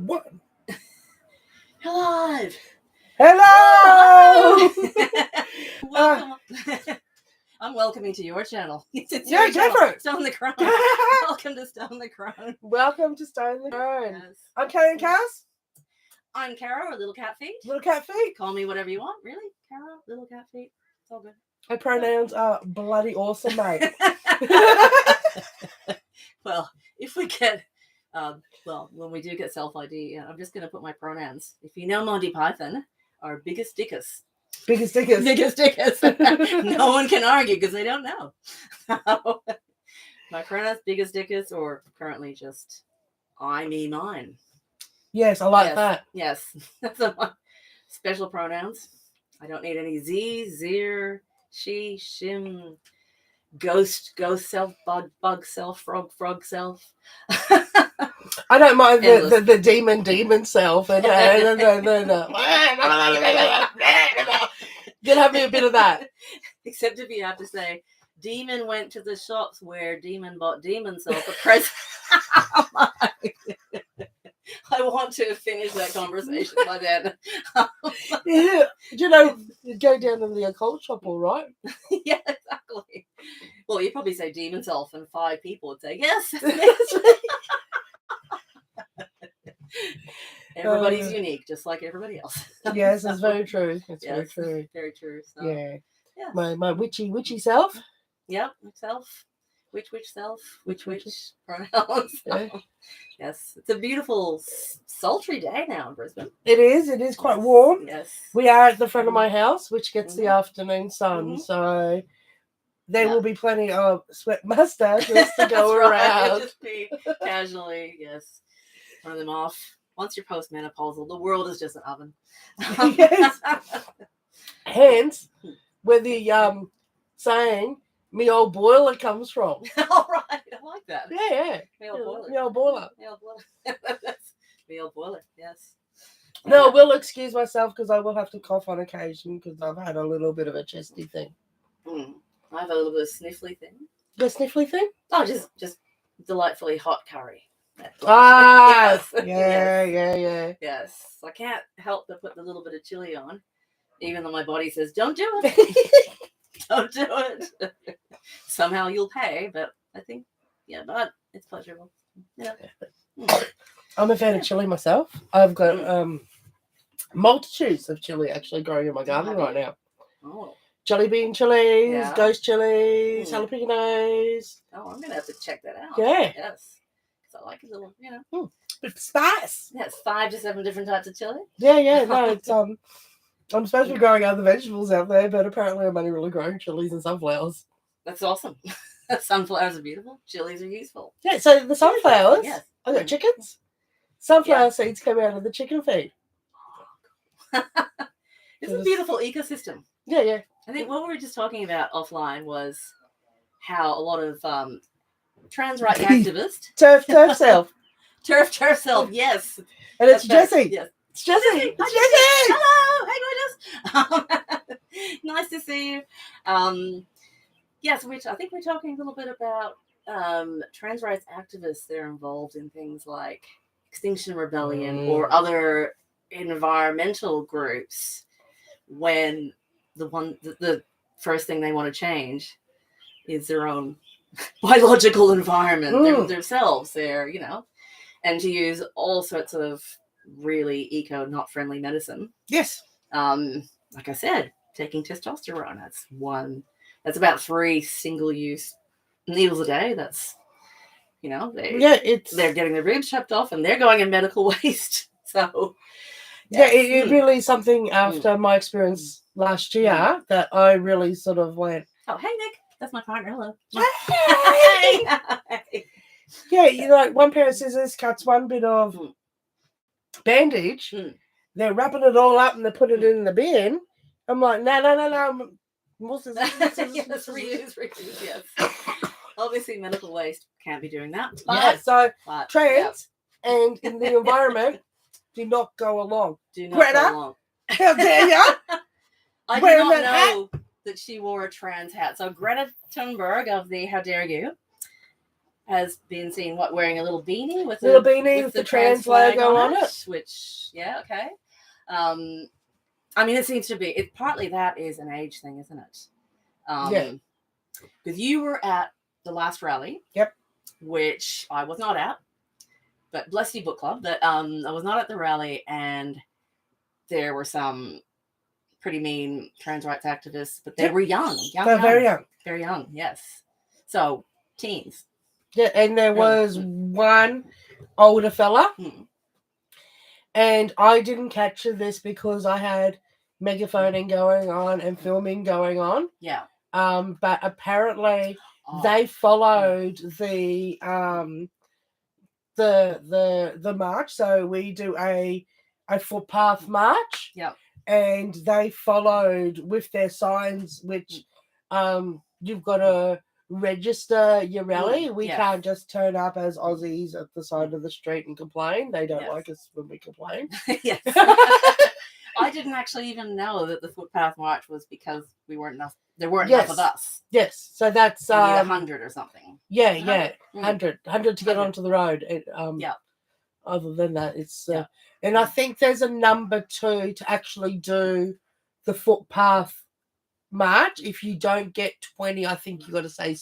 What? Hello. Hello! Welcome. I'm welcoming to your channel. It's Yeah, your channel. different. Stone the Crown. Welcome to Stone the Crown. Welcome to Stone the Crown. Yes. I'm Karen Cass. I'm Cara, or Little Cat Feet. Little Cat Feet. Call me whatever you want. Really? Cara, Little Cat Feet. It's all good. My pronouns are bloody awesome, mate. Well, if we get, when we do get self-ID, I'm just going to put my pronouns. If you know Monty Python, our biggest dickus. Biggest stickers. Biggest dickus. No one can argue because they don't know. My pronouns, biggest dickus, or currently just I, me, mine. Yes, I like that. Yes. That's my special pronouns. I don't need any Z, zir, she, shim, ghost, self, bug, self, frog, self. I don't mind the demon self. And Gonna have me a bit of that. Except if you have to say, Demon went to the shops where Demon bought Demon self a present. I want to finish that conversation by then. Yeah, you go down to the occult shop, all right? Yeah, exactly. Well, you'd probably say Demon self, and 5 people would say, yes. Everybody's unique, just like everybody else. Yes, it's very true. It's very true. Very true. So, yeah. Yeah. My witchy self. Yep, self. Which self. Which pronouns. Yeah. Yes. It's a beautiful, sultry day now in Brisbane. It is quite warm. Yes. We are at the front of my house, which gets the afternoon sun, Mhm. so there will be plenty of sweat mustaches to go around. Just be casually, yes. Run them off. Once you're postmenopausal, the world is just an oven. Yes. Hence, where the saying "me old boiler" comes from. All right, I like that. Yeah. Me old boiler. Me old boiler. Me old boiler. Me old boiler. Yes. No, I will excuse myself because I will have to cough on occasion because I've had a little bit of a chesty thing. I have a little bit of sniffly thing. The sniffly thing? Oh, just delightfully hot curry. Ah, Yes. yeah. Yes. I can't help but put the little bit of chili on, even though my body says, don't do it. Don't do it. Somehow you'll pay, but I think, but it's pleasurable. Yeah. I'm a fan of chili myself. I've got multitudes of chili actually growing in my garden right now. Oh. Jelly bean chilies, Yeah. ghost chilies, jalapenos. Oh, I'm going to have to check that out. Yeah. Yes. Because I like a little, Bit of spice. Yeah, it's 5 to 7 different types of chili. Yeah. No, it's I'm supposed to be growing other vegetables out there, but apparently I'm only really growing chilies and sunflowers. That's awesome. Sunflowers are beautiful. Chilies are useful. Yeah, so the sunflowers, Yes. I got chickens. Sunflower seeds come out of the chicken feed. It's a beautiful ecosystem. Yeah. I think what we were just talking about offline was how a lot of trans rights activists... Turf self. Turf self, yes. And it's Jessie. Yes. It's Jessie. Hello. Hey, gorgeous. Nice to see you. Yes, I think we're talking a little bit about trans rights activists that are involved in things like Extinction Rebellion or other environmental groups when the first thing they want to change is their own biological environment, themselves, and to use all sorts of really not friendly medicine. Yes. Like I said, taking testosterone, that's about 3 single-use needles a day. That's, they're getting their boobs chopped off and they're going in medical waste. So, it really is something after my experience last year that I really sort of went, oh, hey, Nick. That's my partner. Hello. Hey! Yeah, one pair of scissors cuts one bit of bandage. They're wrapping it all up and they put it in the bin. I'm like, no. More scissors. Yes, reuse, yes. Obviously, medical waste can't be doing that. But, trans and in the environment do not go along. Do not Greta, go along. How dare you? I did not know that she wore a trans hat. So Greta Thunberg of the How Dare You has been seen wearing a little beanie with the trans logo on it. Which okay. I mean, it seems to be. It partly that is an age thing, isn't it? Yeah. Because you were at the last rally. Yep. Which I was not at, but bless you, book club. But I was not at the rally, and there were some pretty mean trans rights activists, but they were young. They're very young. Very young, yes. So teens. Yeah, and there was one older fella, and I didn't capture this because I had megaphoning going on and filming going on. Yeah. But apparently they followed the march. So we do a footpath march. Yep. And they followed with their signs, which you've got to register your rally. We can't just turn up as Aussies at the side of the street and complain. They don't like us when we complain. Yes. I didn't actually even know that the footpath march was because we weren't enough. There weren't enough of us. Yes. So that's 100 or something. Yeah, 100 to get onto the road. Other than that, it's and I think there's a number 2 to actually do the footpath march. If you don't get 20, I think you got to say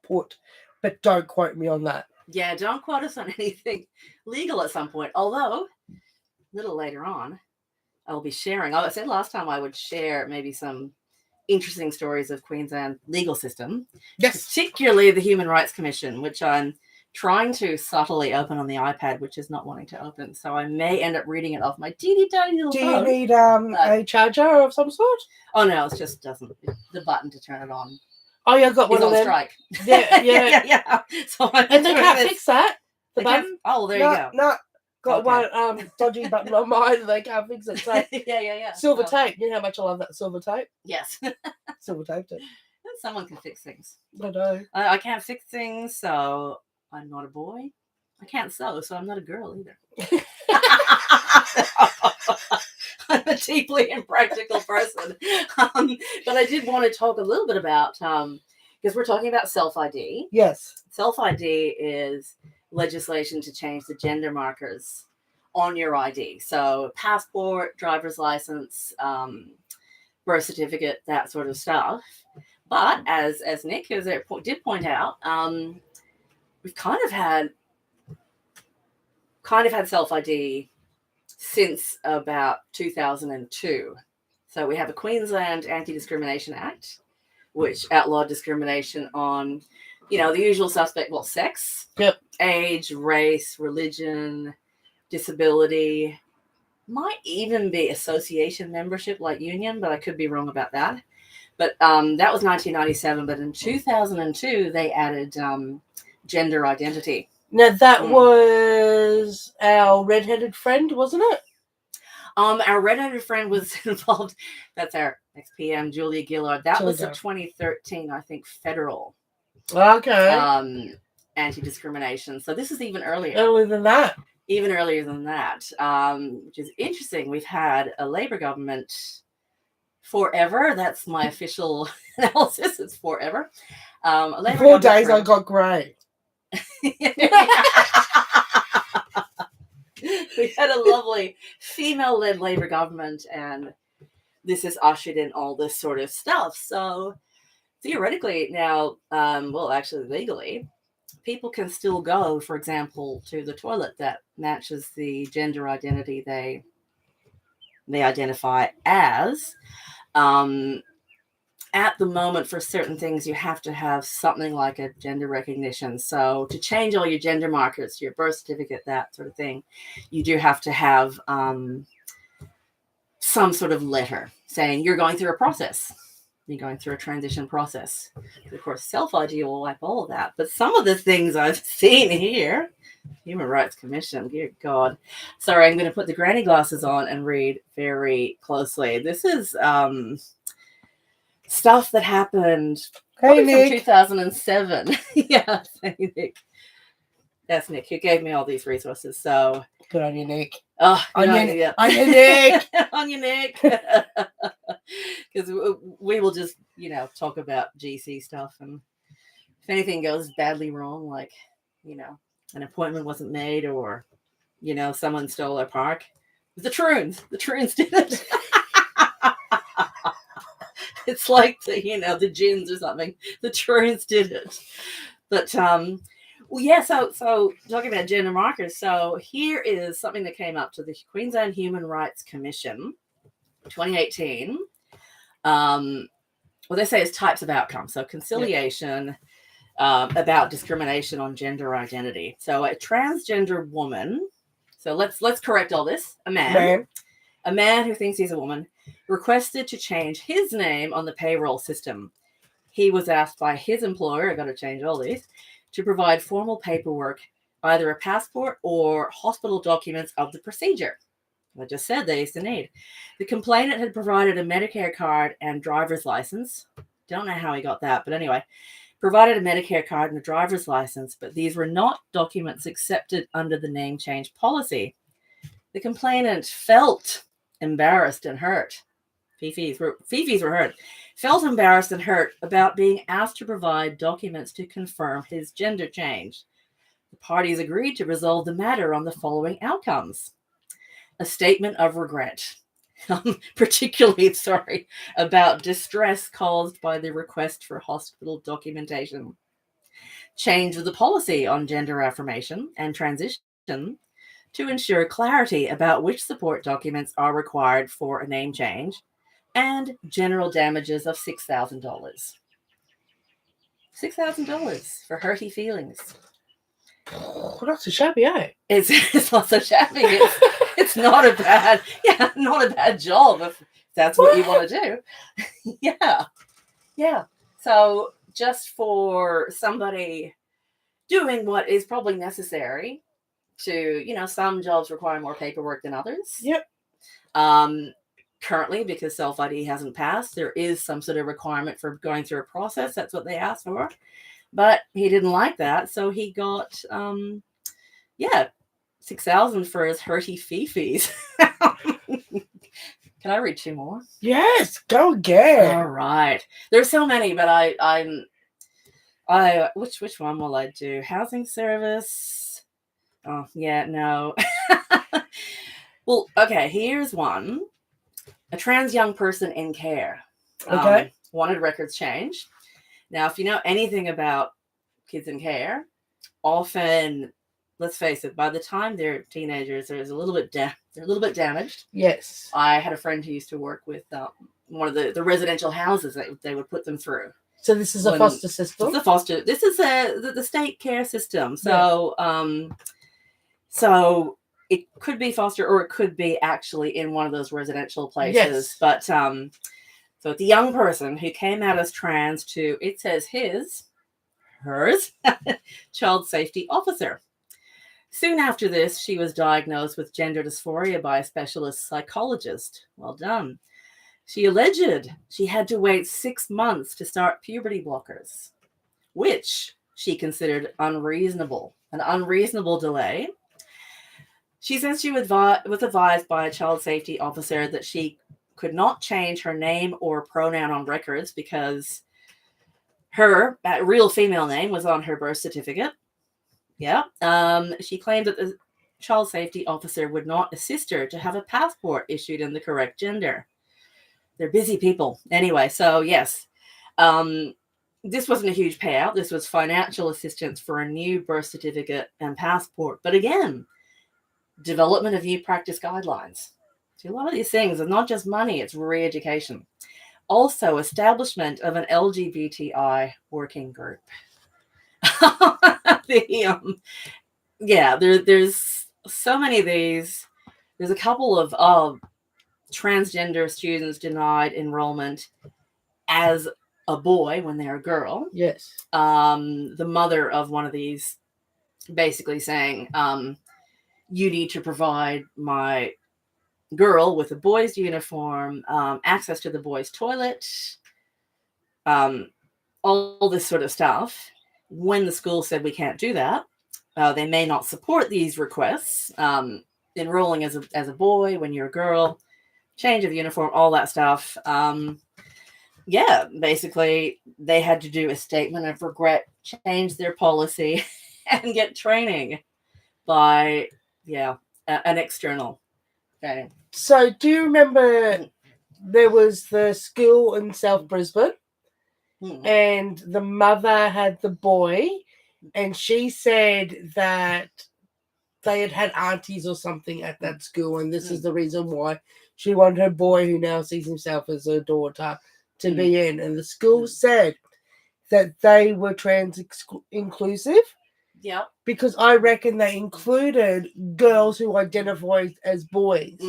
put, but don't quote me on that. Yeah, don't quote us on anything legal at some point. Although, a little later on, I'll be sharing. I said last time I would share maybe some interesting stories of Queensland legal system. Yes. Particularly the Human Rights Commission, which I'm trying to subtly open on the iPad, which is not wanting to open. So I may end up reading it off my teeny tiny little phone. Do you need a charger of some sort? Oh, no, it just doesn't. The button to turn it on. Oh, yeah, I've got one of them. Strike. Yeah. yeah. So and they can't fix that. The button? Oh, there you go. No. Got one dodgy button on mine and they can't fix it. So yeah. Silver tape. You know how much I love that silver tape? Yes. Silver tape too. Someone can fix things. I know. I can't fix things, so I'm not a boy. I can't sew, so I'm not a girl either. I'm a deeply impractical person. But I did want to talk a little bit about, because we're talking about self-ID. Yes. Self-ID is legislation to change the gender markers on your ID. So passport, driver's license, birth certificate, that sort of stuff. But as Nick did point out, we've kind of had self-ID since about 2002. So we have a Queensland Anti-Discrimination Act, which outlawed discrimination on, the usual suspect, sex, age, race, religion, disability, might even be association membership like union, but I could be wrong about that. But that was 1997. But in 2002, they added gender identity. Now, that was our redheaded friend, wasn't it? Our redheaded friend was involved. That's our ex-PM, Julia Gillard. That was a 2013, I think, federal. Okay. Anti-discrimination. So this is even earlier. Earlier than that. Even earlier than that, which is interesting. We've had a Labor government forever. That's my official analysis. It's forever. 4 days I got grey. We had a lovely female-led Labor government, and this has ushered in all this sort of stuff. So theoretically now, actually legally, people can still go, for example, to the toilet that matches the gender identity they identify as. At the moment, for certain things, you have to have something like a gender recognition. So to change all your gender markers, your birth certificate, that sort of thing, you do have to have some sort of letter saying you're going through a process. You're going through a transition process. Of course, self-ID will wipe all of that. But some of the things I've seen here, Human Rights Commission, dear God. Sorry, I'm going to put the granny glasses on and read very closely. This is stuff that happened from 2007. Yeah, hey, Nick. That's Nick who gave me all these resources. So good on you, Nick. Oh, on you, Nick. On you, Nick. Because we will just, talk about GC stuff and if anything goes badly wrong, like, an appointment wasn't made, or, someone stole our park. It was the Troons. The Troons did it. It's like the gins or something. The Troons did it. But well, yeah. So talking about gender markers. So here is something that came up to the Queensland Human Rights Commission, 2018. What they say is types of outcomes. So conciliation, about discrimination on gender identity. So a transgender woman. So let's correct all this. A man who thinks he's a woman requested to change his name on the payroll system. He was asked by his employer, I got to change all these, to provide formal paperwork, either a passport or hospital documents of the procedure. I just said they used to need. The complainant had provided a Medicare card and driver's license. Don't know how he got that, but anyway, provided a Medicare card and a driver's license, but these were not documents accepted under the name change policy. The complainant felt embarrassed and hurt. Fifis were hurt. Felt embarrassed and hurt about being asked to provide documents to confirm his gender change. The parties agreed to resolve the matter on the following outcomes. A statement of regret. Particularly about distress caused by the request for hospital documentation. Change of the policy on gender affirmation and transition to ensure clarity about which support documents are required for a name change, and general damages of $6,000. $6,000 for hurty feelings. Well, not so shabby, eh? It's not so shabby. It's not a bad job if that's what you want to do. Yeah. So just for somebody doing what is probably necessary to, some jobs require more paperwork than others. Yep. Currently, because self-ID hasn't passed, there is some sort of requirement for going through a process. That's what they asked for. But he didn't like that, so he got, $6,000 for his hurty fifis. Can I read two more? Yes, go again. All right. There's so many, but which one will I do? Housing service. Oh, yeah, no. Well, okay, here's one. A trans young person in care. Okay. Wanted records changed. Now, if you know anything about kids in care, often, let's face it, by the time they're teenagers, they're a little bit damaged. Yes. I had a friend who used to work with one of the residential houses that they would put them through. So this is a foster system? It's a foster. This is the state care system. So, so it could be foster, or it could be actually in one of those residential places. Yes. But so it's a young person who came out as trans to, it says hers, child safety officer. Soon after this, she was diagnosed with gender dysphoria by a specialist psychologist. Well done. She alleged she had to wait 6 months to start puberty blockers, which she considered unreasonable, an unreasonable delay. She says she was advised by a child safety officer that she could not change her name or pronoun on records because her real female name was on her birth certificate. Yeah. She claimed that the child safety officer would not assist her to have a passport issued in the correct gender. They're busy people. Anyway, so yes. This wasn't a huge payout. This was financial assistance for a new birth certificate and passport. But again, development of new practice guidelines. See, a lot of these things are not just money, it's re-education. Also, establishment of an LGBTI working group. There's so many of these. There's a couple of transgender students denied enrollment as a boy when they're a girl. Yes. The mother of one of these basically saying, you need to provide my girl with a boy's uniform, access to the boys' toilet, all this sort of stuff. When the school said we can't do that, they may not support these requests. Enrolling as a boy when you're a girl, change of uniform, all that stuff. Basically they had to do a statement of regret change their policy and get training by an external. Okay. So do you remember there was the school in South Brisbane and the mother had the boy and she said that they had aunties or something at that school and this is the reason why she wanted her boy, who now sees himself as her daughter, to be in. And the school said that they were trans inclusive. Yeah. Because I reckon they included girls who identify as boys.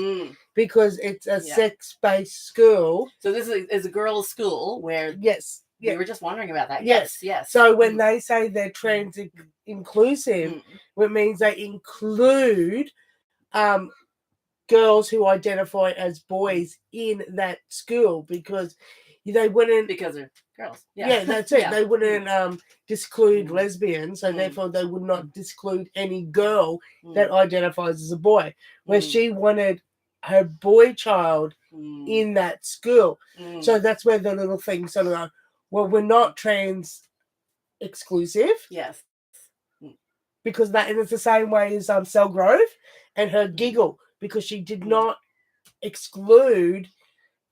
Because it's a sex-based school. So this is a girls' school where... Yes. We were just wondering about that. Yes. Yes. So when they say they're trans inclusive, it means they include girls who identify as boys in that school because they wouldn't... Because they're girls. Yeah, that's it. They wouldn't disclude lesbians, so therefore they would not disclude any girl that identifies as a boy. Where she wanted her boy child in that school. So that's where the little thing sort of like, well, we're not trans exclusive. Yes. Because that is the same way as Selgrove and her giggle, because she did not exclude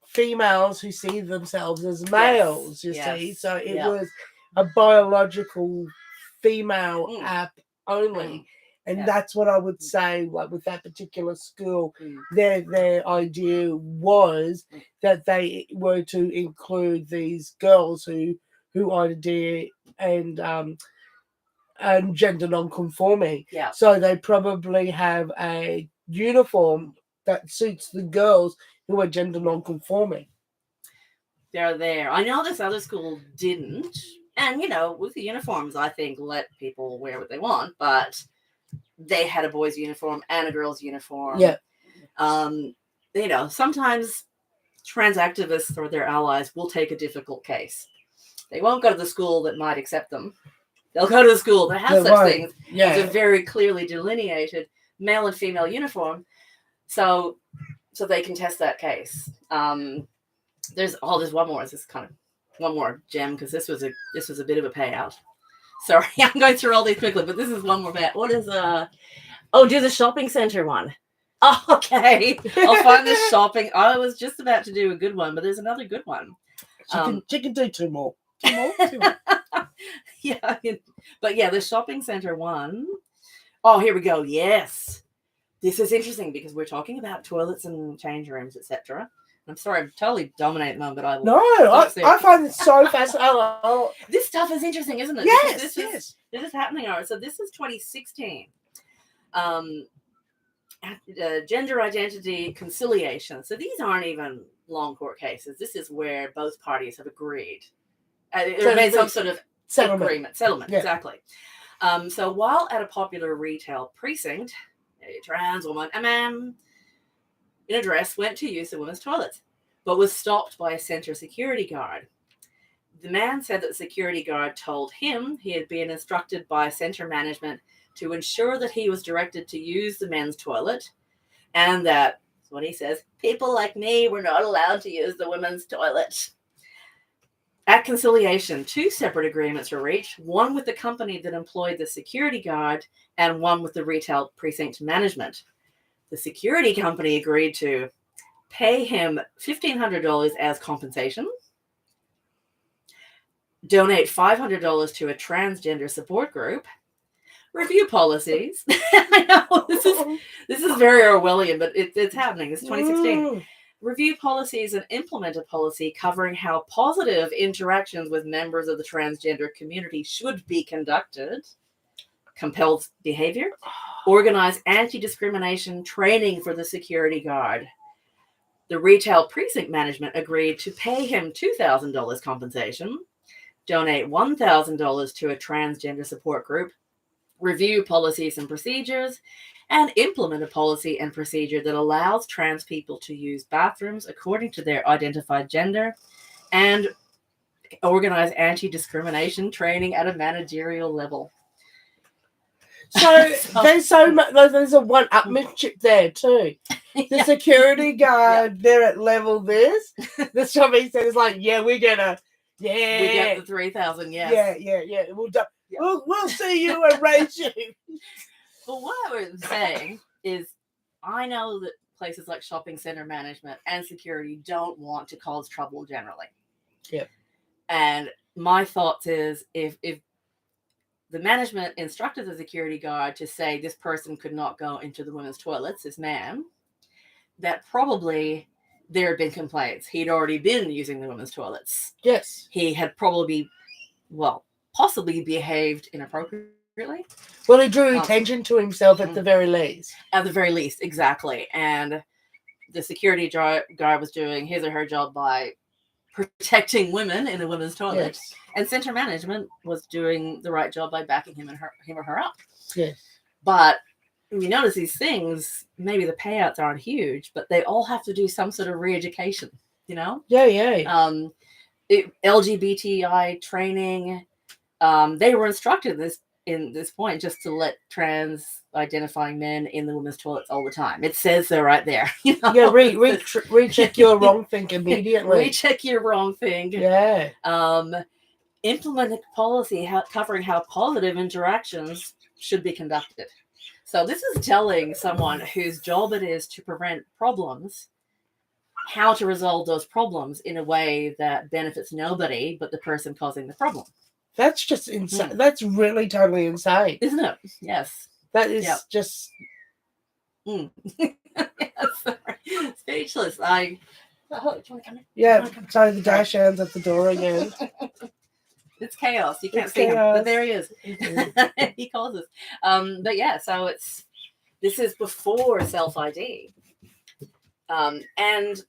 females who see themselves as males, you see. So it was a biological female app only. And that's what I would say, like with that particular school, their idea was that they were to include these girls who ID and gender non-conforming. Yeah. So they probably have a uniform that suits the girls who are gender non-conforming. They're there. I know this other school didn't. And, with the uniforms, I think let people wear what they want, but they had a boy's uniform and a girl's uniform. Yeah. Sometimes trans activists or their allies will take a difficult case. They won't go to the school that might accept them. They'll go to the school that has such things as a very clearly delineated male and female uniform, so they can test that case. There's one more. This is kind of one more gem because this was a bit of a payout. Sorry, I'm going through all these quickly, but this is one more payout. What is do the shopping center one. Oh, okay. I'll find the shopping. I was just about to do a good one, but there's another good one. She can do two more. Two more. Yeah, but the shopping center one. Oh, here we go. Yes, this is interesting because we're talking about toilets and change rooms, etc. I'm sorry, I'm totally dominating them, but I find it so fascinating. This stuff is interesting, isn't it? Yes, this is happening. All right, so this is 2016. Gender identity conciliation. So these aren't even long court cases. This is where both parties have agreed. It made some sort of settlement, exactly. So while at a popular retail precinct, a trans woman, in a dress, went to use the women's toilets, but was stopped by a center security guard. The man said that the security guard told him he had been instructed by center management to ensure that he was directed to use the men's toilet, and that, that's what he says, people like me were not allowed to use the women's toilet. At conciliation, 2 separate agreements were reached, one with the company that employed the security guard and one with the retail precinct management. The security company agreed to pay him $1,500 as compensation, donate $500 to a transgender support group, review policies. I know this is very Orwellian, but it's happening. It's 2016. Review policies and implement a policy covering how positive interactions with members of the transgender community should be conducted, compelled behavior, organize anti-discrimination training for the security guard. The retail precinct management agreed to pay him $2,000 compensation, donate $1,000 to a transgender support group, review policies and procedures, and implement a policy and procedure that allows trans people to use bathrooms according to their identified gender, and organize anti-discrimination training at a managerial level. So there's a one-upmanship there too. The security guard, they're at level this. The shopping center's like, we get the 3,000, yes. Yeah. Yeah. We'll see you and raise you. But what I was saying is, I know that places like shopping center management and security don't want to cause trouble generally. Yep. And my thoughts is, if the management instructed the security guard to say this person could not go into the women's toilets, this man, that probably there had been complaints. He'd already been using the women's toilets. Yes. He had probably, possibly behaved inappropriately. Well, he drew attention to himself at the very least. At the very least, exactly. And the security guard was doing his or her job by protecting women in the women's toilet. Yes. And center management was doing the right job by backing him or her up. Yes. But you notice these things, maybe the payouts aren't huge, but they all have to do some sort of re-education, you know? Yeah. LGBTI training. They were instructed in this point just to let trans identifying men in the women's toilets all the time. It says they're right there. You know? Yeah, recheck your wrong thing immediately. Recheck your wrong thing. Yeah. Implement a policy covering how positive interactions should be conducted. So this is telling someone whose job it is to prevent problems how to resolve those problems in a way that benefits nobody but the person causing the problem. That's just insane. That's really totally insane. Isn't it? Yes. That is just... Yes, speechless. Do you want to come in? Yeah, sorry, the dash hands at the door again. It's chaos. You can't see him, but there he is. He calls us. But yeah, so this is before self-ID. And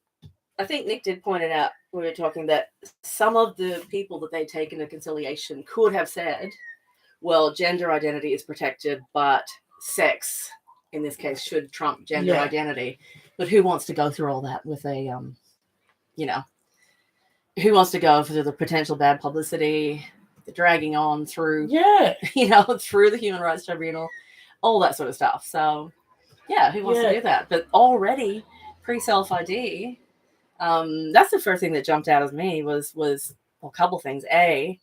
I think Nick did point it out when we were talking that some of the people that they take into conciliation could have said, well, gender identity is protected, but sex, in this case, should trump gender identity. But who wants to go through all that with a, who wants to go through the potential bad publicity, the dragging on through, through the Human Rights Tribunal, all that sort of stuff. So, who wants to do that? But already pre-self-ID, that's the first thing that jumped out at me was a couple things. A,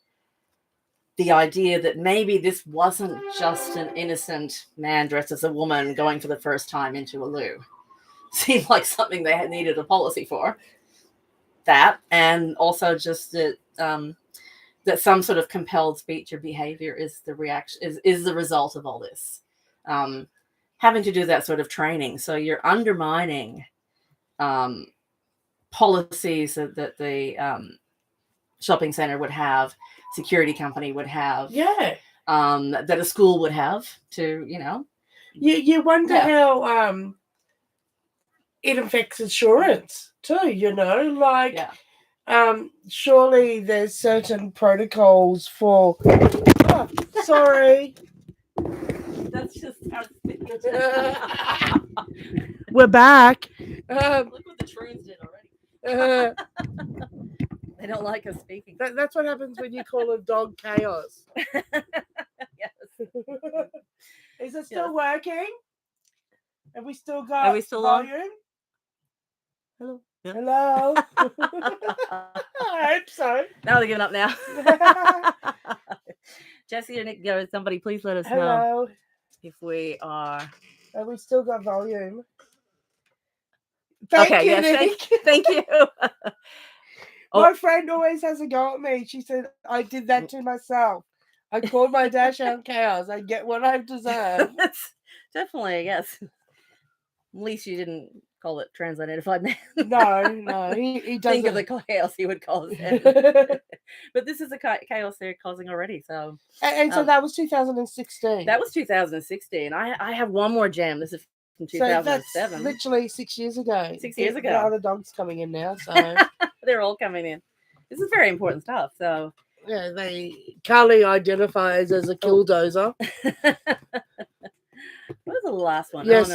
the idea that maybe this wasn't just an innocent man dressed as a woman going for the first time into a loo. Seemed like something they had needed a policy for. That, and also just that that some sort of compelled speech or behavior is the reaction, is the result of all this. Having to do that sort of training. So you're undermining policies that the shopping center would have, security company would have, that a school would have to, You wonder how it affects insurance too, like surely there's certain protocols for sorry. That's just our We're back. Look what the Troons did already. They don't like us speaking. That's what happens when you call a dog chaos. Yes. Is it still working? Have we still got Are we still volume? on? Hello. Yeah. Hello. I hope so. Now they're giving up now. Jesse or Nick, somebody please let us know if we are. Have we still got volume? Thank you, Nick. Thank you. My friend always has a go at me. She said, I did that to myself. I called my dash out chaos. I get what I deserve. Definitely, yes. At least you didn't call it trans-identified man. No. He doesn't. Think of the chaos he would cause. But this is the chaos they're causing already. So, and so that was 2016. That was 2016. I have one more gem. This is from 2007. So that's literally 6 years ago. 6 years ago. The other dog's coming in now, so they're all coming in. This is very important stuff. So Carly identifies as a killdozer. What was the last one? Yes,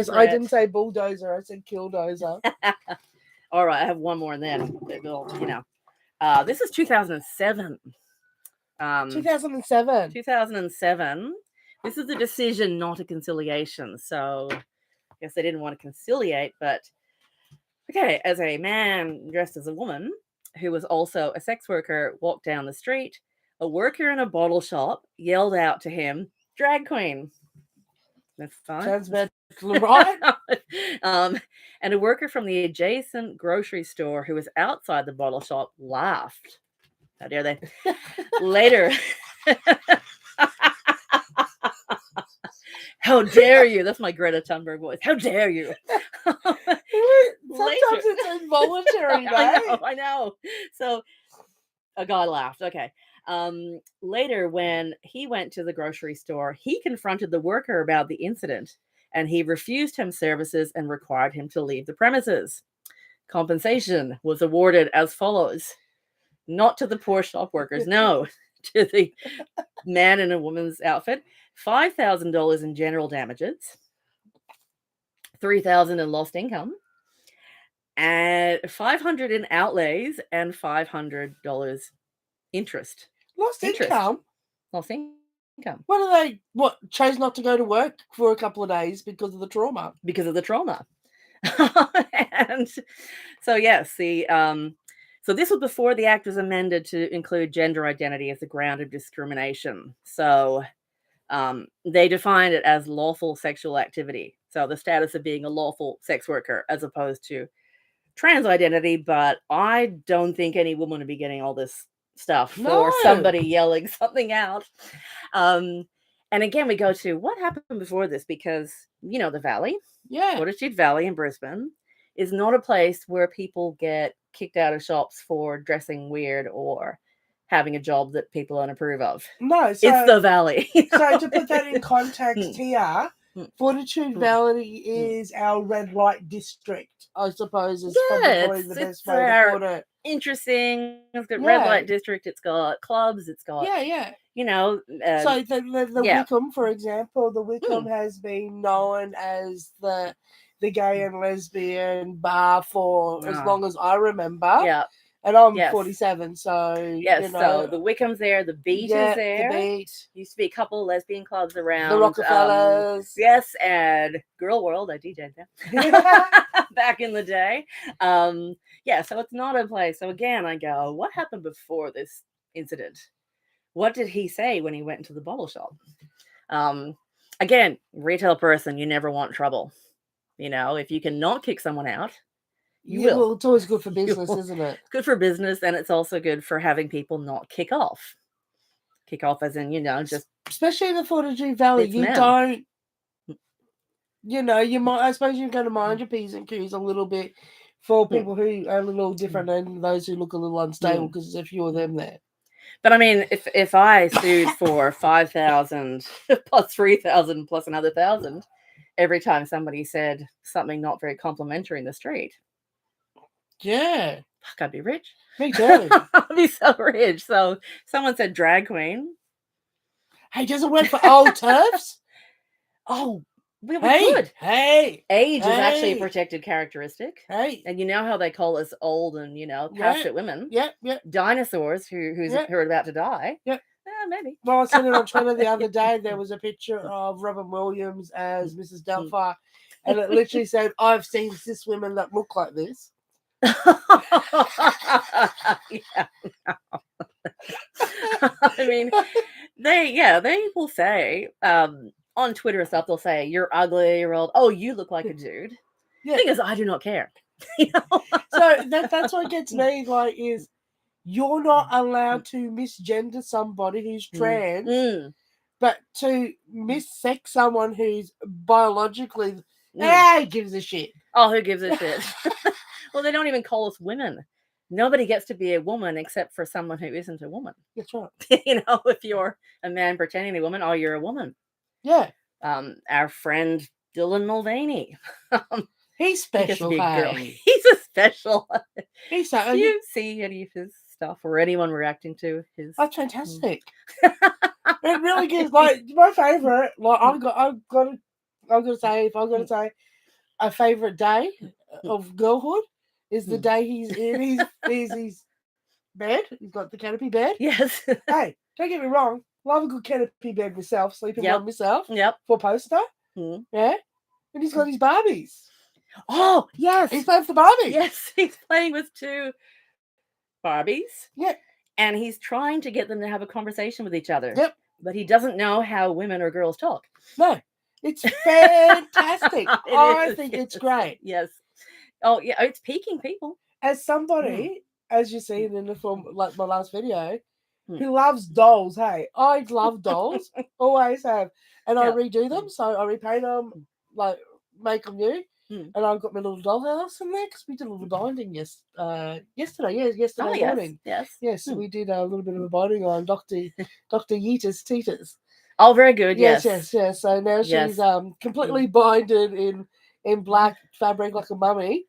I didn't say bulldozer. I said killdozer. All right, I have one more, and then this is 2007. 2007. 2007. This is a decision, not a conciliation. So, I guess they didn't want to conciliate, but as a man dressed as a woman who was also a sex worker walked down the street, a worker in a bottle shop yelled out to him, "Drag queen." That's fine. Sounds bad, right? And a worker from the adjacent grocery store who was outside the bottle shop laughed. How dare they? Later. How dare you? That's my Greta Thunberg voice. How dare you? Sometimes it's involuntary, I know. So a guy laughed. Okay. Later, when he went to the grocery store, he confronted the worker about the incident and he refused him services and required him to leave the premises. Compensation was awarded as follows. Not to the poor shop workers, no, to the man in a woman's outfit. $5,000 in general damages, $3,000 in lost income, and $500 in outlays, and $500 interest. Lost income? Lost income. What do they, chose not to go to work for a couple of days because of the trauma? Because of the trauma. And so, yes, so this was before the act was amended to include gender identity as a ground of discrimination. So they defined it as lawful sexual activity. So the status of being a lawful sex worker as opposed to trans identity. But I don't think any woman would be getting all this stuff for somebody yelling something out. And again, we go to what happened before this, because, the Valley, Fortitude Valley in Brisbane, is not a place where people get kicked out of shops for dressing weird or having a job that people don't approve of. No, so, it's the Valley. So to put that in context here, Fortitude Valley is our red light district, I suppose, is probably the best way to put it. Interesting. It's got red light district. It's got clubs. It's got so the Wickham, for example, the Wickham has been known as the gay and lesbian bar for as long as I remember. Yeah. And I'm 47, so so the Wickham's there, the Beat is there. The Beat. Used to be a couple of lesbian clubs around. The Rockefellers. And Girl World, I DJ'd there back in the day. So it's not a place. So again, I go, what happened before this incident? What did he say when he went into the bottle shop? Again, retail person, you never want trouble. If you can not kick someone out, you will. Well, it's always good for business, isn't it? It's good for business, and it's also good for having people not kick off. Kick off as in, just... Especially in the Fortitude Valley, you don't... you might... I suppose you're going to mind your P's and Q's a little bit for people who are a little different and those who look a little unstable, because there's a few of them there. But I mean, if I sued for $5,000 plus $3,000 plus another $1,000 every time somebody said something not very complimentary in the street... Yeah. Fuck, I'd be rich. Me too. I'd be so rich. So someone said drag queen. Hey, does it work for old turfs? Oh, we could. Age is actually a protected characteristic. Hey. And you know how they call us old and, past it women. Yep. Dinosaurs who are about to die. Yep. Maybe. Well, I seen it on Twitter the other day. There was a picture of Robin Williams as Mrs. Doubtfire. And it literally said, I've seen cis women that look like this. I mean, they will say on Twitter and stuff, they'll say, you're ugly, you're old. Oh, you look like a dude. The thing is, I do not care. So that's what gets me, is you're not allowed to misgender somebody who's trans, but to missex someone who's biologically who gives a shit. Oh, who gives a shit? Well, they don't even call us women. Nobody gets to be a woman except for someone who isn't a woman. That's right. If you're a man pretending to be a woman, oh, you're a woman. Yeah. Our friend Dylan Mulvaney. He's special. He's a special. He's so. Do you see any of his stuff or anyone reacting to his? That's fantastic. It really gives my favorite. I've got to say, if I'm going to say a favorite day of girlhood is the day he's in his bed. He's got the canopy bed. Yes. Hey, don't get me wrong. Love a good canopy bed myself. Sleeping on myself. Yep. For poster. Yeah. And he's got his Barbies. Oh, yes. He's playing with the Barbies. Yes, he's playing with 2 Barbies. Yeah. and he's trying to get them to have a conversation with each other. Yep. But he doesn't know how women or girls talk. No, it's fantastic. It I is, think it's yes. great. Yes. Oh yeah, it's piquing people. As somebody, as you seen in the film, like my last video, Mm. who loves dolls. Hey, I love dolls, always have, and I Yeah. redo them. So I repaint them, like make them new. Mm. And I've got my little dollhouse in there because we did a little binding yesterday. Yesterday Oh yes, morning. yes. Yes, we did a little bit of a binding on Dr. Yeeters Teeters. Oh, very good. Yes, Yes. yes, yes. So now Yes. she's completely binded in black fabric like a mummy,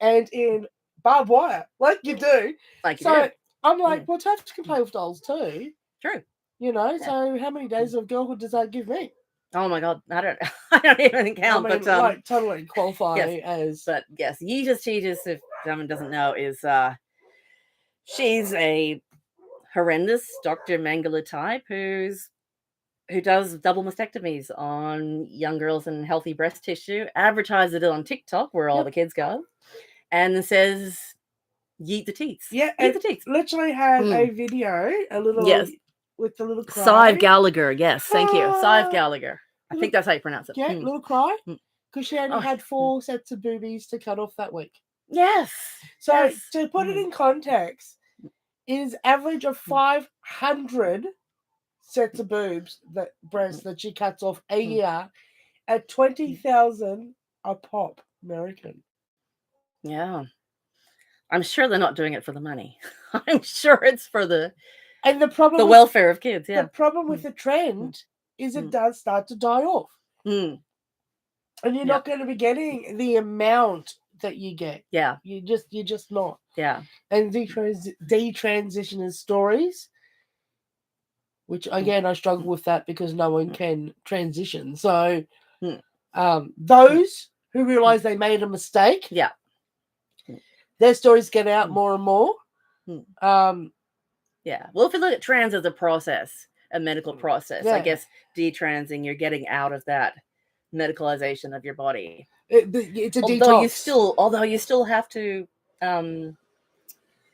and in barbed wire like you do. Like you So do. I'm like, well, Tabs can play with dolls too. True. You know. Yeah. So how many days of girlhood does that give me? Oh my God, I don't even count. I mean, but like totally qualify yes, as. But yes, Yeetus Cheetus, if someone doesn't know, is she's a horrendous Dr. Mengele type who does double mastectomies on young girls and healthy breast tissue, advertises it on TikTok where all the kids go, and says, "Yeet the teats." Yeah, Yeet the teats. Literally had a video, a little with the little cry. Sive Gallagher, yes, thank you, Sive Gallagher. I think that's how you pronounce it. Yeah, little cry, because she only had 4 sets of boobies to cut off that week. Yes. So to put it in context, is average of 500 sets of boobs breasts that she cuts off a year at 20,000 a pop American. Yeah. I'm sure they're not doing it for the money. I'm sure it's for the welfare of kids. Yeah. The problem with the trend is it does start to die off. And you're not going to be getting the amount that you get. Yeah. You're just not. Yeah. And detransitioners stories, which again I struggle with that because no one can transition. So those who realize they made a mistake, their stories get out more and more. Yeah. Well, if you look at trans as a process, a medical process, I guess detransing, you're getting out of that medicalization of your body. It's a detox. Although you still have to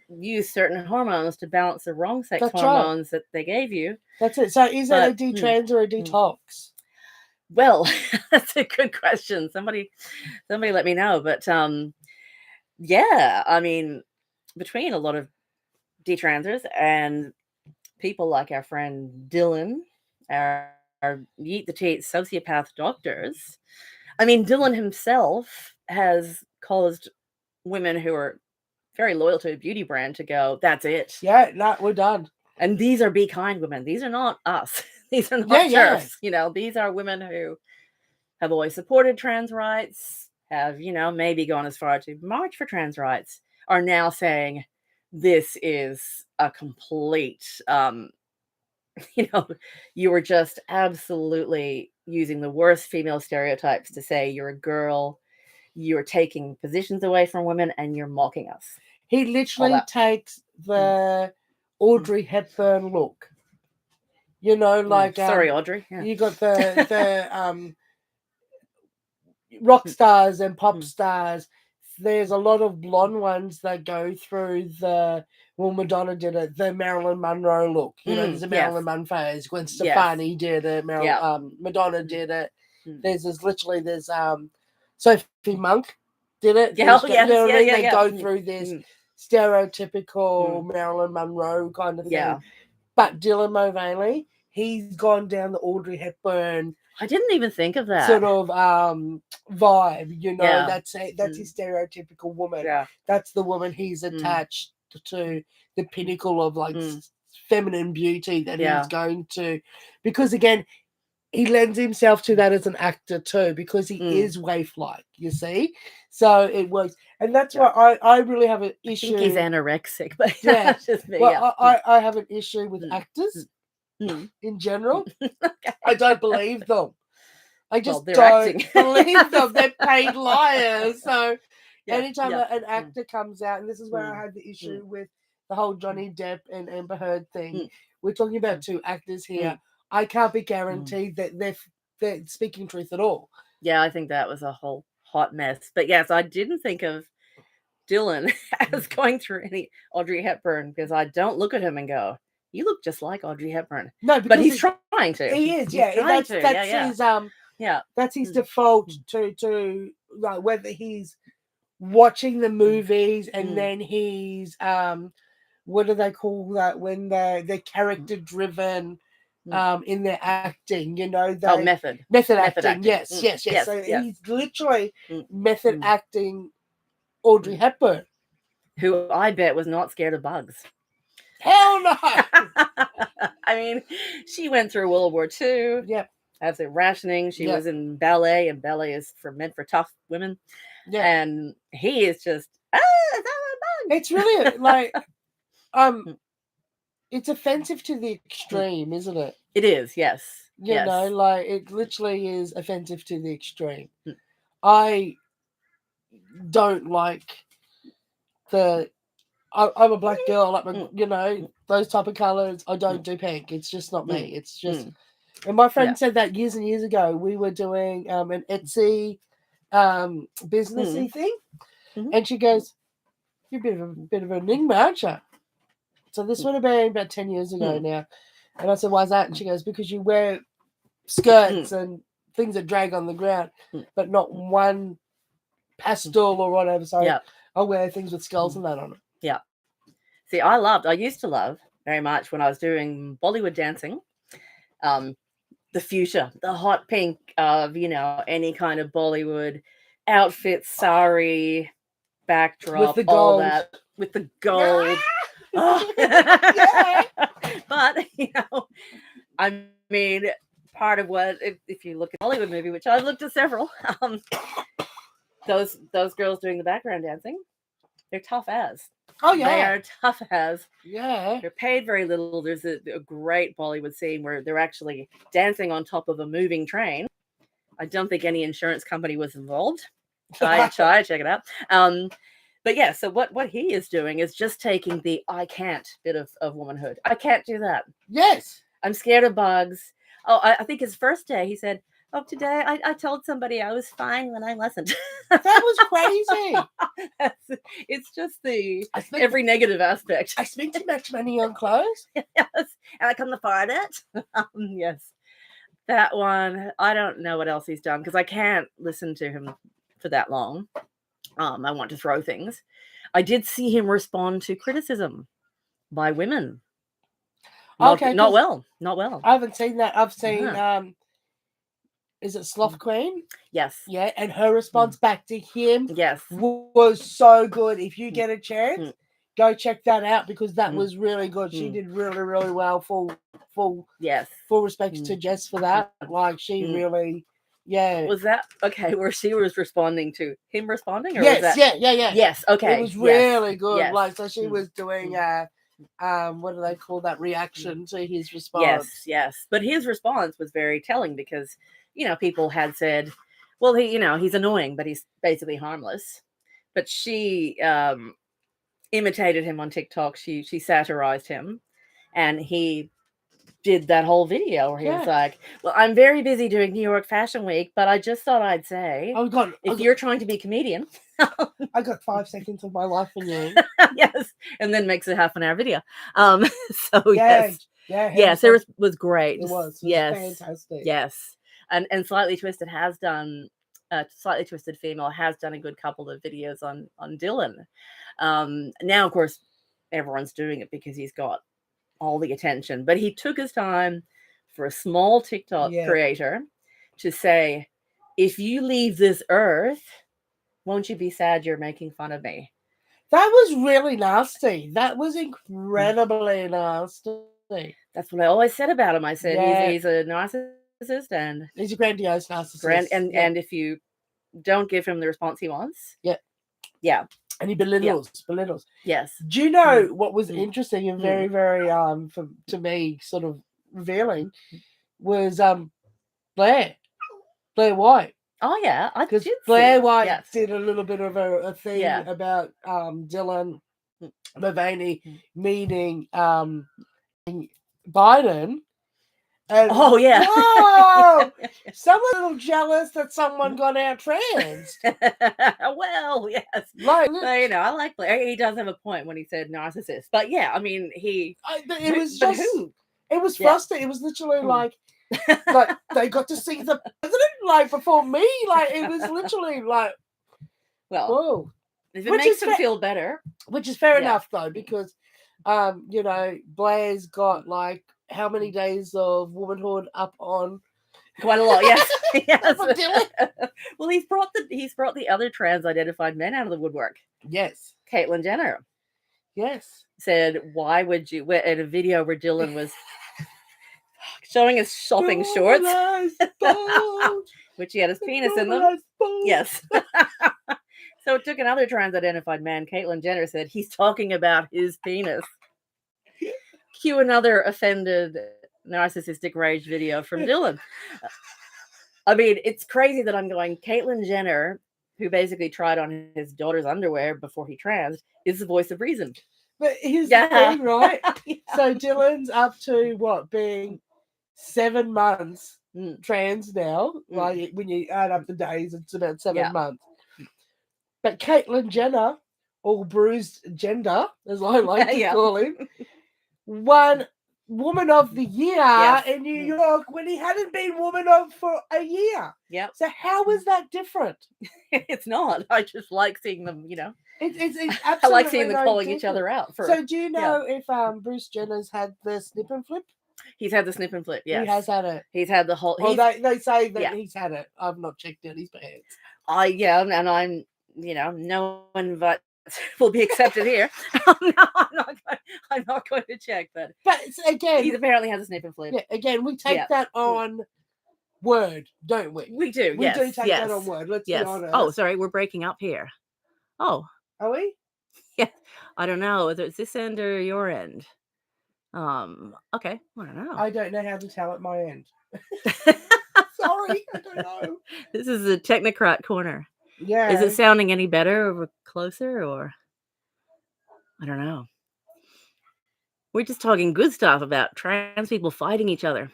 use certain hormones to balance the wrong sex hormones that they gave you. That's it. So is that a detrans or a detox? Well, that's a good question. Somebody let me know. But yeah, I mean, between a lot of detransers and people like our friend Dylan, our Yeet the Teat sociopath doctors. I mean, Dylan himself has caused women who are very loyal to a beauty brand to go, that's it. Yeah, no, we're done. And these are Be Kind women. These are not us. These are not sheriffs. You know, these are women who have always supported trans rights, have, maybe gone as far to march for trans rights, are now saying this is a complete, you were just absolutely using the worst female stereotypes to say you're a girl, you're taking positions away from women, and you're mocking us. He literally takes the Audrey Hepburn look. Like sorry, Audrey. Yeah. You got the rock stars and pop stars. There's a lot of blonde ones that go through Madonna did it, the Marilyn Monroe look. There's a Marilyn Monroe phase. Gwen Stefani did it. Madonna did it. There's Sophie Monk did it. They go through this stereotypical Marilyn Monroe kind of thing. Yeah. But Dylan Mulvaney, he's gone down the Audrey Hepburn. I didn't even think of that. Sort of vibe, that's his stereotypical woman. Yeah. That's the woman he's attached to, the pinnacle of feminine beauty that he's going to. Because again, he lends himself to that as an actor too, because he is waif-like, you see. So it works. And that's why I really have an issue. I think he's anorexic, but that's just me. Well, I have an issue with actors in general. I don't believe them. I just don't believe them. They're paid liars. So anytime an actor comes out, and this is where I had the issue with the whole Johnny Depp and Amber Heard thing. We're talking about 2 actors here. I can't be guaranteed that they're speaking truth at all. Yeah, I think that was a whole hot mess. But yes, I didn't think of Dylan as going through any Audrey Hepburn, because I don't look at him and go, "You look just like Audrey Hepburn." No, But because he's trying to. he is, He's yeah. trying That's to. that's Yeah. his Yeah. that's his Mm. default to like whether he's watching the movies and then he's what do they call that when they're character driven in their acting, you know, Method acting. Yes. So he's literally method acting Audrey Hepburn, who I bet was not scared of bugs. Hell no. I mean, she went through World War II. Yep. Absolute rationing. She was in ballet, and ballet is meant for tough women. Yeah. And he is just it's really like it's offensive to the extreme, isn't it? It is, yes. You know, like it literally is offensive to the extreme. I don't like I'm a black girl, like you know, those type of colours. I don't do pink. It's just not me. It's just and my friend said that years and years ago. We were doing an Etsy businessy thing, and she goes, "You're a bit of an enigma, aren't you?" So this would have been about 10 years ago now. And I said, "Why's that?" And she goes, "Because you wear skirts and things that drag on the ground, but not one pastel or whatever. So I wear things with skulls and that on it." Yeah. See, I used to love very much when I was doing Bollywood dancing, the fuchsia, the hot pink of, you know, any kind of Bollywood outfit, sari, backdrop, with the all gold. that, with the gold. But, you know, I mean, part of what, if you look at Hollywood movie, which I've looked at several, those girls doing the background dancing, they're tough as. Oh yeah, they are tough as. Yeah, they're paid very little. There's a great Bollywood scene where they're actually dancing on top of a moving train. I don't think any insurance company was involved. Try check it out. But yeah, so what he is doing is just taking the I can't bit of womanhood. I can't do that. Yes, I'm scared of bugs. Oh, I think his first day he said, "Oh, today I told somebody I was fine when I wasn't." That was crazy. It's just every negative aspect. I spent too much money on clothes. Yes, and I couldn't afford it. Yes, that one. I don't know what else he's done because I can't listen to him for that long. I want to throw things. I did see him respond to criticism by women. Not well. I haven't seen that. I've seen is it Sloth Queen? Yes. Yeah, and her response back to him was so good. If you get a chance, go check that out because that was really good. She did really, really well. Full respect to Jess for that. Like she really Was that okay? Where she was responding to him responding, or yes, was that Yes, okay. It was really good. Yes. Like so she was doing what do they call that reaction to his response? Yes. But his response was very telling because, you know, people had said, well, he's annoying, but he's basically harmless. But she imitated him on TikTok. She satirized him, and he did that whole video where he was like, "Well, I'm very busy doing New York Fashion Week, but I just thought I'd say, you're trying to be a comedian, I got 5 seconds of my life in you." Yes, and then makes a half-an-hour video. So yes, it was great. It was fantastic. Yes, and Slightly Twisted has done. Slightly Twisted Female has done a good couple of videos on Dylan. Now, of course, everyone's doing it because he's got all the attention, but he took his time for a small TikTok creator to say, if you leave this earth, won't you be sad you're making fun of me? That was really nasty. That was incredibly nasty. That's what I always said about him. I said he's a narcissist and he's a grandiose narcissist. And if you don't give him the response he wants, and he belittles. Yes. Do you know what was interesting and very, very to me sort of revealing was Blair White. Oh yeah, I did. Blair White did a little bit of a thing about Dylan Mulvaney meeting Biden, And, Oh, yeah. Whoa! Someone's a little jealous that someone got out trans. Well, yes. Like, But, you know, I like Blair. He does have a point when he said narcissist. But yeah, I mean, it was but just, who? it was Yeah. frustrating. It was literally like they got to see the president like before me. Like it was literally like, Well, whoa. if it Which makes is them feel better. Which is fair Yeah. enough though, because you know, Blair's got like how many days of womanhood up on Quite a lot, yes. Yes. for Dylan? Well, he's brought the other trans identified men out of the woodwork. Yes. Caitlyn Jenner Yes. said, "Why would you?" At a video where Dylan was showing his shopping shorts, which he had his penis in them. Yes. So it took another trans identified man, Caitlyn Jenner, said he's talking about his penis. Cue another offended narcissistic rage video from Dylan. I mean, it's crazy that I'm going, Caitlyn Jenner, who basically tried on his daughter's underwear before he trans, is the voice of reason. But here's the thing, right? Yeah. So Dylan's up to what, being 7 months trans now. Like when you add up the days, it's about 7 months. But Caitlyn Jenner, or bruised gender, as I like to call him, won Woman of the Year in New York when he hadn't been Woman of for a year. Yeah. So how is that different? It's not. I just like seeing them, you know. It's absolutely I like seeing them calling different. each other out. So do you know if Bruce Jenner's had the snip and flip? He's had the snip and flip, yes. He has had it. He's had the whole... Well, they say that he's had it. I've not checked out his pants. And I'm, you know, no one but will be accepted here. No, I'm not going to check, but again, he apparently has a snip and flip. Yeah, again, we take that on word, don't we? We do. We do take that on word. Let's be honest. Oh, sorry, we're breaking up here. Oh, are we? Yeah, I don't know. Is this end or your end? Okay, I don't know. I don't know how to tell at my end. Sorry, I don't know. This is the Technocrat corner. Yeah. Is it sounding any better or closer, or I don't know? We're just talking good stuff about trans people fighting each other.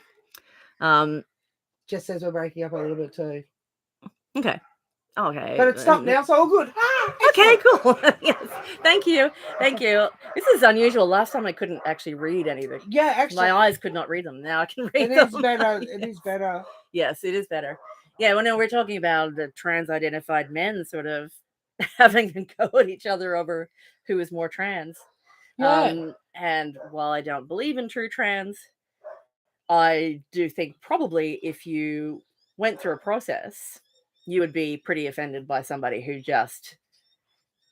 Just says we're breaking up a little bit too. Okay. But it's stopped now, so all good. Okay, cool. Yes. Thank you. This is unusual. Last time I couldn't actually read anything. Yeah, actually. My eyes could not read them. Now I can read them. It is better. It is better. Yes, it is better. Yeah, well, no, we're talking about the trans-identified men sort of having to go at each other over who is more trans. Yeah. And while I don't believe in true trans, I do think probably if you went through a process, you would be pretty offended by somebody who just,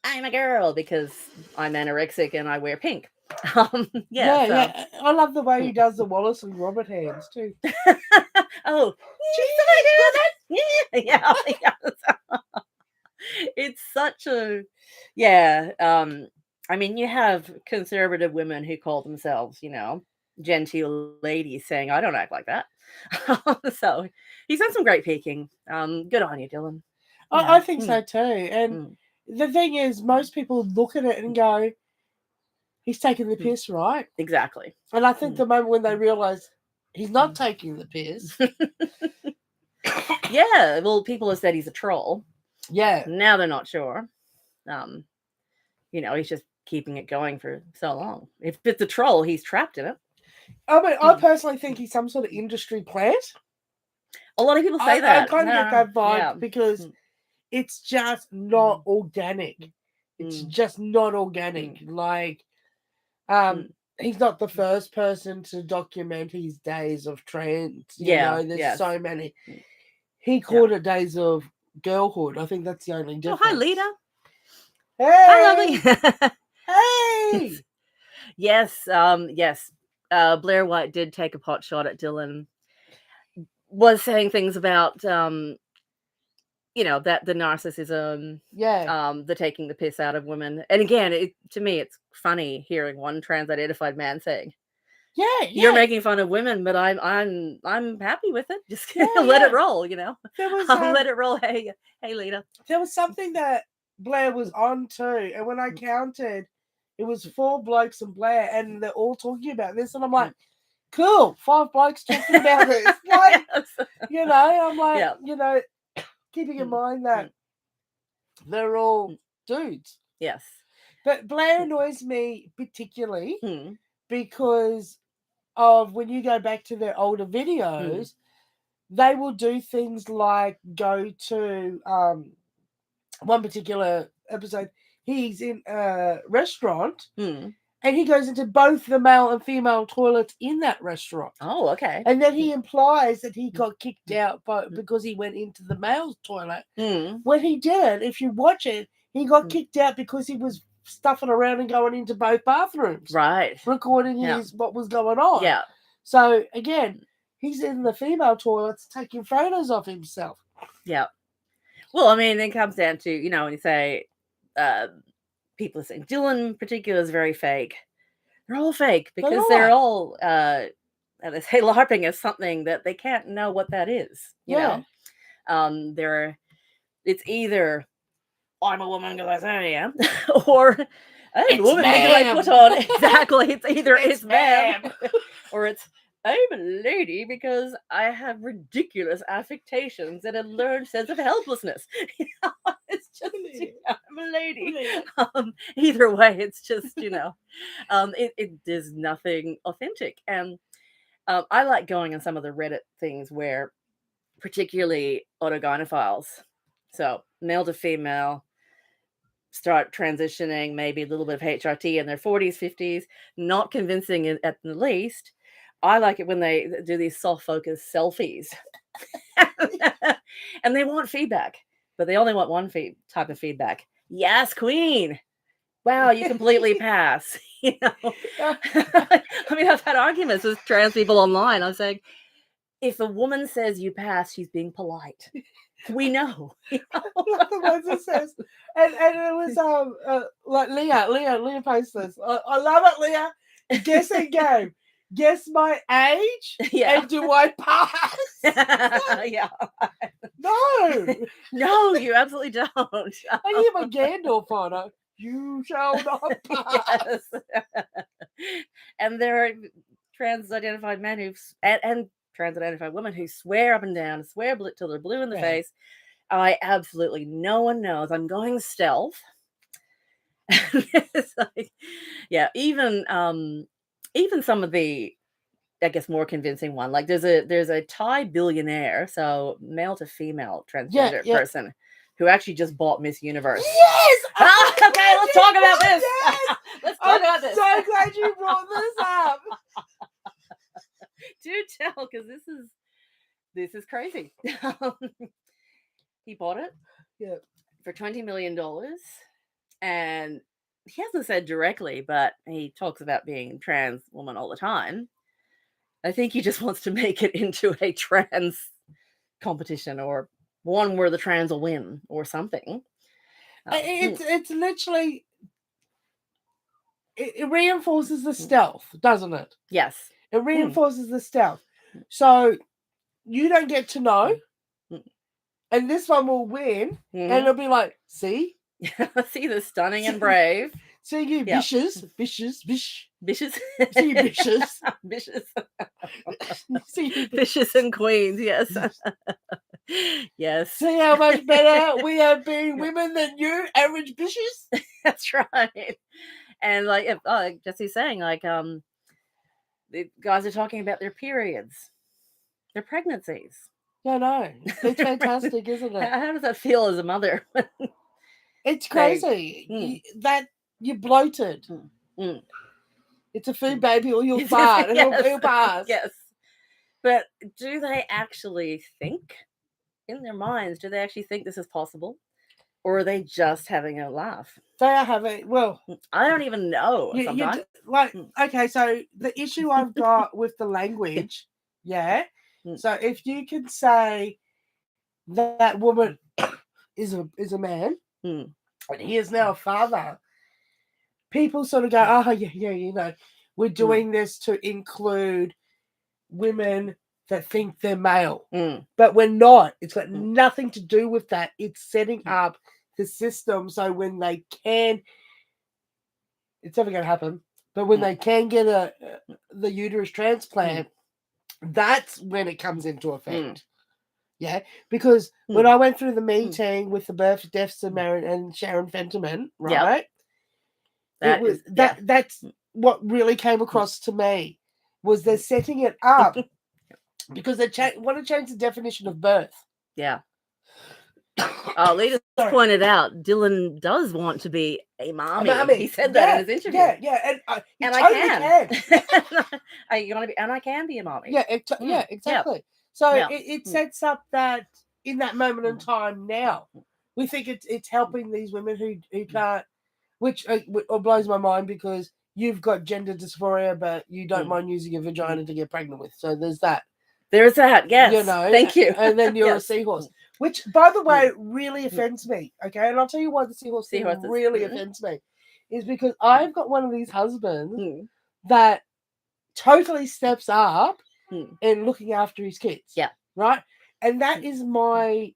I'm a girl because I'm anorexic and I wear pink. Yeah. I love the way he does the Wallace and Gromit hands too. Oh, yeah. It's such a, I mean, you have conservative women who call themselves, you know, genteel ladies saying, I don't act like that. So he's done some great peeking. Good on you, Dylan. I think so too. And the thing is, most people look at it and go, he's taking the piss, right? Exactly. And I think the moment when they realize he's not taking the piss. Yeah. Well, people have said he's a troll. Yeah. Now they're not sure. You know, he's just keeping it going for so long. If it's a troll, he's trapped in it. I mean, I personally think he's some sort of industry plant. A lot of people say that. I kind of get that vibe because it's just not organic. It's just not organic. Like, he's not the first person to document his days of trans. You know, there's so many. He called it days of girlhood. I think that's the only difference. Oh, hi, Lita. Hey! Hi, lovely. Hey! Yes. Yes. Blair White did take a pot shot at Dylan. Was saying things about, you know, that the narcissism, the taking the piss out of women. And again, to me, it's funny hearing one trans-identified man saying, "You're making fun of women, but I'm happy with it. Just let it roll, you know. Let it roll. Hey, Lita." There was something that Blair was on too, and when I counted, it was 4 blokes and Blair, and they're all talking about this, and I'm like, cool. 5 blokes talking about this. Like, you know, I'm like, Yeah. you know, keeping in mind that they're all dudes. Yes. But Blair annoys me particularly Hmm. because of when you go back to their older videos, they will do things like go to one particular episode. He's in a restaurant Hmm. and he goes into both the male and female toilets in that restaurant. Oh, okay. And then he implies that he got kicked out because he went into the male's toilet. Hmm. When he didn't, if you watch it, he got Mm. kicked out because he was stuffing around and going into both bathrooms, Right. recording Yeah. what was going on. Yeah. So again, he's in the female toilets taking photos of himself. Yeah. Well, I mean, it comes down to, you know, when you say people are saying Dylan in particular is very fake. They're all fake because they're all they say LARPing is something that they can't know what that is. You know, it's either I'm a woman because I say I am, or I'm a woman because I put on exactly. It's either it's ma'am or it's I'm a lady because I have ridiculous affectations and a learned sense of helplessness. You know, it's just I'm a lady. Either way, it's just there's nothing authentic, and I like going on some of the Reddit things where, particularly autogynephiles, so male to female, start transitioning, maybe a little bit of HRT in their 40s, 50s, not convincing at the least. I like it when they do these soft focus selfies and they want feedback, but they only want one type of feedback. Yes, queen. Wow, you completely pass. You know, I mean, I've had arguments with trans people online. I'm saying, if a woman says you pass, she's being polite. We know. You know? Like the ones it says, and it was like Leah posted this. I love it, Leah. Guessing game. Guess my age. Yeah. And do I pass? Yeah. No, you absolutely don't. I hear my Gandalf photo. You shall not pass. Yes. And there are trans-identified men and trans-identified women who swear up and down, swear till they're blue in the face. No one knows. I'm going stealth. It's like, yeah, even some of the, I guess, more convincing one. Like there's a Thai billionaire, so male to female transgender person who actually just bought Miss Universe. Yes. Okay, let's talk about this. Yes. Let's talk about this. I'm so glad you brought this up. Do tell, because this is crazy. He bought it for $20 million, and he hasn't said directly, but he talks about being a trans woman all the time. I think he just wants to make it into a trans competition, or one where the trans will win or something. It's literally, it reinforces the stealth, doesn't it? Yes. It reinforces the stealth. So you don't get to know, and this one will win, and it'll be like, see? See the stunning and brave. See you vicious. Vicious. See you vicious. Vicious. See you vicious and queens, yes. Yes. See how much better we have been women than you, average vicious? That's right. And like Jesse's saying, like the guys are talking about their periods, their pregnancies. I know. It's fantastic, isn't it? How does that feel as a mother? It's crazy. That you're bloated. It's a food baby, or you'll fart. It'll pass. Yes. But do they actually think in their minds? Do they actually think this is possible? Or are they just having a laugh? They are having, well, I don't even know sometimes. Okay, so the issue I've got with the language, so if you can say that woman is a man, and he is now a father, people sort of go, oh, yeah, you know, we're doing this to include women that think they're male. But we're not. It's got nothing to do with that. It's setting up the system so when they can, it's never going to happen, But when they can get the uterus transplant, that's when it comes into effect. Yeah, because when I went through the meeting with the birth deaths of and Sharon Fentiman, right? That's what really came across to me was they're setting it up because they want to change the definition of birth. Yeah. Lita pointed out Dylan does want to be a mommy. He said that in his interview. Yeah, and I can. And I can be a mommy. Yeah, exactly. So it sets up that in that moment in time now, we think it's helping these women who can't, which blows my mind because you've got gender dysphoria, but you don't mind using a vagina to get pregnant with. So there's that. There's that, yes. You know, thank you. And then you're a seahorse, which, by the way, really offends me. Okay, and I'll tell you why the seahorse thing really offends me, is because I've got one of these husbands that totally steps up in looking after his kids. Yeah, right. And that is my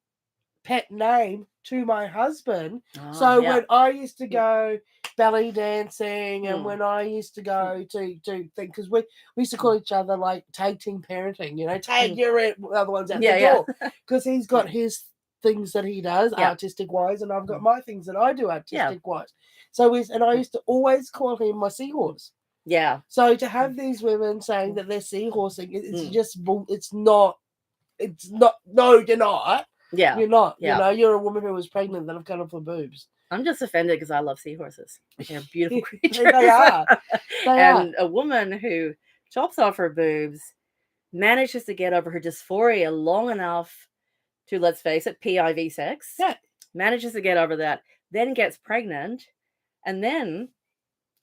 pet name to my husband. So when I used to go belly dancing and when I used to go to think, because we used to call each other like tag team parenting, you know, tag your other one's out the door, because he's got his things that he does artistic wise and I've got my things that I do artistic wise. So and I used to always call him my seahorse. Yeah. So to have these women saying that they're seahorsing, it's just, it's not, no, you're not. Yeah. You're not. You know, you're a woman who was pregnant that have cut off her boobs. I'm just offended because I love seahorses. They're beautiful creatures. They are. And a woman who chops off her boobs manages to get over her dysphoria long enough to, let's face it, PIV sex. Yeah. Manages to get over that, then gets pregnant, and then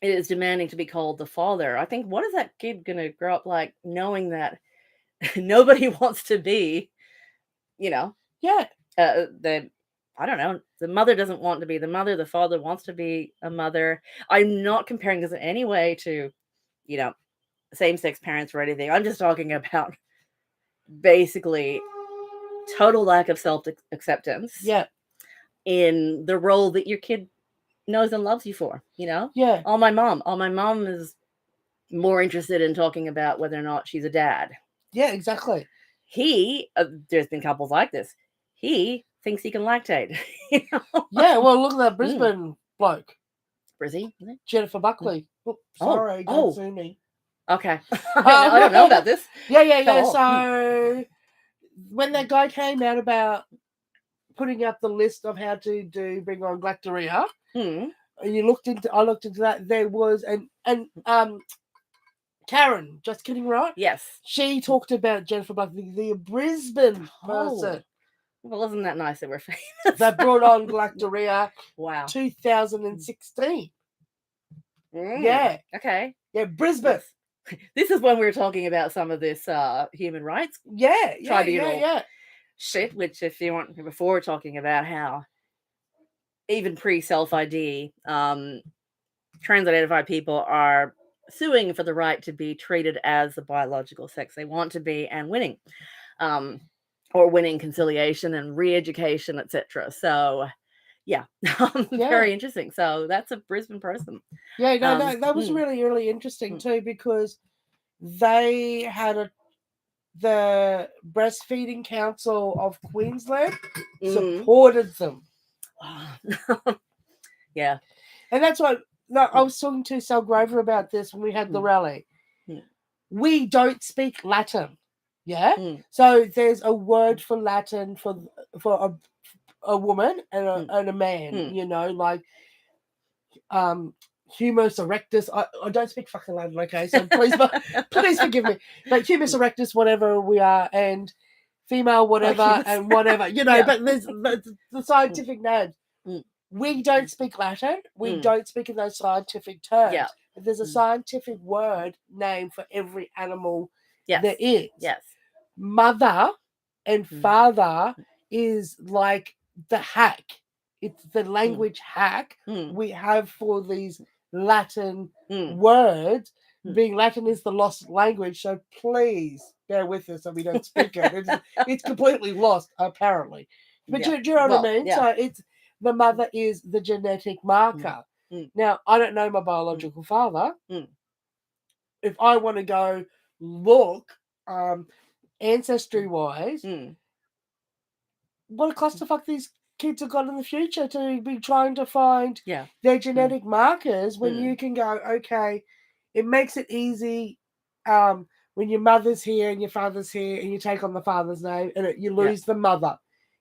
is demanding to be called the father. I think, what is that kid going to grow up like, knowing that nobody wants to be, you know? Yeah. I don't know. The mother doesn't want to be the mother. The father wants to be a mother. I'm not comparing this in any way to, you know, same-sex parents or anything. I'm just talking about basically total lack of self-acceptance. Yeah. In the role that your kid knows and loves you for, you know? Yeah. My mom is more interested in talking about whether or not she's a dad. Yeah, exactly. There's been couples like this. He thinks he can lactate. You know? Yeah, well, look at that Brisbane bloke. Brizzy? Jennifer Buckley. Oh, sorry, don't sue me. Okay. I don't know about this. Yeah. So when that guy came out about putting up the list of how to bring on galactorrhea, and I looked into that, there was and Karen, just kidding, right? Yes. She talked about Jennifer Buckley, the Brisbane person. Well, isn't that nice that we're famous? That brought on galactorrhea. Wow. 2016. Yeah. Okay. Yeah, Brisbane. This is when we were talking about some of this human rights tribunal shit, which, if you want, before we're talking about how even pre-self-ID, trans-identified people are suing for the right to be treated as the biological sex they want to be and winning. Or winning conciliation and re-education, etc. So, very interesting. So that's a Brisbane person. Yeah, no, that was really, really interesting too, because they had the Breastfeeding Council of Queensland supported them. Yeah, and that's why I was talking to Sal Grover about this when we had the rally. We don't speak Latin. Yeah. So there's a word for Latin for a woman and a man, you know, like humus erectus. I don't speak fucking Latin, okay? So please forgive me. But humus erectus, whatever we are, and female whatever and whatever, you know, but there's the scientific name. We don't speak Latin. We don't speak in those scientific terms. Yeah. But there's a scientific word name for every animal there is. Yes. Mother and father is like the hack. It's the language hack we have for these Latin words. Being Latin is the lost language, so please bear with us so we don't speak it. It's completely lost, apparently. But do you know what I mean? So it's the mother is the genetic marker. Now, I don't know my biological father, if I want to go look, ancestry wise, what a clusterfuck these kids have got in the future to be trying to find their genetic markers when you can go, okay, it makes it easy when your mother's here and your father's here and you take on the father's name and you lose the mother.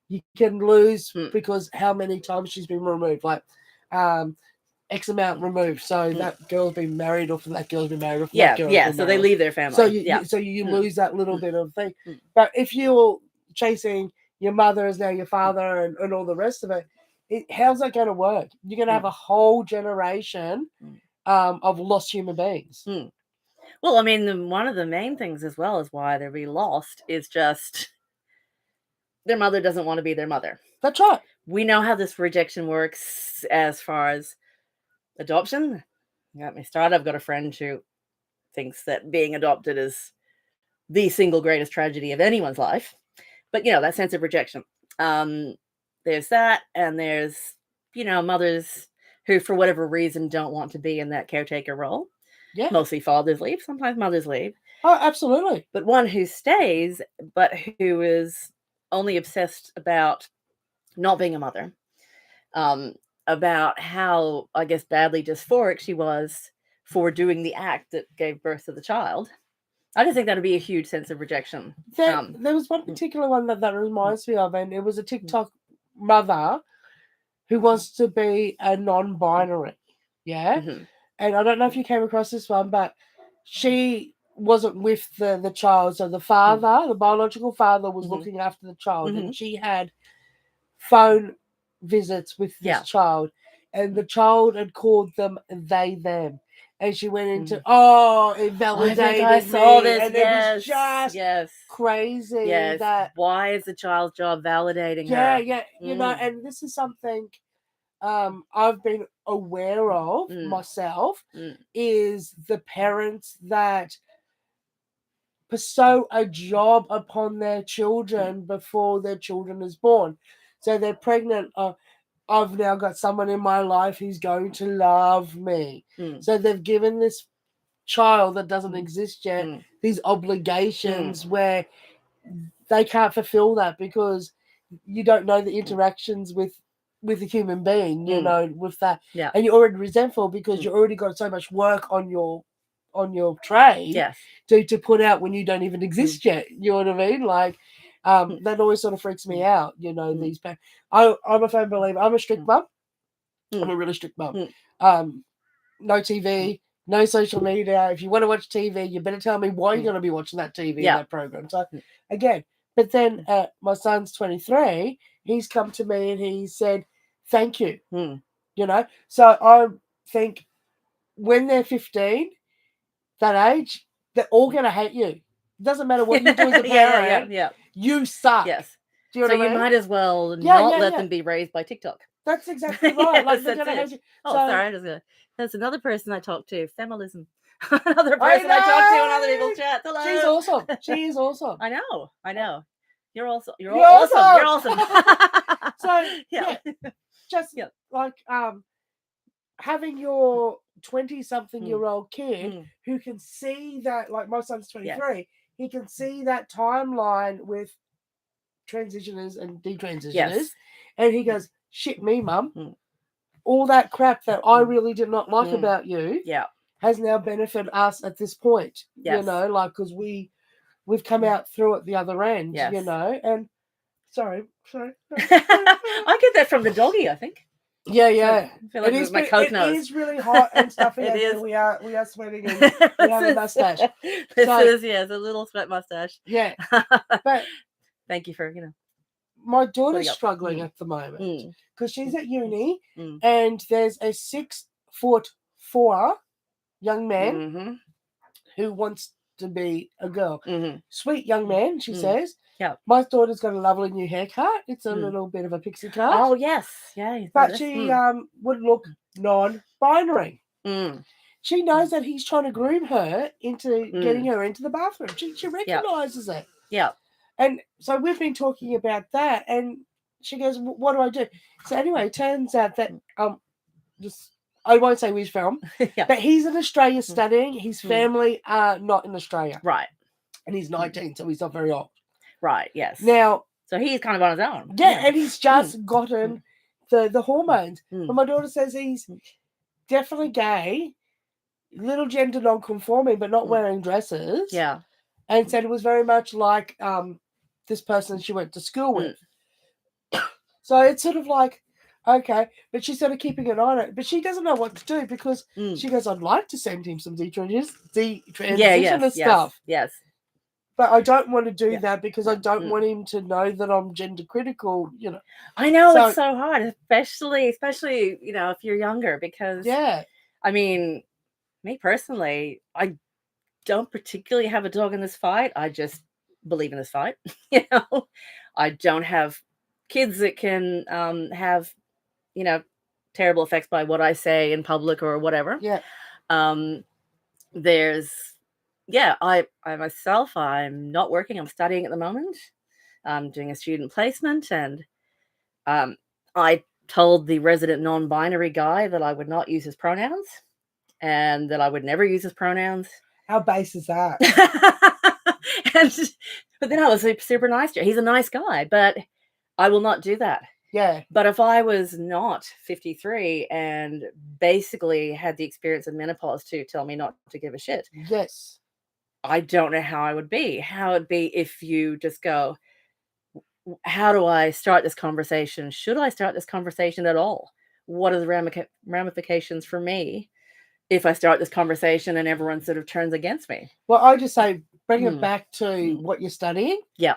You can lose because how many times she's been removed, like X amount removed. So that girl's been married off and that girl's been married off. Yeah, so they leave their family. So you lose that little bit of thing. But if you're chasing your mother is now your father and all the rest of it, how's that going to work? You're going to have a whole generation of lost human beings. Well, I mean, one of the main things as well is why they're really lost is just their mother doesn't want to be their mother. That's right. We know how this rejection works as far as adoption. Got me started. I've got a friend who thinks that being adopted is the single greatest tragedy of anyone's life. But, that sense of rejection. There's that, and there's, mothers who, for whatever reason, don't want to be in that caretaker role. Yeah. Mostly fathers leave. Sometimes mothers leave. Oh, absolutely. But one who stays, but who is only obsessed about not being a mother, about how, I guess, badly dysphoric she was for doing the act that gave birth to the child. I just think that would be a huge sense of rejection. There was one particular one that reminds me of, and it was a TikTok mother who wants to be a non-binary. Yeah? And I don't know if you came across this one, but she wasn't with the child. So the father, the biological father, was looking after the child, and she had phone visits with this child, and the child had called them they, them. And she went into, it validated I saw this, and it was just crazy. That why is the child's job validating her? Yeah, and this is something I've been aware of myself, is the parents that bestow a job upon their children before their children is born. So they're pregnant. I've now got someone in my life who's going to love me. So they've given this child that doesn't exist yet these obligations where they can't fulfill that because you don't know the interactions with a human being, with that. Yeah. And you're already resentful because you already got so much work on your tray to put out when you don't even exist yet. You know what I mean? Like, that always sort of freaks me out, these I'm a firm believer. I'm a strict mum. I'm a really strict mum. No TV, no social media. If you want to watch TV, you better tell me why you're going to be watching that TV and that program. So, again, but then my son's 23. He's come to me and he said, thank you. So I think when they're 15, that age, they're all going to hate you. It doesn't matter what you do as a parent. You suck. Yes. Do you know what I mean? You might as well not let them be raised by TikTok. That's exactly right. Like, they're going to hate you. Sorry. That's another person I talked to. Feminism. Another person I talked to in other people's chats. Hello. She's awesome. She is awesome. I know. You're awesome. You're awesome. So just like having your 20-something-year-old kid who can see that, like my son's 23, he can see that timeline with transitioners and detransitioners, and he goes, "Shit, me, mum." All that crap that I really did not like about you has now benefited us at this point. Like, because we've come out through it the other end, and sorry. I get that from the doggy, I think. Yeah. I feel like my coat nose. It is really hot and stuffy. It is. We are sweating and we have a mustache. This is a little sweat mustache. Yeah. But thank you for, my daughter's struggling at the moment because she's at uni and there's a 6'4" young man who wants to be a girl. Sweet young man, she says. Yeah. My daughter's got a lovely new haircut. It's a little bit of a pixie cut. Oh, yes. Yeah. But she would look non-binary. She knows that he's trying to groom her into getting her into the bathroom. She recognizes it. Yeah. And so we've been talking about that, and she goes, "What do I do?" So anyway, it turns out that just I won't say which film, Yeah. but he's in Australia studying. His family are not in Australia. Right. And he's 19, so he's not very old. Right. Yes. Now, so he's kind of on his own. yeah, and he's just gotten the hormones. Mm. But my daughter says he's definitely gay, little gender non-conforming, but not wearing dresses. Yeah. And said it was very much like this person she went to school with. So it's sort of like, okay, but she's sort of keeping an eye on it. But she doesn't know what to do because she goes, I'd like to send him some detransition stuff. Yes. But I don't want to do that because I don't want him to know that I'm gender critical, you know. I know it's so hard, especially, you know, if you're younger, because I mean, me personally, I don't particularly have a dog in this fight. I just believe in this fight. You know, I don't have kids that can have, you know, terrible effects by what I say in public or whatever. Yeah. There's I myself, I'm not working. I'm studying at the moment. I'm doing a student placement, and I told the resident non-binary guy that I would not use his pronouns and that I would never use his pronouns. How base is that? But then I was super nice to him. He's a nice guy, but I will not do that. Yeah. But if I was not 53 and basically had the experience of menopause to tell me not to give a shit. Yes. I don't know how I would be. How it'd be if you just go, how do I start this conversation? Should I start this conversation at all? What are the ramifications for me if I start this conversation and everyone sort of turns against me? Well, I just say bring it back to what you're studying. Yeah.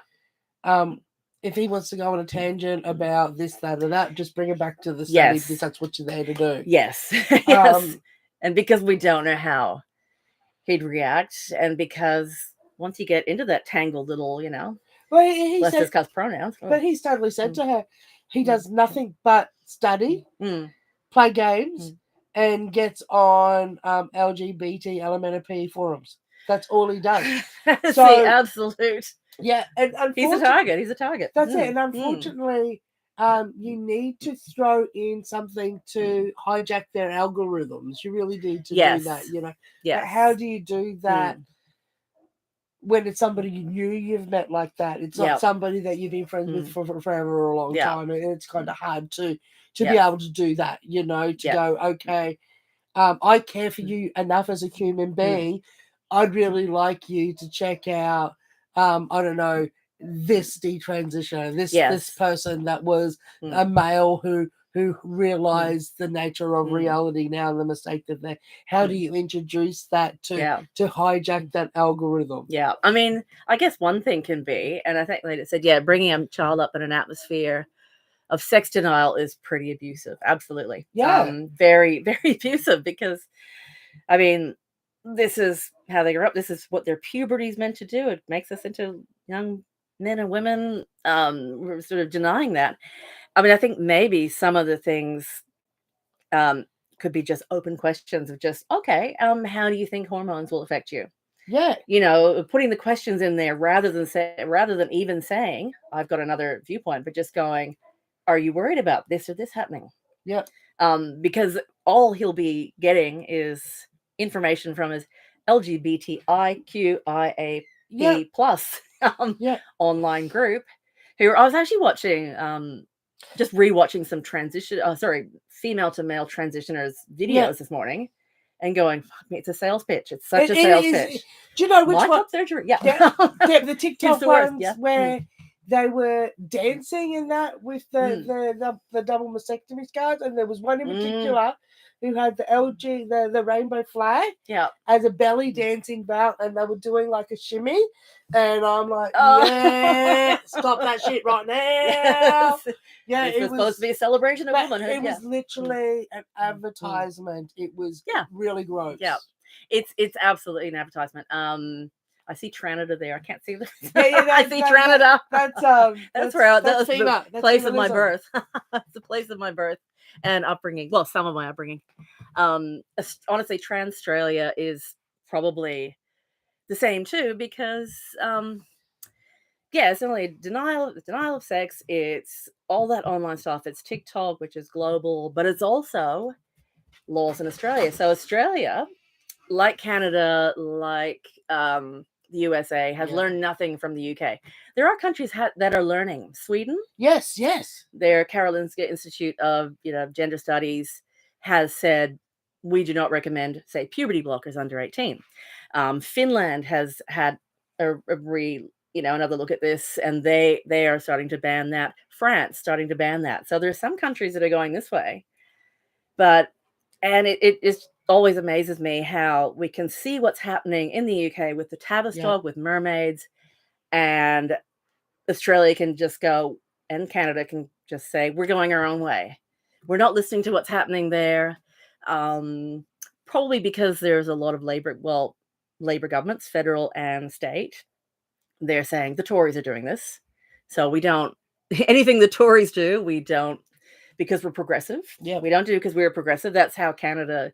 If he wants to go on a tangent about this, that, or that, just bring it back to the study because that's what you're there to do. Yes. Yes. And because we don't know how he'd react, and because once you get into that tangled little, you know, let's discuss pronouns. But he's totally said to her, he does nothing but study, play games, and gets on LGBT LMNOP forums. That's all he does. So, the absolute. Yeah, and he's a target. He's a target. That's it. And unfortunately, you need to throw in something to hijack their algorithms. You really need to do that, you know. Yeah. But how do you do that when it's somebody you've met like that? It's not somebody that you've been friends with for forever or a long time. And it's kind of hard to be able to do that, you know, to go, okay, I care for you enough as a human being. I'd really like you to check out, I don't know, this detransition, this person that was a male who realized the nature of reality now and the mistake that they. How do you introduce that to hijack that algorithm? Yeah, I mean, I guess one thing can be, and I think like it said, bringing a child up in an atmosphere of sex denial is pretty abusive. Absolutely. Yeah. Very, very abusive because, I mean, this is how they grow up. This is what their puberty is meant to do. It makes us into young men and women. We're sort of denying that. I mean, I think maybe some of the things could be just open questions of just, okay, how do you think hormones will affect you? Yeah. You know, putting the questions in there rather than even saying, I've got another viewpoint, but just going, are you worried about this or this happening? Yeah. Because all he'll be getting is information from his LGBTIQIA plus online group, who I was actually watching, just rewatching some female to male transitioners videos this morning, and going, fuck me, it's a sales pitch. It's such a sales pitch. Do you know which one? Surgery. The TikTok ones where they were dancing in that with the double mastectomy scars, and there was one in particular who had the rainbow flag as a belly dancing belt, and they were doing like a shimmy, and I'm like, stop that shit right now. Yeah, it was supposed to be a celebration of womanhood. It was literally an advertisement. It was really gross. Yeah, it's absolutely an advertisement. I see Tranada there. I can't see this. I see Tranada. That's the place of my birth. That's the place of my birth and upbringing. Well, some of my upbringing. Honestly, Transtralia is probably the same too, because it's only denial of sex. It's all that online stuff. It's TikTok, which is global, but it's also laws in Australia. So Australia, like Canada, like the USA, has learned nothing from the UK. There are countries that are learning. Sweden, Yes. their Karolinska Institute of Gender Studies has said we do not recommend, say, puberty blockers under 18. Finland has had another look at this, and they are starting to ban that. France starting to ban that. So there's some countries that are going this way, and it just always amazes me how we can see what's happening in the UK with the Tavistock, with mermaids, and Australia can just go, and Canada can just say, we're going our own way. We're not listening to what's happening there. Probably because there's a lot of Labor governments, federal and state. They're saying the Tories are doing this. So we don't, anything the Tories do, we don't, because we're progressive. Yeah. We don't do because we're progressive. That's how Canada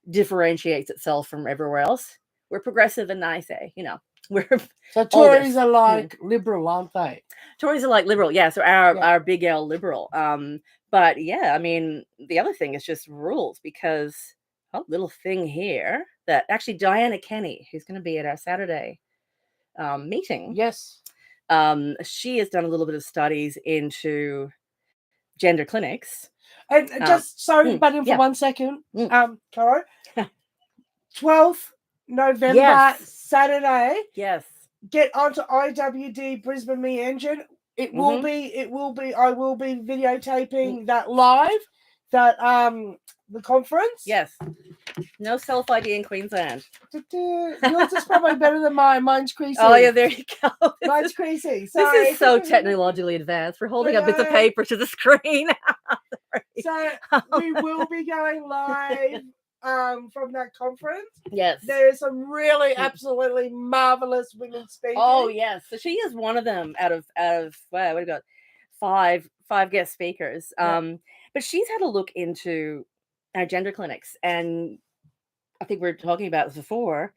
differentiates itself from everywhere else. We're progressive and nice, So Tories are like liberal, aren't they? Tories are like liberal, yeah. So our big L liberal. But yeah, I mean, the other thing is just rules, because a little thing here that actually Diana Kenny, who's going to be at our Saturday meeting. Yes. She has done a little bit of studies into gender clinics. And just sorry to butt in for 1 second. Caro, 12th November, Saturday. Yes. Get onto IWD Brisbane Me Engine. It will be. I will be videotaping that live. The conference. Yes. No self ID in Queensland. Yours is probably better than mine. Mine's creasy. Oh yeah, there you go. Mine's creasy. Sorry. This is so technologically advanced. We're holding up bits of paper to the screen. So we will be going live from that conference. Yes. There is some really absolutely marvelous women speaking. Oh yes. So she is one of them out of wow, what have we got? Five guest speakers. But she's had a look into our gender clinics, and I think we were talking about this before.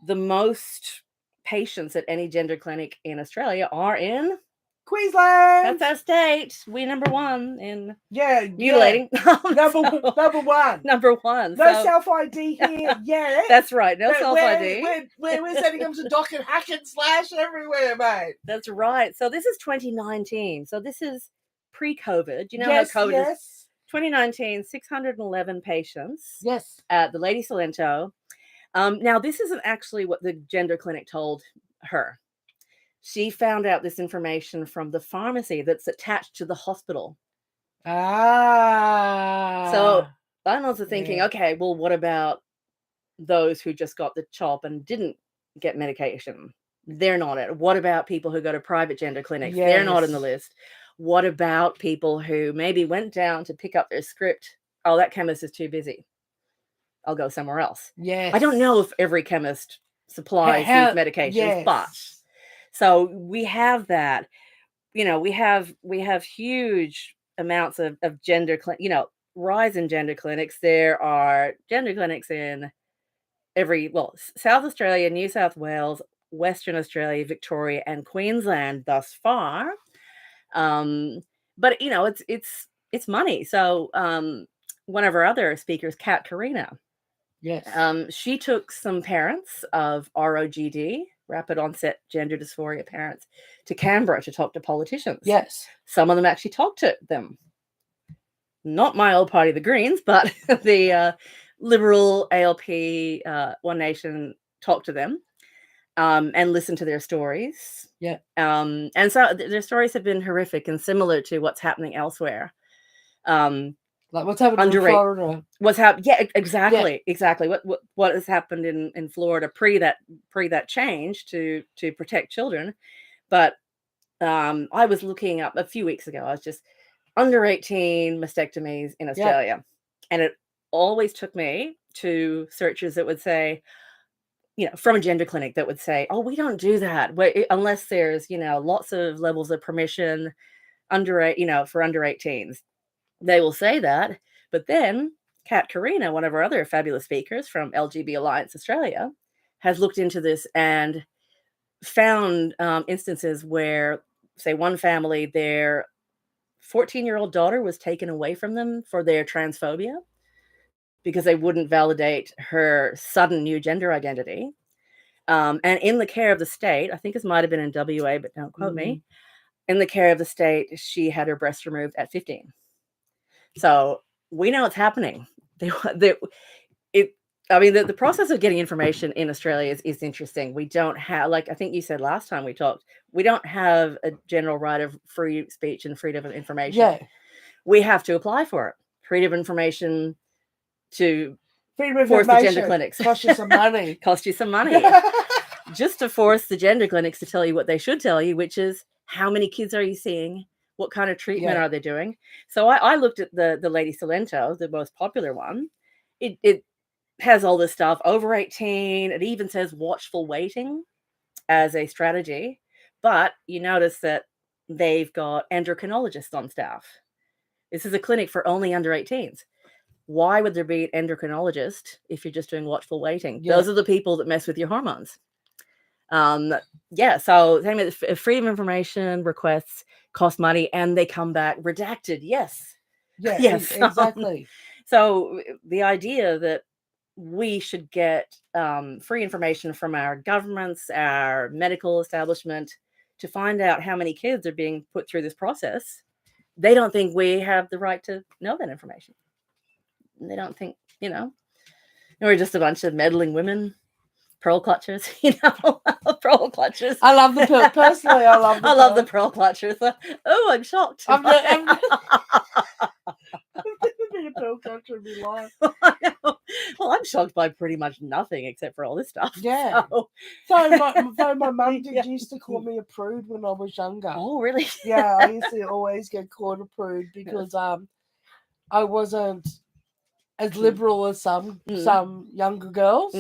The most patients at any gender clinic in Australia are in Queensland. That's our state. We number one in mutilating. Number one. Number one. No self ID here. Yeah. That's right. No self ID. We're sending them to Doc and Hack and Slash everywhere, mate. That's right. So this is 2019. So this is pre-COVID. You know how COVID is. 2019, 611 patients. Yes. At the Lady Salento. Now, this isn't actually what the gender clinic told her. She found out this information from the pharmacy that's attached to the hospital. So I'm also thinking, okay, well, what about those who just got the chop and didn't get medication? They're not it. What about people who go to private gender clinics? Yes. They're not in the list. What about people who maybe went down to pick up their script? Oh, that chemist is too busy. I'll go somewhere else. Yes. I don't know if every chemist supplies these medications, but so we have that. We have huge amounts of gender rise in gender clinics. There are gender clinics in South Australia, New South Wales, Western Australia, Victoria, and Queensland thus far. But it's money. So one of our other speakers, Kat Karina, she took some parents of ROGD, rapid onset gender dysphoria parents, to Canberra to talk to politicians. Yes. Some of them actually talked to them. Not my old party, the Greens, but the Liberal, ALP, One Nation talked to them. And listen to their stories. Yeah. And so their stories have been horrific and similar to what's happening elsewhere. Like what's happened in Florida. Exactly. What has happened in Florida pre that change to protect children. But I was looking up a few weeks ago. I was just under 18 mastectomies in Australia, and it always took me to searches that would say, from a gender clinic that would say, oh, we don't do that unless there's, lots of levels of permission for under 18s. They will say that. But then Kat Karina, one of our other fabulous speakers from LGB Alliance Australia, has looked into this and found instances where, say, one family, their 14-year-old daughter was taken away from them for their transphobia. because they wouldn't validate her sudden new gender identity. And in the care of the state, I think this might have been in WA, but don't quote me. In the care of the state, she had her breast removed at 15. So we know it's happening. The process of getting information in Australia is interesting. We don't have, like I think you said last time we talked, we don't have a general right of free speech and freedom of information. Yeah. We have to apply for it. Freedom of information to Freedom of force the information gender clinics. Cost you some money. Cost you some money. Just to force the gender clinics to tell you what they should tell you, which is how many kids are you seeing? What kind of treatment are they doing? So I looked at the Lady Cilento, the most popular one. It has all this stuff, over 18. It even says watchful waiting as a strategy. But you notice that they've got endocrinologists on staff. This is a clinic for only under 18s. Why would there be an endocrinologist if you're just doing watchful waiting? Those are the people that mess with your hormones. So same with freedom of information requests cost money, and they come back redacted. Yes, exactly. So the idea that we should get free information from our governments, our medical establishment, to find out how many kids are being put through this process, they don't think we have the right to know that information. They don't think, we're just a bunch of meddling women. Pearl clutchers, pearl clutchers. I love the pearl. Personally, I love the pearl clutchers. Oh, I'm shocked. I've never been a pearl clutcher in my life. Well, I'm shocked by pretty much nothing except for all this stuff. Yeah. So my mum used to call me a prude when I was younger. Oh, really? Yeah, I used to always get called a prude because I wasn't as liberal as some younger girls.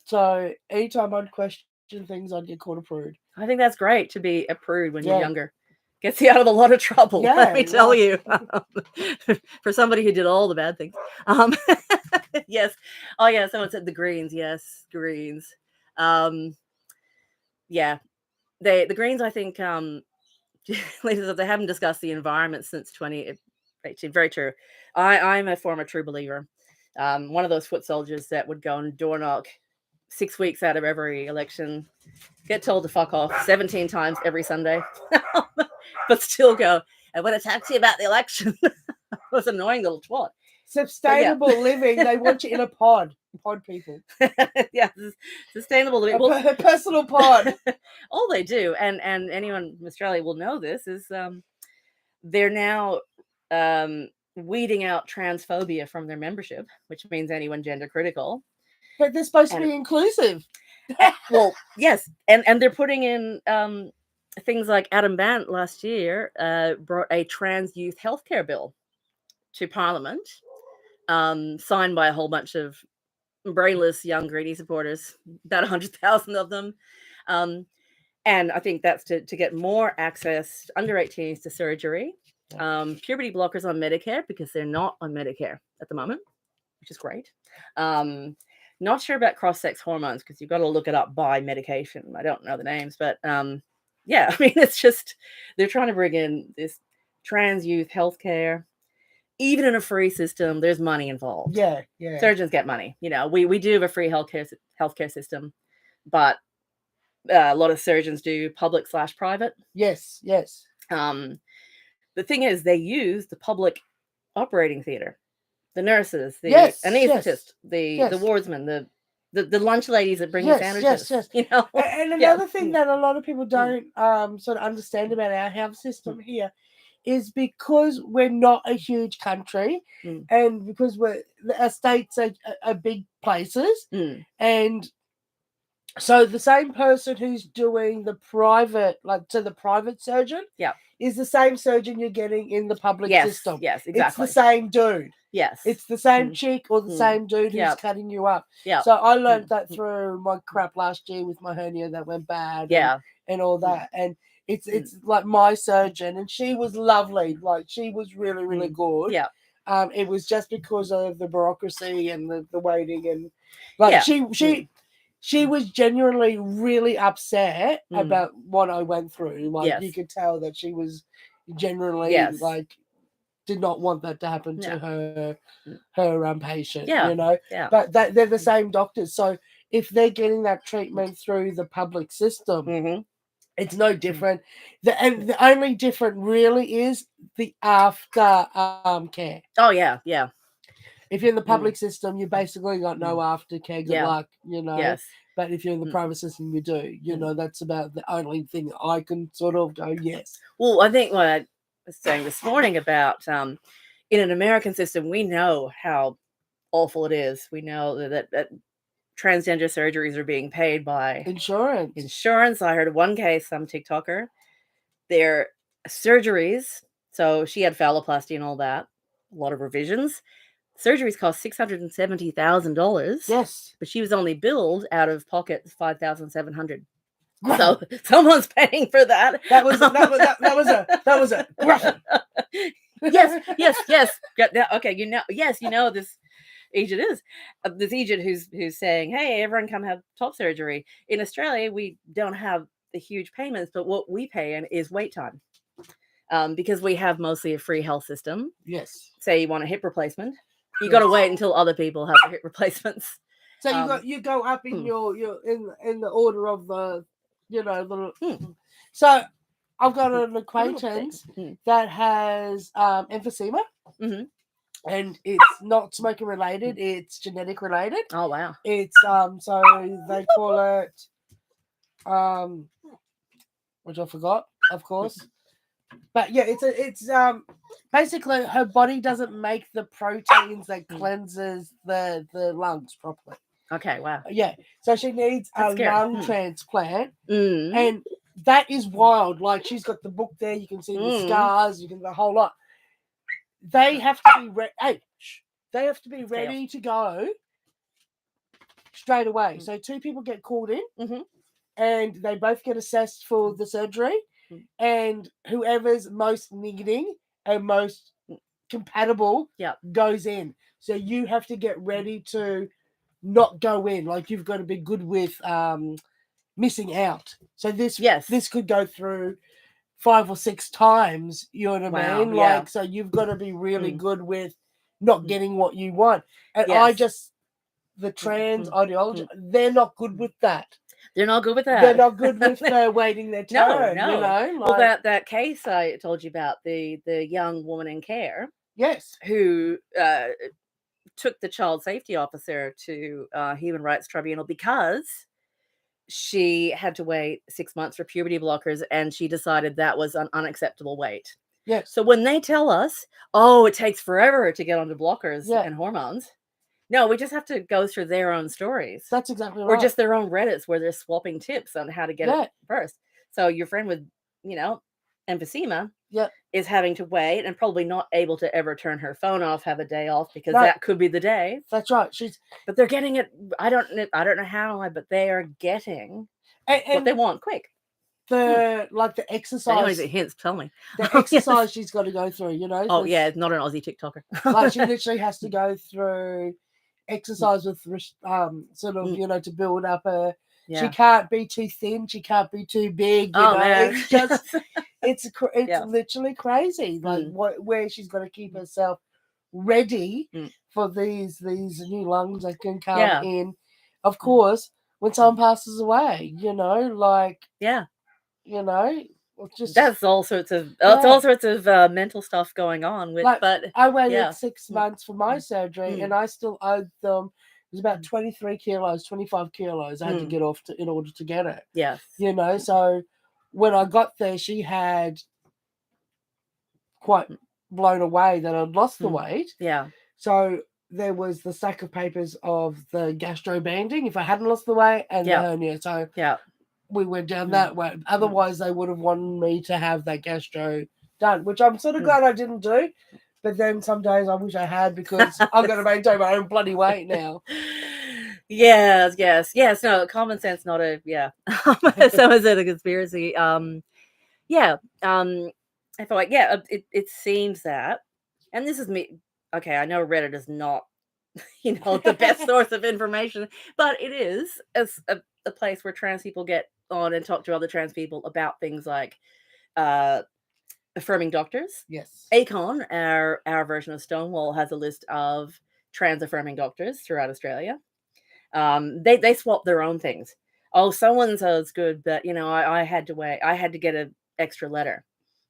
So anytime I'd question things, I'd get called a prude. I think that's great to be a prude when you're younger. Gets you out of a lot of trouble, let me tell you. For somebody who did all the bad things. Yes. Oh, yeah. Someone said the Greens. Yes, Greens. The Greens, I think, they haven't discussed the environment since 2018. Very true. I'm a former true believer. One of those foot soldiers that would go and door knock 6 weeks out of every election, get told to fuck off 17 times every Sunday, but still go, I want to talk to you about the election. It was an annoying little twat. Sustainable living. They want you in a pod people. Yeah, sustainable living. A personal pod. All they do, and anyone from Australia will know this, is they're now weeding out transphobia from their membership, which means anyone gender critical. But they're supposed to be inclusive. Well, yes, and they're putting in things like Adam Bandt last year brought a trans youth healthcare bill to Parliament, signed by a whole bunch of brainless young greedy supporters, about 100,000 of them. And I think that's to get more access under 18s to surgery. Puberty blockers on Medicare, because they're not on Medicare at the moment, which is great. Not sure about cross-sex hormones, because you've got to look it up by medication. I don't know the names, but it's just, they're trying to bring in this trans youth healthcare. Even in a free system, there's money involved. Yeah. Surgeons get money. We do have a free healthcare system, but a lot of surgeons do public/private. Yes. The thing is, they use the public operating theater, the nurses, the anaesthetists, the wardsmen, the lunch ladies that bring sandwiches. Yes. And another thing that a lot of people don't sort of understand about our health system here is because we're not a huge country, and because our states are big places, and so the same person who's doing the private, the private surgeon, is the same surgeon you're getting in the public system. Yes, exactly. It's the same dude. Yes. It's the same chick or the same dude who's cutting you up. Yeah. So I learned that through my crap last year with my hernia that went bad. And all that. And it's like my surgeon, and she was lovely. Like, she was really, really good. Yeah. It was just because of the bureaucracy and the waiting, and she was genuinely really upset about what I went through. Like, you could tell that she was genuinely did not want that to happen to her patient. Yeah. You know, but they're the same doctors. So if they're getting that treatment through the public system, it's no different. The only different really is the after care. Oh yeah, yeah. If you're in the public system, you basically got no aftercare. Good luck, you know. Yes. But if you're in the private system, you do. You know, that's about the only thing I can sort of go, yes. Well, I think what I was saying this morning about in an American system, we know how awful it is. We know that transgender surgeries are being paid by insurance. I heard one case, some TikToker, their surgeries. So she had phalloplasty and all that, a lot of revisions. Surgeries cost $670,000. Yes, but she was only billed out of pocket $5,700. So someone's paying for that. That was a yes. Okay, you know this agent is this agent who's saying, hey, everyone come have top surgery. In Australia, we don't have the huge payments, but what we pay in is wait time, because we have mostly a free health system. Yes. Say you want a hip replacement, you got to wait until other people have hip replacements. So you go up in your in the order of the, you know, So I've got an acquaintance that has emphysema, and it's not smoking related; it's genetic related. Oh wow! It's so they call it which I forgot, of course. But yeah, it's basically her body doesn't make the proteins that cleanses the lungs properly. Okay, wow. Yeah, so she needs a lung transplant, and that is wild. Like, she's got the book there. You can see the scars. You can the whole lot. They have to be ready. They have to be ready to go straight away. So 2 people get called in, and they both get assessed for the surgery. And whoever's most needing and most compatible goes in. So you have to get ready to not go in. Like, you've got to be good with missing out. So this could go through 5 or 6 times. You know what I mean? Yeah. Like, so you've got to be really good with not getting what you want. And the trans ideology, they're not good with that. They're not good with that. They're not good with waiting their turn. No. You know? Well, that case I told you about, the young woman in care. Yes. Who took the child safety officer to Human Rights Tribunal because she had to wait 6 months for puberty blockers, and she decided that was an unacceptable wait. Yes. So when they tell us, oh, it takes forever to get onto blockers and hormones, no, we just have to go through their own stories. That's exactly right. Or just their own Reddits where they're swapping tips on how to get it first. So your friend with, emphysema is having to wait and probably not able to ever turn her phone off, have a day off, because that could be the day. That's right. But they're getting it. I don't know how, but they are getting what they want quick. The exercise. Hints, tell me. The exercise she's got to go through, Oh yeah, it's not an Aussie TikToker. Like, she literally has to go through exercise with sort of to build up her. She can't be too thin. She can't be too big. You know, man. it's just it's literally crazy. Like where she's got to keep herself ready for these new lungs that can come in. Of course, when someone passes away, that's all sorts of mental stuff going on with. But I waited 6 months for my surgery, and I still owed them. It was about 23 kilos, 25 kilos I had to get off in order to get it. Yes. So when I got there, she had quite blown away that I'd lost the weight. Yeah. So there was the stack of papers of the gastro banding if I hadn't lost the weight, and the hernia. So we went down that way. Otherwise, they would have wanted me to have that gastro done, which I'm sort of glad I didn't do. But then some days I wish I had, because I'm going to maintain my own bloody weight now. Yes. No, common sense, not a so is it a conspiracy? I feel like it seems that, and this is me. Okay, I know Reddit is not, the best source of information, but it is a place where trans people get on and talk to other trans people about things like affirming doctors. Yes. ACON, our version of Stonewall, has a list of trans affirming doctors throughout Australia. They swap their own things. Oh, so and so is good, but I had to wait. I had to get an extra letter.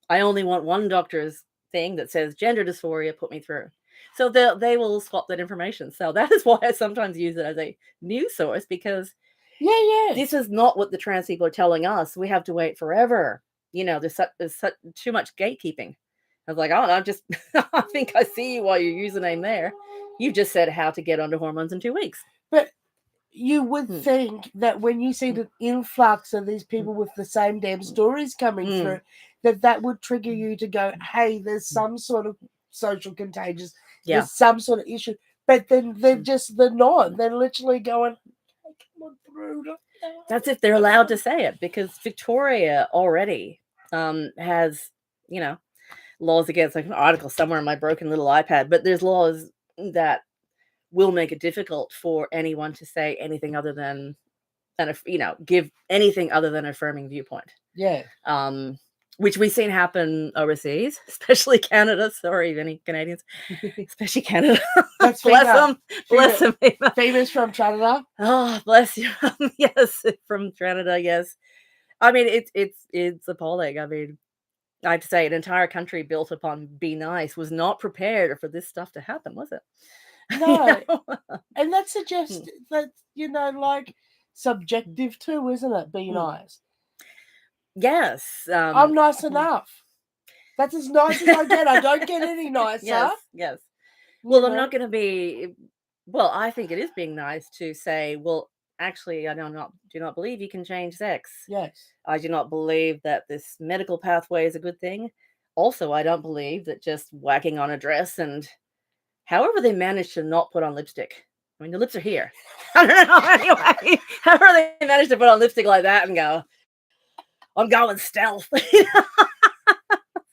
I only want one doctor's thing that says gender dysphoria. Put me through. So they will swap that information. So that is why I sometimes use it as a news source, because this is not what the trans people are telling us. We have to wait forever. There's such too much gatekeeping. I was like, oh, I think I see you while your username there. You've just said how to get onto hormones in 2 weeks. But you would think that when you see the influx of these people with the same damn stories coming through, that would trigger you to go, hey, there's some sort of social contagious, there's some sort of issue. But then they're not. They're literally going, hey, come on through. That's if they're allowed to say it, because Victoria already has, laws against, like an article somewhere in my broken little iPad, but there's laws that will make it difficult for anyone to say anything other than give anything other than affirming viewpoint. Yeah. Which we've seen happen overseas, especially Canada. Sorry, any Canadians, especially Canada. That's bless them. Bless them. Famous from Canada. Oh, bless you. Yes, from Canada. Yes. I mean, it's appalling. I mean, I have to say, an entire country built upon be nice was not prepared for this stuff to happen, was it? No. And that suggests that, like subjective too, isn't it? Be nice. Yes. I'm nice enough. That's as nice as I get. I don't get any nicer. Yes. Well, I'm not going to be. Well, I think it is being nice to say, well, actually, I do not believe you can change sex. Yes. I do not believe that this medical pathway is a good thing. Also, I don't believe that just whacking on a dress and however they managed to not put on lipstick. I mean, the lips are here. I don't know. Anyway, however they managed to put on lipstick like that and go, I'm going stealth.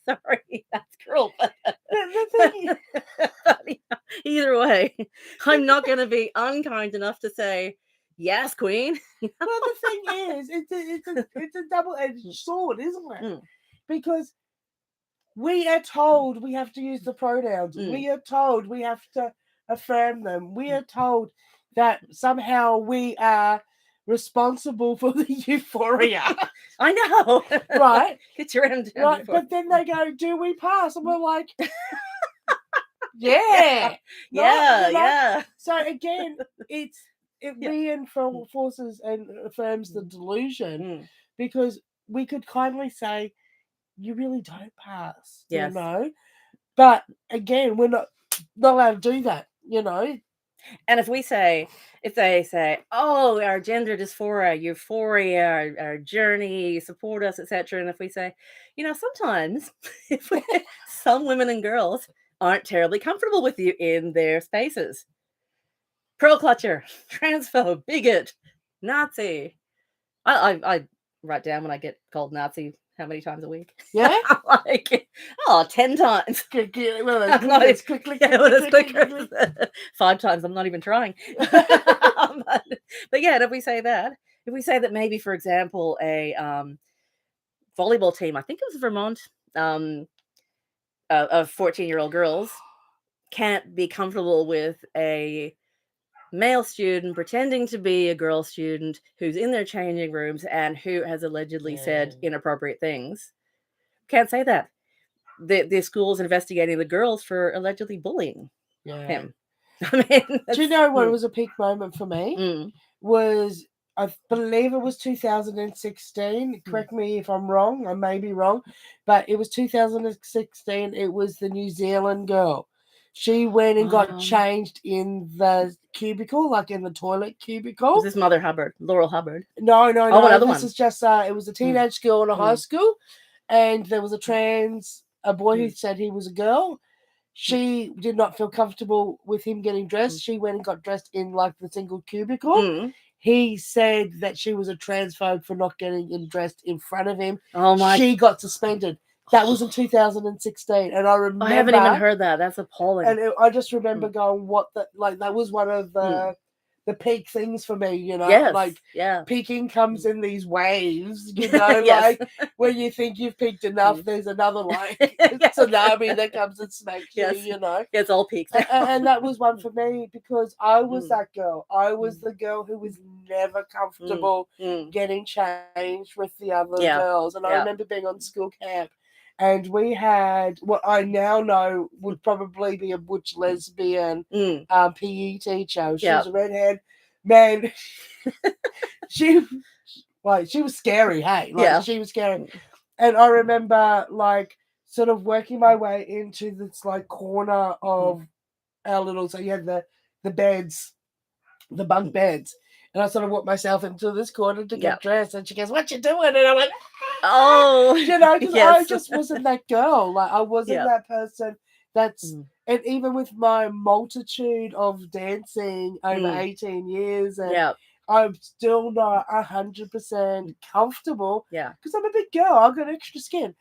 Sorry, that's cruel. Either way, I'm not going to be unkind enough to say, yes, queen. Well, the thing is, it's a double-edged sword, isn't it? Because we are told we have to use the pronouns. We are told we have to affirm them. We are told that somehow we are responsible for the euphoria. I know. Right? Get your end. Right. But then they go, do we pass? And we're like, yeah. Yeah. So again, it reinforces and affirms the delusion, because we could kindly say, you really don't pass, yes. But again, we're not allowed to do that, And if they say, oh, our gender dysphoria, euphoria, our journey, support us, etc. And if we say, sometimes some women and girls aren't terribly comfortable with you in their spaces. Pearl clutcher, transphobe, bigot, Nazi. I write down when I get called Nazi how many times a week. Yeah? 10 times. It's quickly. 5 times. I'm not even trying. But yeah, if we say that maybe, for example, a volleyball team, I think it was Vermont, of 14-year-old girls can't be comfortable with a male student pretending to be a girl student who's in their changing rooms and who has allegedly said inappropriate things. Can't say that. The school's investigating the girls for allegedly bullying him. I mean, do you know what was a peak moment for me? Was, I believe it was 2016. Correct me if I'm wrong. I may be wrong. But it was 2016. It was the New Zealand girl. She went and got changed in the cubicle, like in the toilet cubicle. Was this Mother Hubbard? Laurel Hubbard? No. Another this is just, it was a teenage girl in a high school. And there was a boy who said he was a girl. She did not feel comfortable with him getting dressed. She went and got dressed in like the single cubicle. He said that she was a transphobe for not getting dressed in front of him. She got suspended. That was in 2016, and I remember. I haven't even heard that. That's appalling. And I just remember going, "What the like?" That was one of the peak things for me, Yes. like Yeah. peaking comes in these waves, like Yes. when you think you've peaked enough, there's another like tsunami that comes and smacks Yes. you, It's all peaks. and that was one for me because I was Mm. that girl. I was the girl who was never comfortable getting changed with the other Yeah. girls. And I Yeah. remember being on school camp, and we had what I now know would probably be a butch lesbian PE teacher. She Yeah. was a redhead. Man, she was scary, hey. Yeah. She was scary. And I remember like sort of working my way into this like corner of our little, so you had the beds, the bunk beds, and I sort of walked myself into this corner to get dressed, and she goes, "What you doing?" And I went, "Oh," because I just wasn't that girl. Like I wasn't Yeah. that person. That's and even with my multitude of dancing over 18 years, and I'm still not 100% comfortable. Yeah, because I'm a big girl. I've got extra skin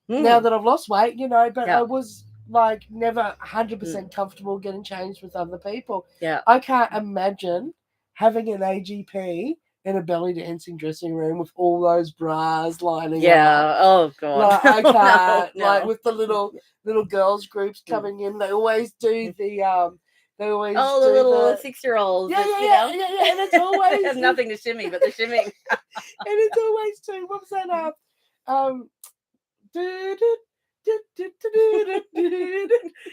now that I've lost weight, but I was like never 100% comfortable getting changed with other people. Yeah. I can't imagine having an AGP in a belly dancing dressing room with all those bras lining up. Yeah. Oh god. Like I can't. No. Like with the little girls groups coming in, they always do the they always the do little the 6-year-olds. yeah, and it's always they have nothing to shimmy but the shimming. and it's always too. What's that?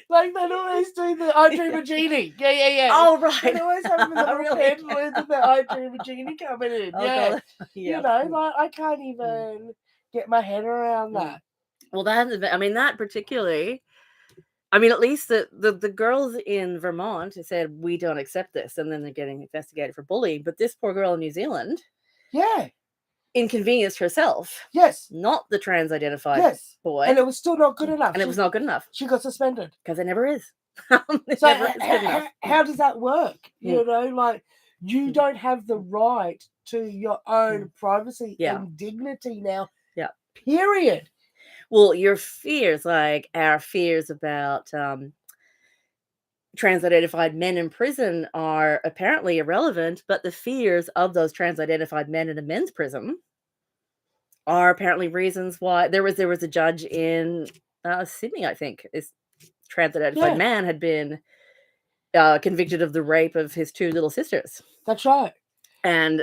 Like they'd always do the I Dream of Jeannie. Yeah. Oh right. They'd always have the little pendulums of the I Dream of Jeannie coming in. God. Like I can't even get my head around that. Well, that particularly. I mean, at least the girls in Vermont said we don't accept this, and then they're getting investigated for bullying. But this poor girl in New Zealand, inconvenienced herself. Yes. Not the trans-identified boy. And it was still not good enough. And it was not good enough. She got suspended. Because it never is. How does that work? Like you don't have the right to your own privacy and dignity now. Yeah. Period. Well, your fears, like our fears about trans-identified men in prison are apparently irrelevant, but the fears of those trans-identified men in a men's prison are apparently reasons why there was a judge in Sydney, I think. This trans-identified man had been convicted of the rape of his 2 little sisters. That's right. And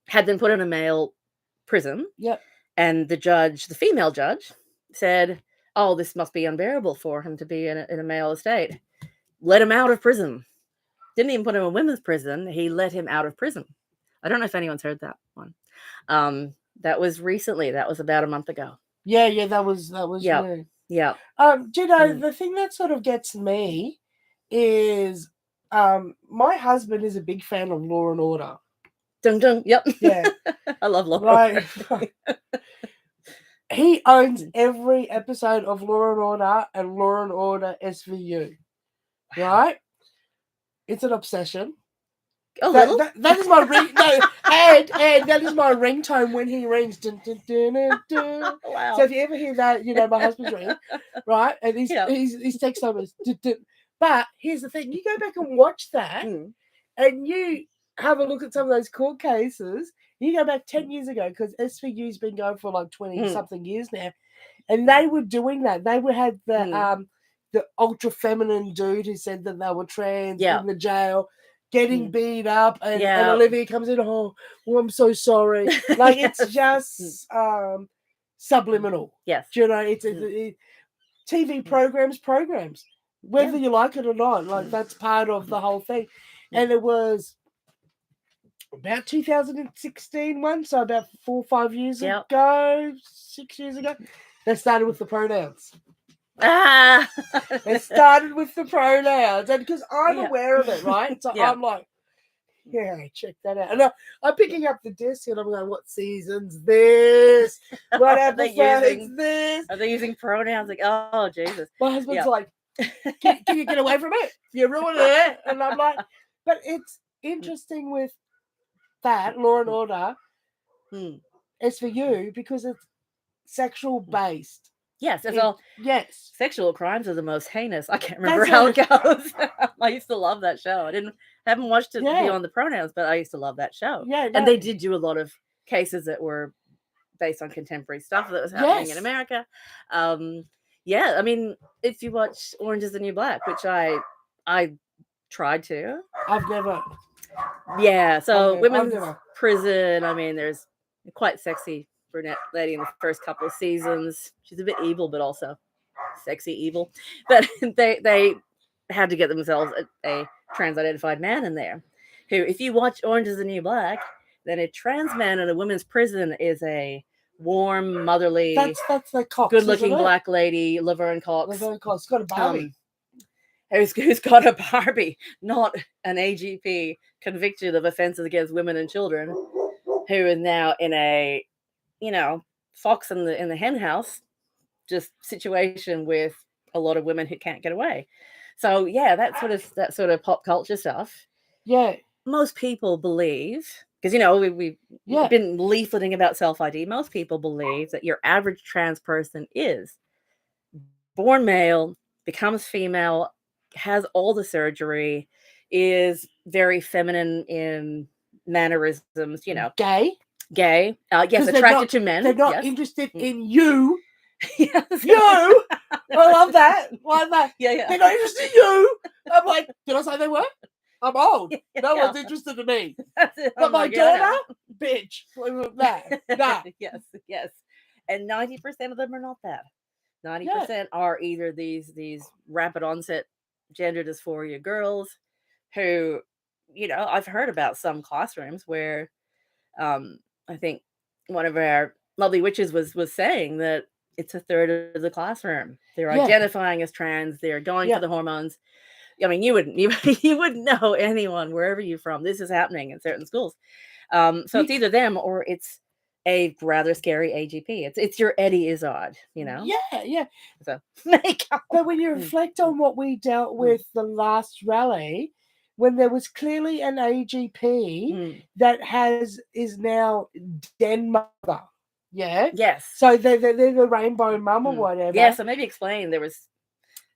had been put in a male prison. Yep. And the female judge, said, "Oh, this must be unbearable for him to be in a male estate. Let him out of prison." Didn't even put him in women's prison. He let him out of prison. I don't know if anyone's heard that one. That was recently. That was about a month ago. Yeah. That was. Yeah. Yeah. Do you know the thing that sort of gets me is, my husband is a big fan of Law and Order. Dun dun. Yep. Yeah. I love Law and Order. He owns every episode of Law and Order and Law and Order SVU. Right? It's an obsession. That is my ring. No, and that is my ringtone when he rings. Dun, dun, dun, dun, dun. Wow. So if you ever hear that, my husband's ringing, right? And he's text numbers. Dun, dun. But here's the thing: you go back and watch that, and you have a look at some of those court cases. You go back 10 years ago because SVU's been going for like 20 something years now, and they were doing that. They had the ultra feminine dude who said that they were trans in the jail, getting beat up, and Olivia comes in. Oh, well, I'm so sorry. Like it's just subliminal. Yes, it's TV programs, whether you like it or not. Like that's part of the whole thing, and it was about 2016 one, so about 4 or 5 years ago, 6 years ago, they started with the pronouns. They started with the pronouns, and because I'm aware of it, right? So I'm like, check that out. And I'm picking up the disc, and I'm going, what season's this? What episode is this? Are they using pronouns? Like, oh, Jesus. My husband's like, can you get away from it? You're ruining it. And I'm like, but it's interesting with that Law and Order SVU because it's sexual based. Yes, it's all Yes. sexual crimes are the most heinous. I can't remember how it goes. I used to love that show. Haven't watched it beyond the pronouns, but I used to love that show. Yeah, and they did do a lot of cases that were based on contemporary stuff that was happening in America. Yeah, I mean, if you watch Orange is the New Black, which I tried to. I've never. Yeah, so women's prison. I mean, there's quite sexy brunette lady in the first couple of seasons. She's a bit evil, but also sexy evil. But they had to get themselves a trans-identified man in there, who, if you watch Orange is the New Black, then a trans man in a women's prison is a warm, motherly, that's the Cox, good-looking black lady, Laverne Cox. Laverne Cox got a Barbie. Who's got a Barbie, not an AGP convicted of offenses against women and children, who is now in a, fox in the hen house, just situation with a lot of women who can't get away. So yeah, that sort of pop culture stuff. Yeah, most people believe, because we've been leafleting about self-ID. Most people believe that your average trans person is born male, becomes female, has all the surgery, is very feminine in mannerisms, gay, yes, attracted to men. They're not interested in you. Yes. You. I love that. Yeah. They're not interested in you. I'm like, did I say they were? I'm old. No one's interested in me. But my daughter, bitch. Nah. Yes. And 90% of them are not that. 90% are either these rapid onset gender dysphoria girls who, I've heard about some classrooms where I think one of our lovely witches was saying that it's a third of the classroom. They're identifying as trans. They're going for the hormones. I mean, you wouldn't know anyone wherever you're from. This is happening in certain schools. So it's either them or it's a rather scary AGP. It's your Eddie Izzard, Yeah. So, but when you reflect on what we dealt with the last rally, when there was clearly an AGP that is now den mother. Yeah. Yes. So they're the rainbow mum or whatever. Yeah. So maybe explain there was.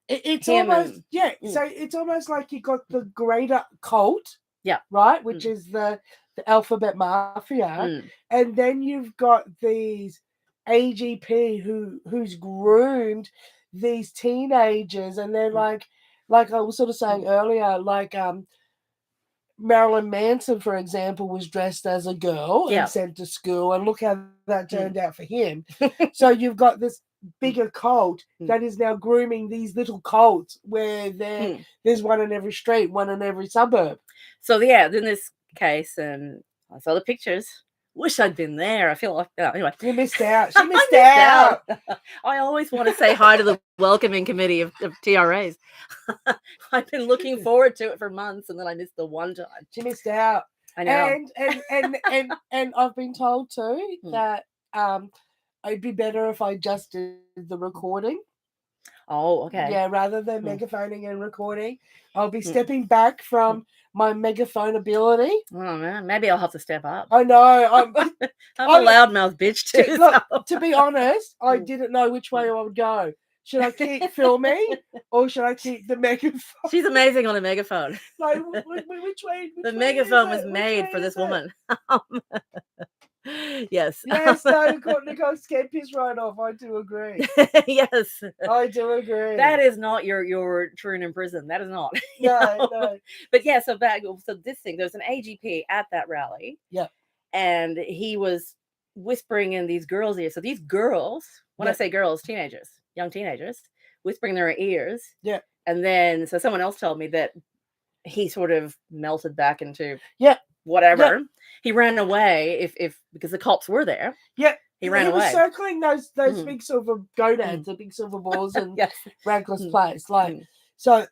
It's almost So it's almost like you got the greater cult. Yeah. Right, which is the alphabet mafia, and then you've got these AGP who's groomed these teenagers, and they're like I was sort of saying earlier, like Marilyn Manson, for example, was dressed as a girl and sent to school, and look how that turned out for him. So you've got this bigger cult that is now grooming these little cults where there's one in every street, one in every suburb. So in this case, and I saw the pictures. Wish I'd been there. I feel like anyway. You missed out. She missed out. I always want to say hi to the welcoming committee of TRAs. I've been looking forward to it for months, and then I missed the one time. She missed out. I know. And I've been told too that it'd be better if I just did the recording. Oh, okay. Yeah, rather than megaphoning and recording. I'll be stepping back from my megaphone ability. Oh, man. Maybe I'll have to step up. I know. I'm a loudmouth bitch, too. Look, to be honest, I didn't know which way I would go. Should I keep filming or should I keep the megaphone? She's amazing on a megaphone. Like, which way? The megaphone was made for this woman. Yes. Yes, no, Nicole scared piss right off. I do agree. Yes. I do agree. That is not your Troon in prison. That is not. No. But yeah, so this thing, there's an AGP at that rally. Yeah. And he was whispering in these girls' ears. So these girls, when I say girls, teenagers, young teenagers, whispering in their ears. Yeah. And then, so someone else told me that he sort of melted back into whatever. Yeah. He ran away if because the cops were there. Yeah. He ran away. He was circling those big silver gonads, the big silver balls in Radcliffe's place. Like so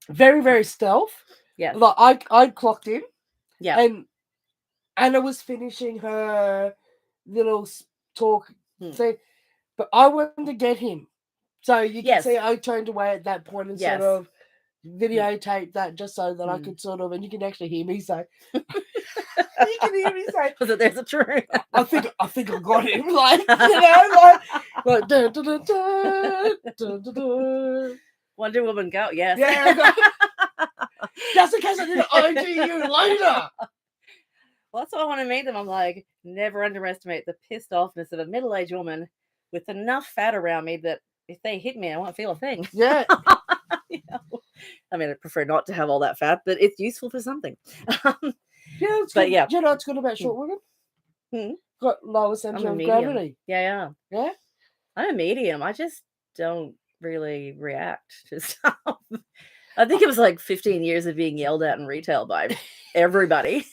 very, very stealth. Yeah. Like I clocked him. Yeah. And Anna was finishing her little talk thing. But I wanted to get him. So you can see I turned away at that point and sort of videotape that just so that I could sort of, and you can actually hear me say, you can hear me say, was it there's a truth? I think I got him, like Like, dun, dun, dun, dun, dun, dun, dun. Wonder Woman go. Yes. Yeah, just in case I need to ID you later. Well, that's why I want to meet them. I'm like, never underestimate the pissed offness of a middle-aged woman with enough fat around me that if they hit me, I won't feel a thing. Yeah. You know? I mean, I prefer not to have all that fat, but it's useful for something. Yeah, it's But good. yeah. Do you know what's good about short women? Hmm. Got lower I'm center a of medium. gravity. Yeah. Yeah? I'm a medium. I just don't really react to stuff. I think it was like 15 years of being yelled at in retail by everybody.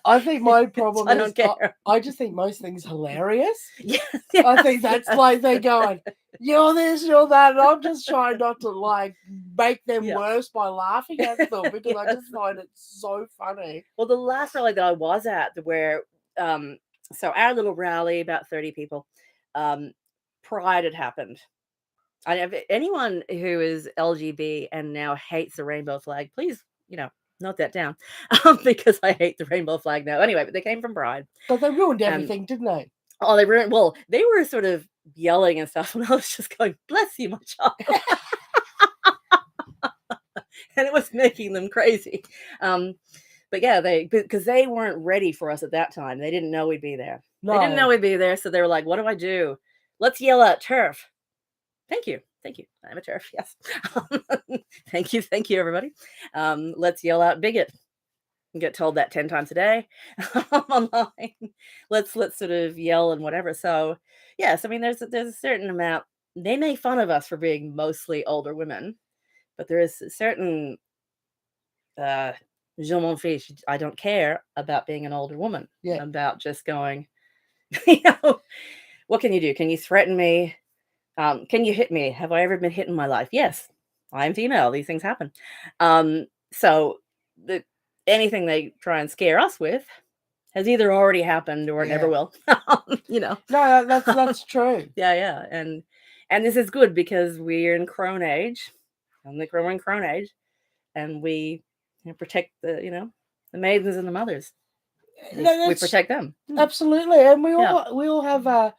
I think my problem I is don't care. I just think most things hilarious. Yeah, I think that's like they're going, you're this, you're that, and I'm just trying not to like make them Yeah. worse by laughing at them because I just find it so funny. Well, the last rally that I was at, where so our little rally, about 30 people, Pride had happened. I have anyone who is LGB and now hates the rainbow flag, please, note that down, because I hate the rainbow flag now. Anyway, but they came from Pride. But they ruined everything, didn't they? Oh, they ruined. Well, they were sort of yelling and stuff, and I was just going, "Bless you, my child," and it was making them crazy. But yeah, because they weren't ready for us at that time. They didn't know we'd be there. No. They didn't know we'd be there, so they were like, "What do I do? Let's yell out turf." Thank you. I'm a turf. Yes. Thank you, everybody. Let's yell out bigot. Get told that 10 times a day online. Let's sort of yell and whatever. So yes, I mean there's a certain amount. They make fun of us for being mostly older women, but there is a certain je m'en fiche. I don't care about being an older woman. Yeah. About just going, what can you do? Can you threaten me? Can you hit me? Have I ever been hit in my life? Yes, I'm female. These things happen. So anything they try and scare us with has either already happened or never will. No, that's true. Yeah. And this is good because we're in crone age. We're in crone age, and we protect the maidens and the mothers. We protect them. Absolutely, and we all have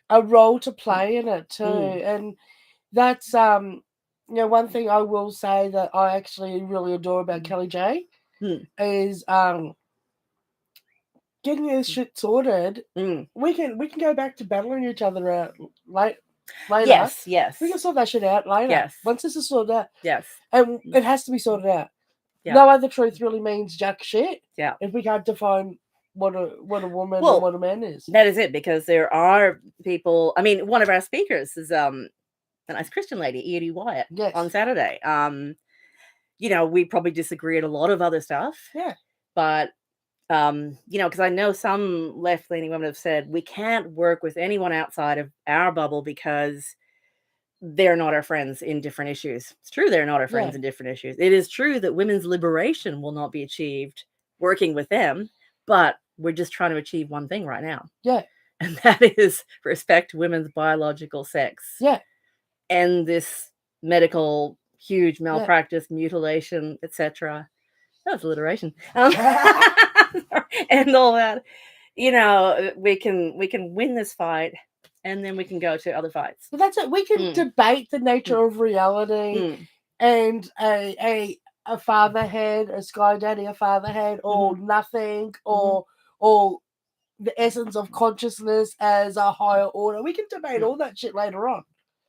a role to play in it too, and that's one thing I will say that I actually really adore about Kelly J is getting this shit sorted. We can go back to battling each other out later. Yes. We can sort that shit out later. Yes. Once this is sorted out. Yes. And it has to be sorted out. Yeah. No other truth really means jack shit. Yeah. If we can't define what a woman and what a man is. That is it, because there are people. I mean, one of our speakers is a nice Christian lady, Edie Wyatt, on Saturday. We probably disagree at a lot of other stuff. Yeah. But because I know some left-leaning women have said we can't work with anyone outside of our bubble because they're not our friends in different issues. It's true, they're not our friends in different issues. It is true that women's liberation will not be achieved working with them, but we're just trying to achieve one thing right now. Yeah. And that is respect women's biological sex. Yeah. And this medical huge malpractice, mutilation, etc. That was alliteration. And all that. We can win this fight, and then we can go to other fights. But that's it. We can debate the nature of reality and a fatherhead, a sky daddy, a fatherhead, or nothing, or the essence of consciousness as a higher order. We can debate all that shit later on.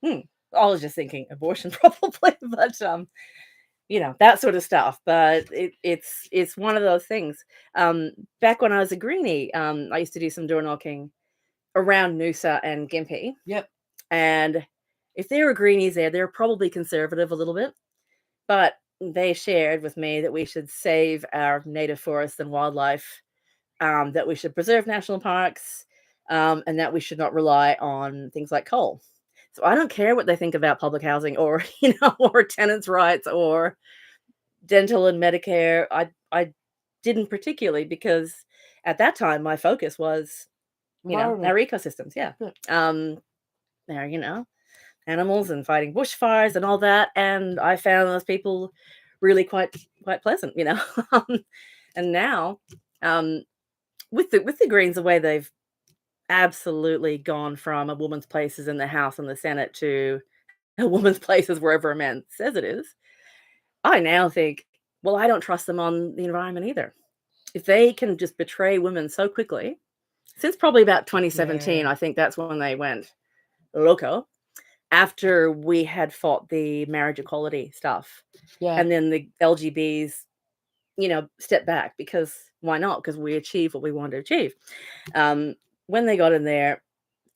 I was just thinking abortion probably, but that sort of stuff. But it's one of those things. Back when I was a greenie, I used to do some door knocking around Noosa and Gympie. Yep. And if there were greenies there, they're probably conservative a little bit, but they shared with me that we should save our native forests and wildlife, that we should preserve national parks, and that we should not rely on things like coal. So I don't care what they think about public housing or or tenants' rights or dental and Medicare. I didn't particularly, because at that time my focus was our ecosystems. Animals and fighting bushfires and all that. And I found those people really quite pleasant, and now with the Greens, the way they've absolutely gone from a woman's place is in the House and the Senate to a woman's place is wherever a man says it is. I now think, well, I don't trust them on the environment either. If they can just betray women so quickly, since probably about 2017, Yeah. I think that's when they went loco. After we had fought the marriage equality stuff, Yeah. and then the LGBs, stepped back because why not? Because we achieved what we wanted to achieve. When they got in there,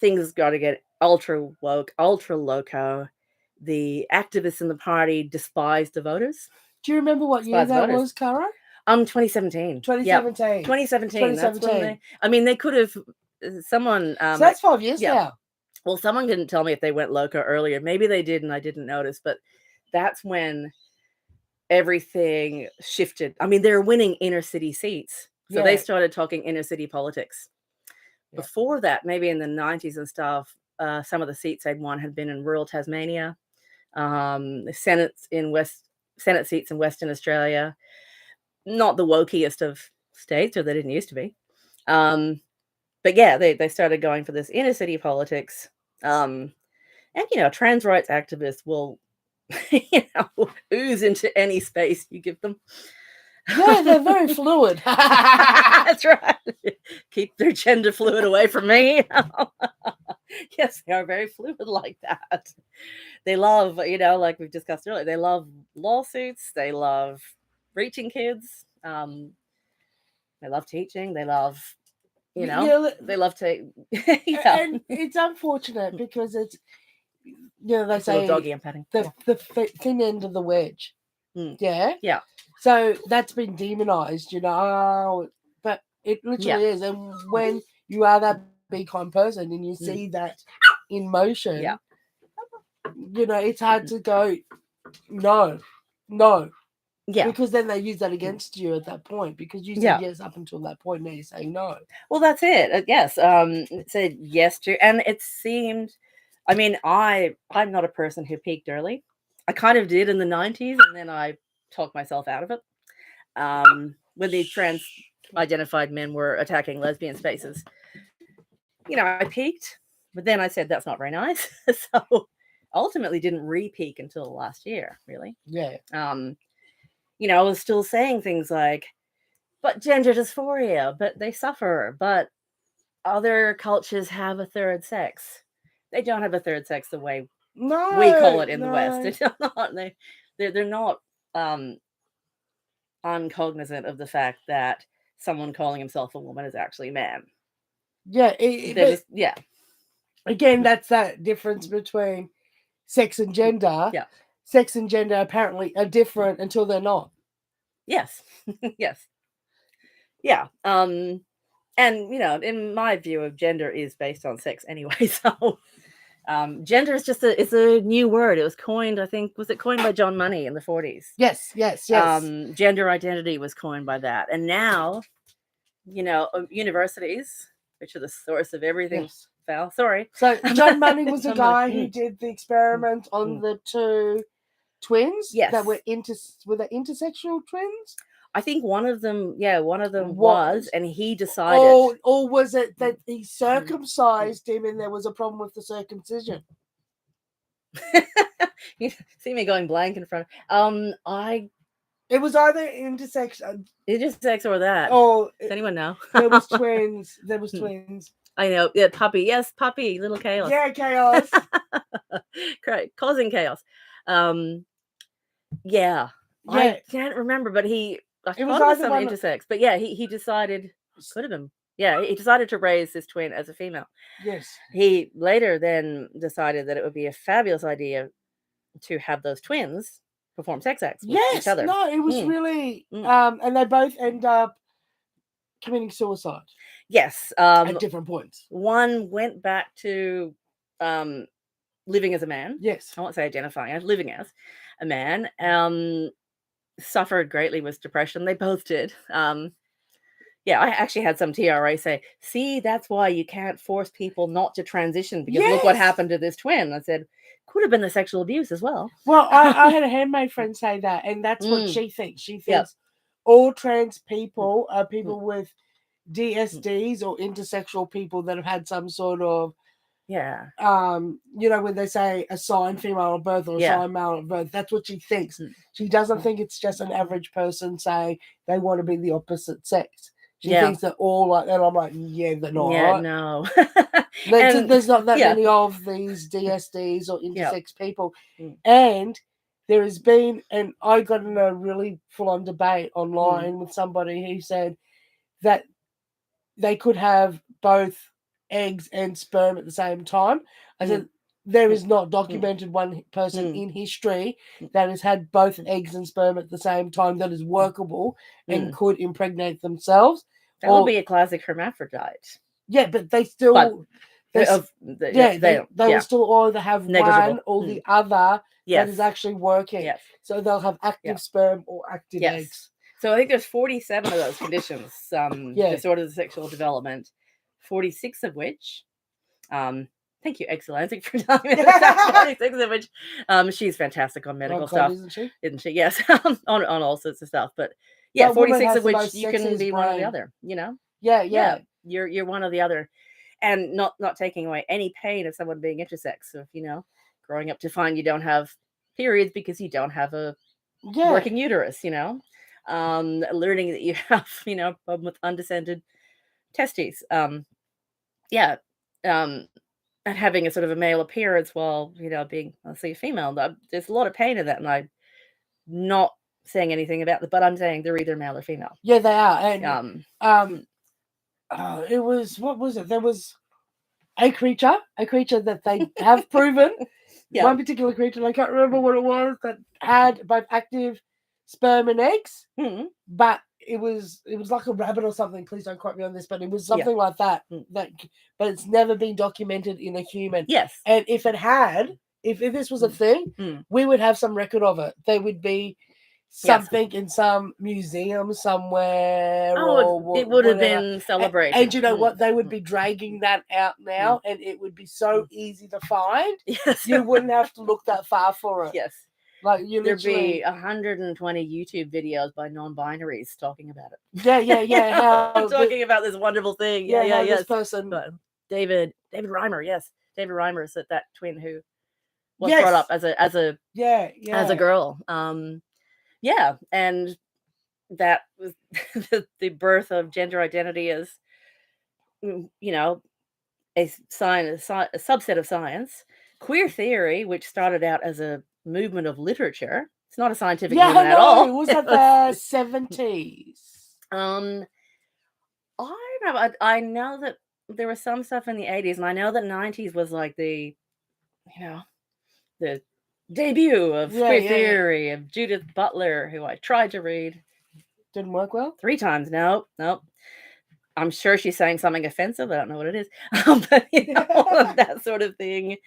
things got to get ultra woke, ultra loco. The activists in the party despised the voters. Do you remember what year Despised that voters. was, Cara? 2017. 2017. 2017. That's when they could have. Someone. So that's 5 years now. Well, someone didn't tell me if they went loco earlier. Maybe they did, and I didn't notice. But that's when everything shifted. I mean, they're winning inner city seats, so they started talking inner city politics. Yeah. Before that, maybe in the 90s and stuff, some of the seats they'd won had been in rural Tasmania, the Senate seats in Western Australia. Not the wokiest of states, or they didn't used to be. But yeah, they started going for this inner city politics. And, trans rights activists will, ooze into any space you give them. Yeah, they're very fluid. That's right. Keep their gender fluid away from me. Yes, they are very fluid like that. They love, like we've discussed earlier, they love lawsuits. They love reaching kids. They love teaching. They love, they love to. Yeah. And it's unfortunate because it's, they say doggy I'm petting. The thin end of the wedge. Yeah. Yeah. So that's been demonized, but it literally is. And when you are that big-con person and you see that in motion, it's hard to go, no. Yeah. Because then they use that against you at that point because you said yes up until that point. Now you're saying no. Well, that's it. Yes. It said yes to, and it seemed, I mean, I'm not a person who peaked early. I kind of did in the 90s, and then I talked myself out of it. When the trans identified men were attacking lesbian spaces, I peaked, but then I said that's not very nice. So ultimately didn't re-peak until last year, really. Yeah. I was still saying things like, but gender dysphoria, but they suffer, but other cultures have a third sex. They don't have a third sex the way we call it in the West. They're not uncognizant of the fact that someone calling himself a woman is actually a man. Yeah. Again, that's that difference Mm-hmm. between sex and gender. Yeah. Sex and gender apparently are different until they're not. Yes. Yes. Yeah. And in my view of gender is based on sex anyway. So gender is just it's a new word. It was coined, I think, was it coined by John Money in the 40s? Yes. Gender identity was coined by that. And now, universities, which are the source of everything. Yes. Foul. Sorry. So John Money was the guy who did the experiment on the two twins. Yes. That were they intersexual twins? I think one of them was, and he decided. Or was it that he circumcised him and there was a problem with the circumcision? You see me going blank in front. It was either intersex or that. Oh, does anyone know? There was twins. There was twins. I know. Yeah, puppy. Yes, puppy. Little chaos. Yeah, chaos. Causing chaos. Yeah. I can't remember, but it was some intersex. But yeah, he decided could have been. Yeah, he decided to raise this twin as a female. Yes. He later then decided that it would be a fabulous idea to have those twins perform sex acts with each other. No, it was really and they both end up committing suicide. Yes. At different points. One went back to living as a man. Yes. I won't say identifying as, living as a man. Suffered greatly with depression. They both did. Yeah, I actually had some TRA say, see, that's why you can't force people not to transition because look what happened to this twin. I said, could have been the sexual abuse as well. Well, I had a handmaid friend say that, and that's what she thinks. She thinks all trans people are people with DSDs or intersexual people that have had some sort of, Yeah. when they say assigned female at birth or assigned male at birth, that's what she thinks. She doesn't think it's just an average person saying they want to be the opposite sex. She thinks they're all like that. I'm like, yeah, they're not. Yeah, no. There's not that many of these DSDs or intersex people. And there has been, and I got in a really full-on debate online with somebody who said that they could have both eggs and sperm at the same time. I said, there is not documented one person in history that has had both eggs and sperm at the same time that is workable and could impregnate themselves. That would be a classic hermaphrodite. Yeah, but they still... They will still either have one or the other that is actually working. Yes. So they'll have active sperm or active eggs. So I think there's 47 of those conditions, disorders of sexual development, 46 of which, thank you, Excellency, for telling me that. 46 of which, she's fantastic on medical stuff. Isn't she? Isn't she? Yes, on all sorts of stuff. But yeah, 46 of which you can be one or the other, you know? Yeah. You're one or the other. And not taking away any pain of someone being intersex, of, growing up to find you don't have periods because you don't have a working uterus, learning that you have, a problem with undescended testes. And having a sort of a male appearance while, being, let's say, a female. There's a lot of pain in that. And I'm not saying anything about that, but I'm saying they're either male or female. Yeah, they are. And, it was, what was it? There was a creature that they have proven, one particular creature, and I can't remember what it was, that had both active sperm and eggs, but it was like a rabbit or something. Please don't quote me on this, but it was something like that. But it's never been documented in a human. Yes. And if it had, if this was a thing, we would have some record of it. There would be something in some museum somewhere. It would have been celebrated. And you know what? They would be dragging that out now, and it would be so easy to find. Yes. You wouldn't have to look that far for it. Yes. Like there'd be 120 YouTube videos by non-binaries talking about it. Yeah. How talking about this wonderful thing. Yeah. This person, David Reimer. Yes, David Reimer is that twin who was brought up as a girl. Yeah, and that was the birth of gender identity as, a subset of science. Queer theory, which started out as a movement of literature. It's not a scientific movement at all. It was at the 70s. I know that there was some stuff in the 80s, and I know that 90s was like the debut of queer theory of Judith Butler, who I tried to read. Didn't work well? 3 times. Nope. I'm sure she's saying something offensive. I don't know what it is. But that sort of thing.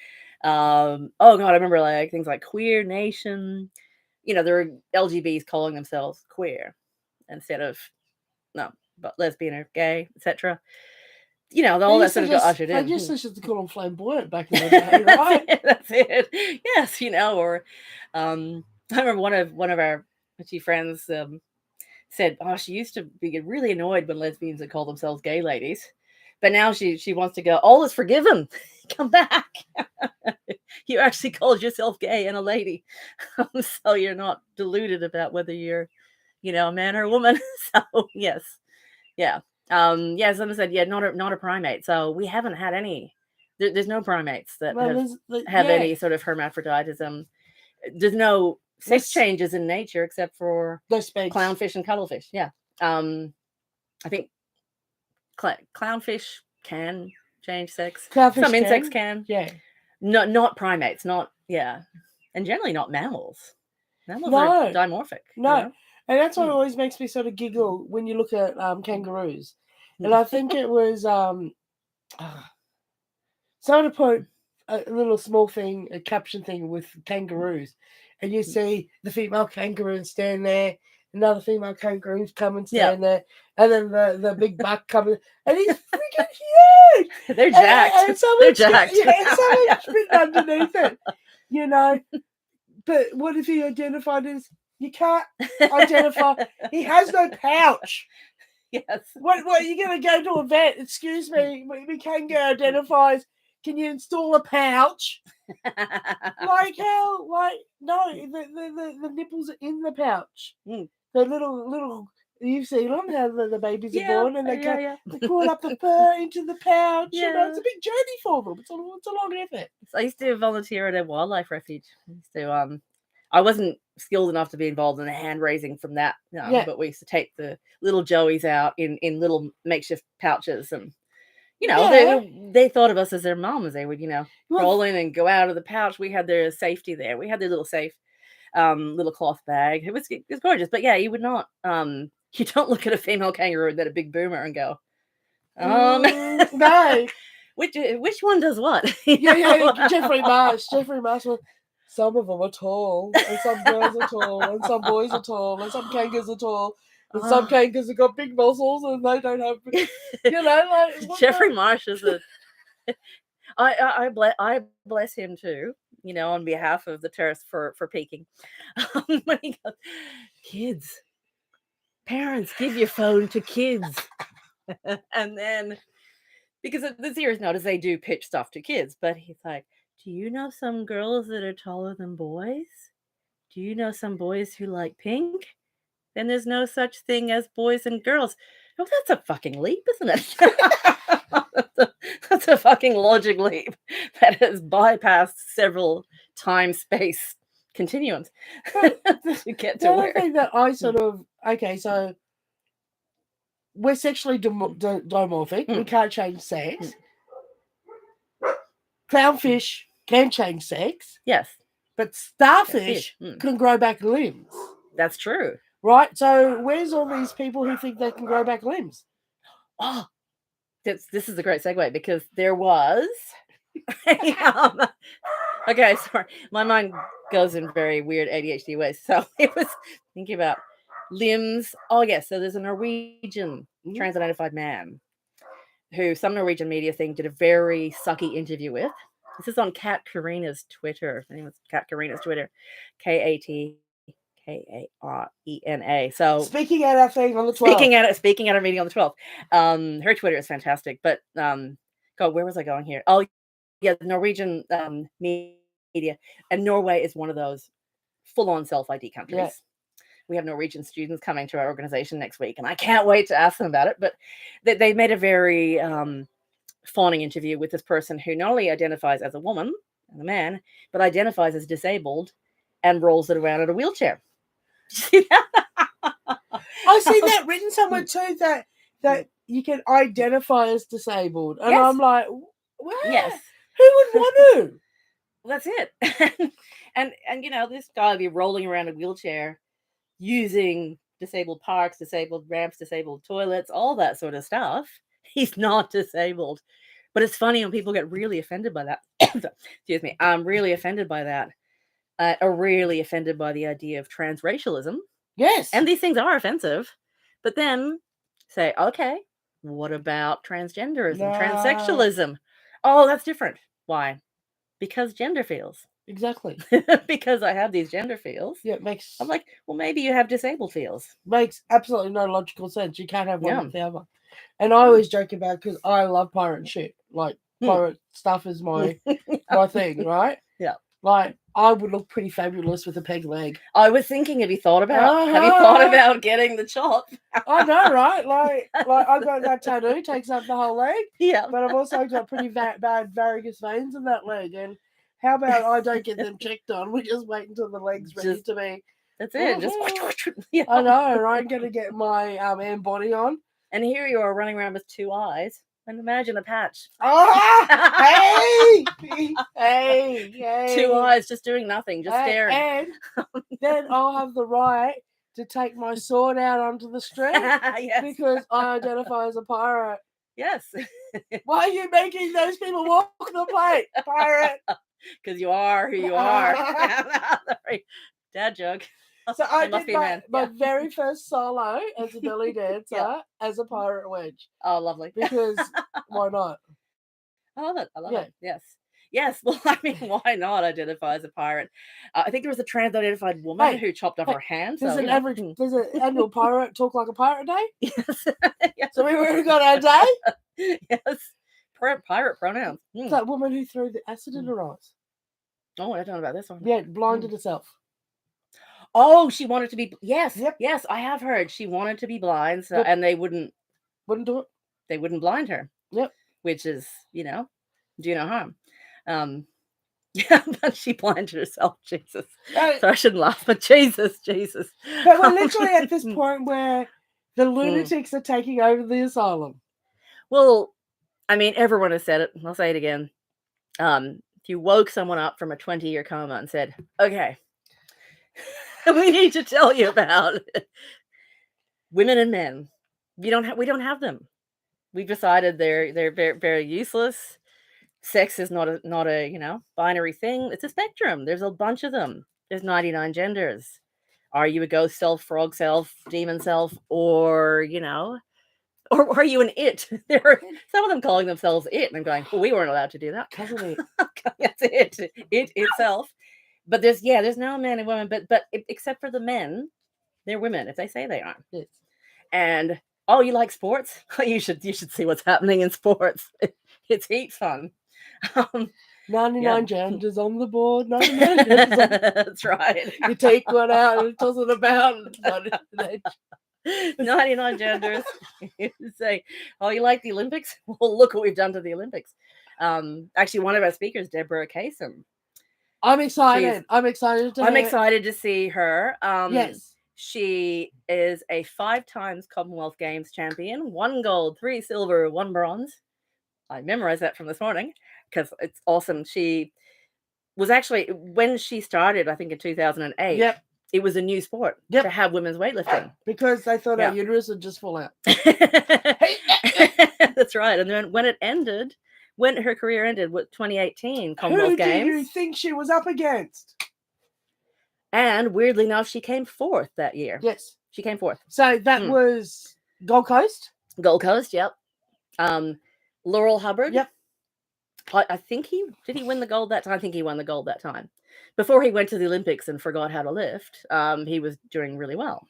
Oh God, I remember like things like Queer Nation. There were LGBTs calling themselves queer instead of lesbian or gay, etc. All that sort of got ushered in. I used to call them flamboyant back in the day, right? That's it. Yes, or I remember one of our two friends said, she used to be really annoyed when lesbians would call themselves gay ladies, but now she wants to go, all is forgiven. Come back. You actually called yourself gay and a lady, so you're not deluded about whether you're, a man or a woman. So yes, yeah. Someone said, not a primate. So we haven't had any. There's no primates that have any sort of hermaphroditism. There's no sex changes in nature except for clownfish and cuttlefish. Yeah. I think clownfish can change sex. Some insects can. Yeah. Not primates. Not and generally not mammals. Mammals are dimorphic. No. And that's what always makes me sort of giggle when you look at kangaroos. And I think it was someone put a little small thing, a caption thing with kangaroos. And you see the female kangaroo stand there, another female kangaroo come and stand there, and then the big buck coming, and he's freaking huge. They're jacked. And they're jacked. And someone's written underneath it, But what if he identified as... You can't identify. He has no pouch. Yes. What are you going to go to a vet? Excuse me, my kangaroo identifies. Can you install a pouch? Like how? Like no, the nipples are in the pouch. Mm. The little. You've seen them how the babies are Yeah, born and they yeah. crawl up the fur into the pouch. You know, Yeah. it's a big journey for them. It's a long effort. So I used to volunteer at a wildlife refuge. I used to I wasn't skilled enough to be involved in the hand raising from that, Yeah. but we used to take the little joeys out in little makeshift pouches, and Yeah. they thought of us as their moms. They would Well, crawl in and go out of the pouch. We had their safety there. We had their little safe little cloth bag. It was gorgeous. But yeah, you would not you don't look at a female kangaroo that a big boomer and go, no. which one does what? Yeah, Jeffrey Marsh. Well, some of them are tall, and some girls are tall, and some boys are tall, and some kangaroos are tall, and some kangaroos have got big muscles, and they don't have. Like Jeffrey Marsh is a. I bless him too. On behalf of the terrace for peaking. When he goes, kids, parents, give your phone to kids, and then. Because the serious note is they do pitch stuff to kids, but he's like, do you know some girls that are taller than boys? Do you know some boys who like pink? Then there's no such thing as boys and girls. Oh, that's a fucking leap, isn't it? That's a fucking logic leap that has bypassed several time-space continuums to get to the where. other thing that I sort of so we're sexually dimorphic. We can't change sex. Clownfish can change sex. Yes. But starfish can grow back limbs. That's true. Right? So where's all these people who think they can grow back limbs? Oh, this is a great segue because there was... okay, sorry. My mind goes in very weird ADHD ways. So it was thinking about limbs. Oh, yes. So there's a Norwegian trans-identified man who some Norwegian media thing did a very sucky interview with. This is on Kat Karina's Twitter. Her name was Kat Karina's Twitter. KATKARENA. So speaking at our thing on the 12th. Speaking at our meeting on the 12th. Her Twitter is fantastic. But God, where was I going here? Oh, yeah, the Norwegian media. And Norway is one of those full-on self-ID countries. Yeah. We have Norwegian students coming to our organization next week, and I can't wait to ask them about it. But they made a very fawning interview with this person who not only identifies as a woman and a man, but identifies as disabled and rolls it around in a wheelchair. See that? I see that written somewhere too, that you can identify as disabled. And I'm like, well, yes. Who would want to? That's it. and this guy would be rolling around a wheelchair using disabled parks, disabled ramps, disabled toilets, all that sort of stuff. He's not disabled. But it's funny when people get really offended by that. Excuse me. I'm really offended by that. Are really offended by the idea of transracialism. Yes. And these things are offensive. But then say, okay, what about transgenderism, transsexualism? Oh, that's different. Why? Because gender feels. Exactly. Because I have these gender feels. Yeah, it makes... I'm like, well, maybe you have disabled feels. Makes absolutely no logical sense. You can't have one without the other. And I always joke about because I love pirate shit. Like, pirate stuff is my thing, right? Yeah. Like, I would look pretty fabulous with a peg leg. I was thinking, have you thought about getting the chop? I know, right? Like I've got that tattoo, takes up the whole leg. Yeah. But I've also got pretty bad varicose veins in that leg. And how about I don't get them checked on? We just wait until the leg's ready to be. That's it. Just I know, right? I'm going to get my Anne body on. And here you are running around with 2 eyes. And imagine a patch. Hey! 2 eyes just doing nothing, just staring. And then I'll have the right to take my sword out onto the street. Yes. Because I identify as a pirate. Yes. Why are you making those people walk the plank, pirate? Because you are who you are. Dad joke. So I did my very first solo as a belly dancer as a pirate wedge. Oh, lovely. Because why not? I love it. I love it. Yes. Yes. Well, I mean, why not identify as a pirate? I think there was a trans-identified woman Hey, who chopped off hey, her hand. There's So, an you know. average. There's an annual pirate talk like a pirate day. Yes. Yes. So we already got our day. Yes. Pirate pronouns. It's that woman who threw the acid in her eyes. Oh, I don't know about this one. Yeah, blinded herself. Oh, she wanted to be. Yes. Yep. Yes, I have heard she wanted to be blind, so, Yep. and they wouldn't do it. They wouldn't blind her. Yep. Which is, do no harm. Yeah, but she blinded herself. Jesus. So I shouldn't laugh, but Jesus. But we're literally at this point where the lunatics are taking over the asylum. Well, I mean, everyone has said it. I'll say it again. If you woke someone up from a 20-year coma and said, okay, we need to tell you about women and men. We don't have them. We've decided they're very, very useless. Sex is not a binary thing. It's a spectrum. There's a bunch of them. There's 99 genders. Are you a ghost self, frog self, demon self, or or are you an it? There are some of them calling themselves it, and I'm going, well, we weren't allowed to do that. That's it itself. But there's no men and women, but except for the men, they're women if they say they are. Yes. And oh, you like sports? You should see what's happening in sports. It's heaps fun. 99 genders on the board. 99 genders That's right. You take one out and toss it about. 99 genders. You say, oh, you like the Olympics? Well, look what we've done to the Olympics. Actually, one of our speakers, Deborah Kasem. I'm excited. I'm excited to see her. Yes. She is a 5 times Commonwealth Games champion, 1 gold, 3 silver, 1 bronze. I memorized that from this morning because it's awesome. She was actually, when she started, I think in 2008, Yep. It was a new sport to have women's weightlifting. Because they thought our uterus would just fall out. That's right. And then when her career ended, 2018 Commonwealth Games. Who do you think she was up against? And weirdly enough, she came 4th that year. Yes. She came 4th. So that was Gold Coast? Gold Coast, yep. Laurel Hubbard. Yep. I think did he win the gold that time? I think he won the gold that time. Before he went to the Olympics and forgot how to lift, he was doing really well.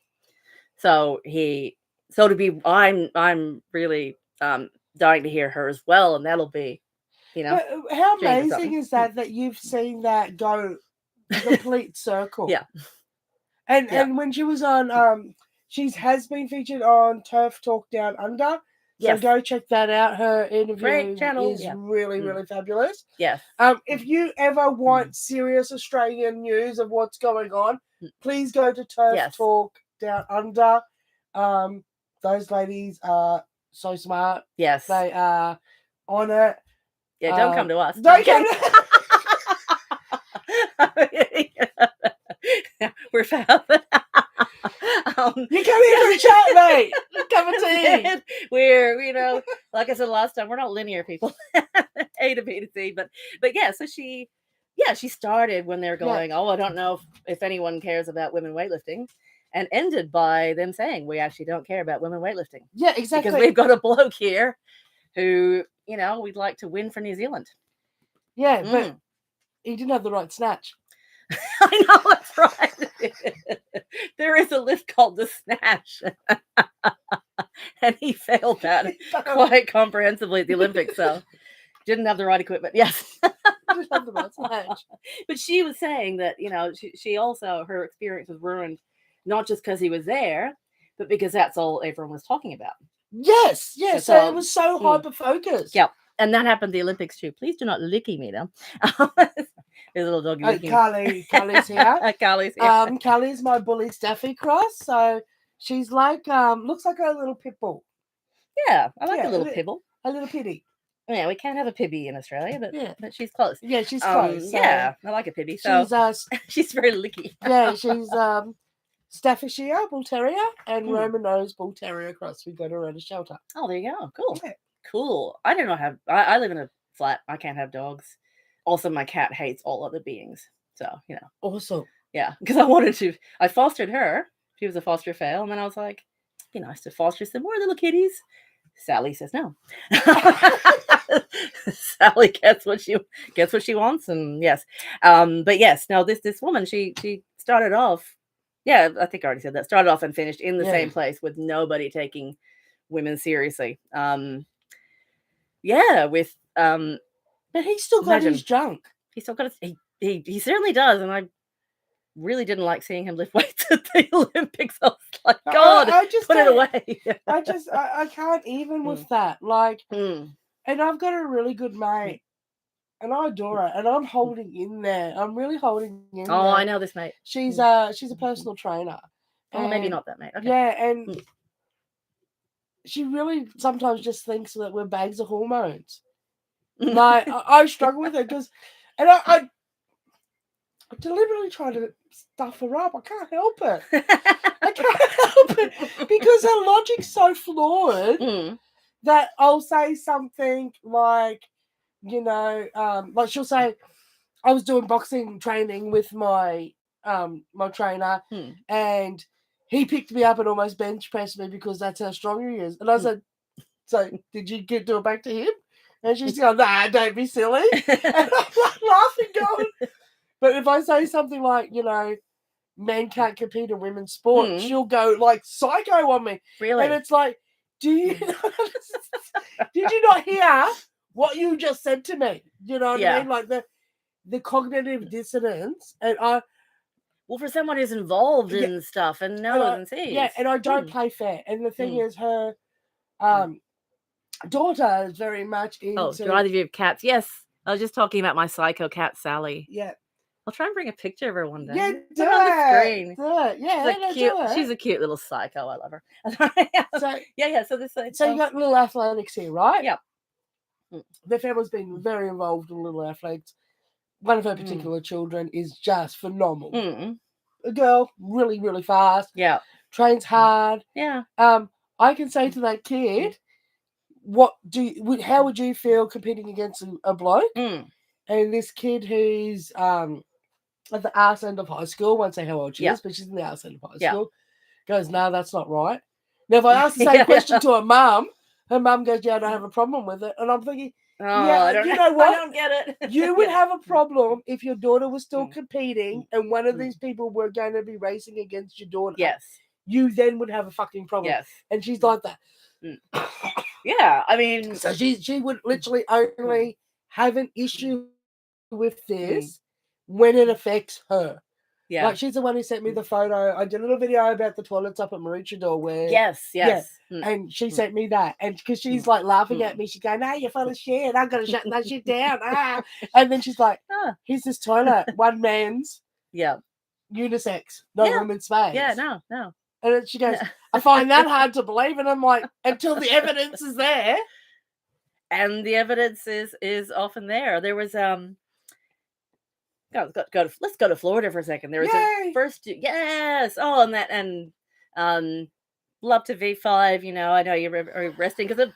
So I'm really dying to hear her as well, and that'll be, How amazing is that you've seen that go a complete circle? Yeah. And when she was on, she has been featured on Turf Talk Down Under. So go check that out. Her interview is really, really fabulous. Yes. If you ever want serious Australian news of what's going on, please go to Turf Talk Down Under. Those ladies are so smart. Yes. They are on it. Yeah, don't come to us. Don't come to We're fab. You come here for a chat, mate. Come and tea. We're, like I said last time, we're not linear people. A to B to C, but yeah. So she started when they're going, oh, I don't know if anyone cares about women weightlifting, and ended by them saying, we actually don't care about women weightlifting. Yeah, exactly. Because we've got a bloke here who, we'd like to win for New Zealand. Yeah, but he didn't have the right snatch. I know, that's right. There is a lift called the snatch. And he failed that quite comprehensively at the Olympics. So didn't have the right equipment. Yes. Didn't have the right snatch. But she was saying that, she also, her experience was ruined, not just because he was there, but because that's all everyone was talking about. Yes. So it was so hyper-focused. Yeah. And that happened at the Olympics too. Please do not licky me, though. There's a little doggy licking. Carly's here. Carly's here. Carly's my bully Staffy cross. So she's like, looks like a little pit bull. Yeah, I like a little pibble. A little pitty. Yeah, we can't have a pibby in Australia, but she's close. Yeah, she's close. So yeah, I like a pibby. So she's very licky. Yeah, she's Staffordshire Bull Terrier and Roman Nose Bull Terrier cross. We got her at a shelter. Oh, there you go. Cool. Yeah. Cool. I do not have. I live in a flat. I can't have dogs. Also, my cat hates all other beings. So Awesome. Yeah, because I fostered her. She was a foster fail, and then I was like, it'd be nice to foster some more little kitties. Sally says no. Sally gets what she wants, and yes, but yes, no, this woman, she started off, yeah, I think I already said that, started off and finished in the same place with nobody taking women seriously. Yeah, with But he's still got his junk. He's still got he certainly does, and I really didn't like seeing him lift weights at the Olympics. I was like, God, I just put it away. I can't even with that. Like, and I've got a really good mate, and I adore her, and I'm holding in there. I'm really holding in there. I know this mate. She's a personal trainer. Oh, maybe not that mate. Okay. Yeah, and she really sometimes just thinks that we're bags of hormones. Like, I struggle with it because, and I deliberately try to stuff her up. I can't help it. I can't help it because her logic's so flawed that I'll say something like, you know, like she'll say, I was doing boxing training with my my trainer, and he picked me up and almost bench pressed me because that's how strong he is. And I said, so did you do it back to him? And she's going, nah, don't be silly. And I'm like laughing, going. But if I say something like, you know, men can't compete in women's sport, she'll go like psycho on me. Really? And it's like, did you not hear what you just said to me? You know what I mean? Like the cognitive dissonance. And well, for someone who's involved in stuff and knows and sees. Yeah, and I don't play fair. And the thing is, her daughter is very much into... Oh, do either of you have cats? Yes. I was just talking about my psycho cat, Sally. Yeah. I'll try and bring a picture of her one day. Yeah, do it on the screen. Do it. Yeah, she's a cute little psycho. I love her. So So this. So you got Little Athletics here, right? Yeah. The family's been very involved in Little Athletics. One of her particular children is just phenomenal. A girl, really, really fast. Yeah. Trains hard. Yeah. I can say to that kid, how would you feel competing against a bloke? And this kid who's at the arse end of high school, won't say how old she is, but she's in the arse end of high school, goes, no, that's not right. Now, if I ask the same question to her mum goes, yeah, I don't have a problem with it. And I'm thinking, you know what? I don't get it. You would have a problem if your daughter was still competing and one of these people were going to be racing against your daughter. Yes. You then would have a fucking problem. Yes. And she's like that. Yeah, I mean... So she would literally only have an issue with this when it affects her. Yeah. Like, she's the one who sent me the photo. I did a little video about the toilets up at Maroochydore where... Yes. And she sent me that. And because she's like laughing at me, she's going, no, you're full of shit. I'm going to shut that shit down. And then she's like, here's this toilet. One man's. Yeah. Unisex. No women's space. Yeah, no. And then she goes, I find that hard to believe. And I'm like, until the evidence is there. And the evidence is often there. There was let's go to Florida for a second. There was a first love to V5, you know, I know you're resting because of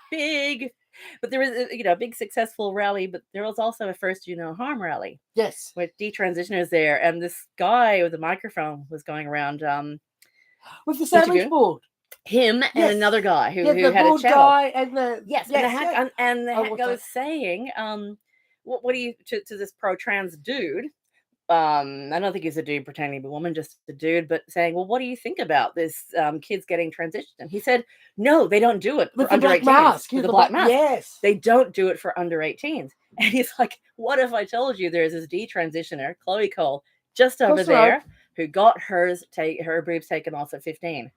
but there was a big successful rally, but there was also a first no harm rally. Yes. With detransitioners there, and this guy with a microphone was going around with the sandwich board. Him and another guy who had a channel. Guy and the and the hack was saying, what do you to this pro-trans dude? I don't think he's a dude pretending to be a woman, just a dude, but saying, well, what do you think about this kids getting transitioned? And he said, no, they don't do it for under 18s. With the black mask. Yes. They don't do it for under 18s. And he's like, what if I told you there's this detransitioner, Chloe Cole, just over there, who got her boobs taken off at 15?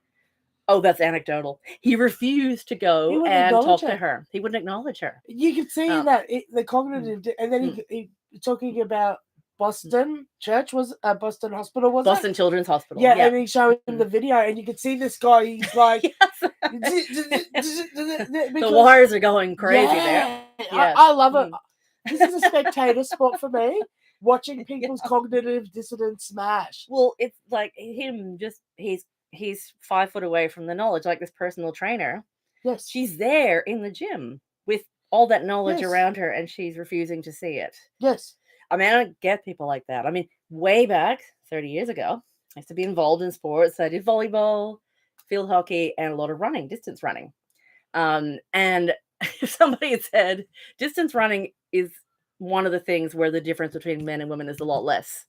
Oh, that's anecdotal. He refused to go and talk to her. He wouldn't acknowledge her. You could see that the cognitive, and then he talking about Boston Church was Boston Hospital, was Boston Children's Hospital. Yeah, and he's showing the video, and you could see this guy. He's like, the wires are going crazy there. Yes. I love it. This is a spectator sport for me. Watching people's cognitive dissonance smash. Well, it's like him. He's 5 foot away from the knowledge, like this personal trainer. Yes, she's there in the gym with all that knowledge around her, and she's refusing to see it. Yes. I mean, I don't get people like that. I mean, way back 30 years ago, I used to be involved in sports. I did volleyball, field hockey, and a lot of running, distance running. And somebody had said distance running is one of the things where the difference between men and women is a lot less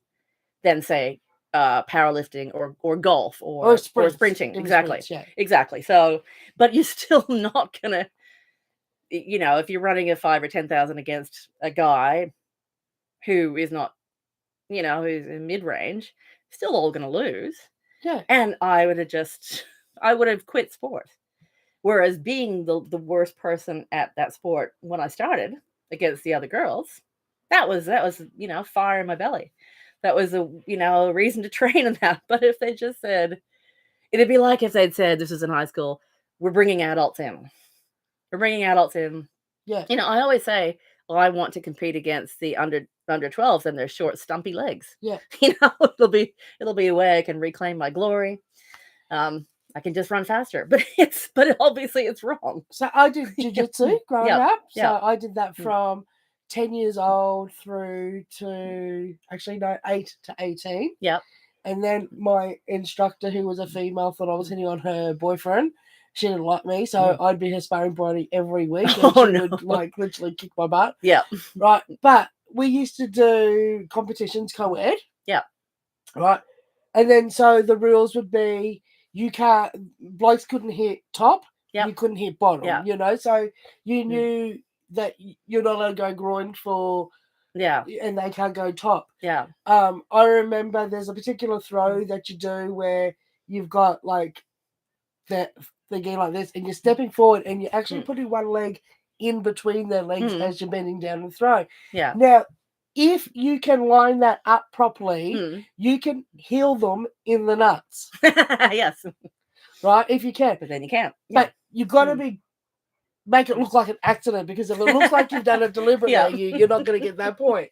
than, say, powerlifting or golf or sprinting. Exactly. Sprints, yeah. Exactly. So, but you're still not gonna, if you're running a 5 or 10,000 against a guy who is not, who's in mid-range, still all gonna lose. Yeah. And I would have quit sport. Whereas being the worst person at that sport when I started against the other girls, that was fire in my belly. That was a reason to train in that. But if they just said, it'd be like if they'd said, this is in high school, we're bringing adults in. Yeah. I always say, well, I want to compete against the under 12s and their short, stumpy legs. Yeah. It'll be a way I can reclaim my glory. I can just run faster, but obviously it's wrong. So I did jiu-jitsu growing up. So yeah. I did that from 10 years old through to 8 to 18. Yeah. And then my instructor, who was a female, thought I was hitting on her boyfriend. She didn't like me, so I'd be her sparring buddy every week. And she would literally kick my butt. Yeah. Right. But we used to do competitions co-ed. Yeah. Right. And then so the rules would be blokes couldn't hit top. Yep. You couldn't hit bottom. Yeah. So you knew that you're not allowed to go groin for. Yeah. And they can't go top. Yeah. I remember there's a particular throw that you do where you've got like that thingy like this, and you're stepping forward and you're actually putting one leg in between their legs as you're bending down and throw. Yeah. Now, if you can line that up properly, you can heal them in the nuts. Yes. Right? If you can. But then you can't. Yeah. But you've got to make it look like an accident, because if it looks like you've done it deliberately, you're not going to get that point.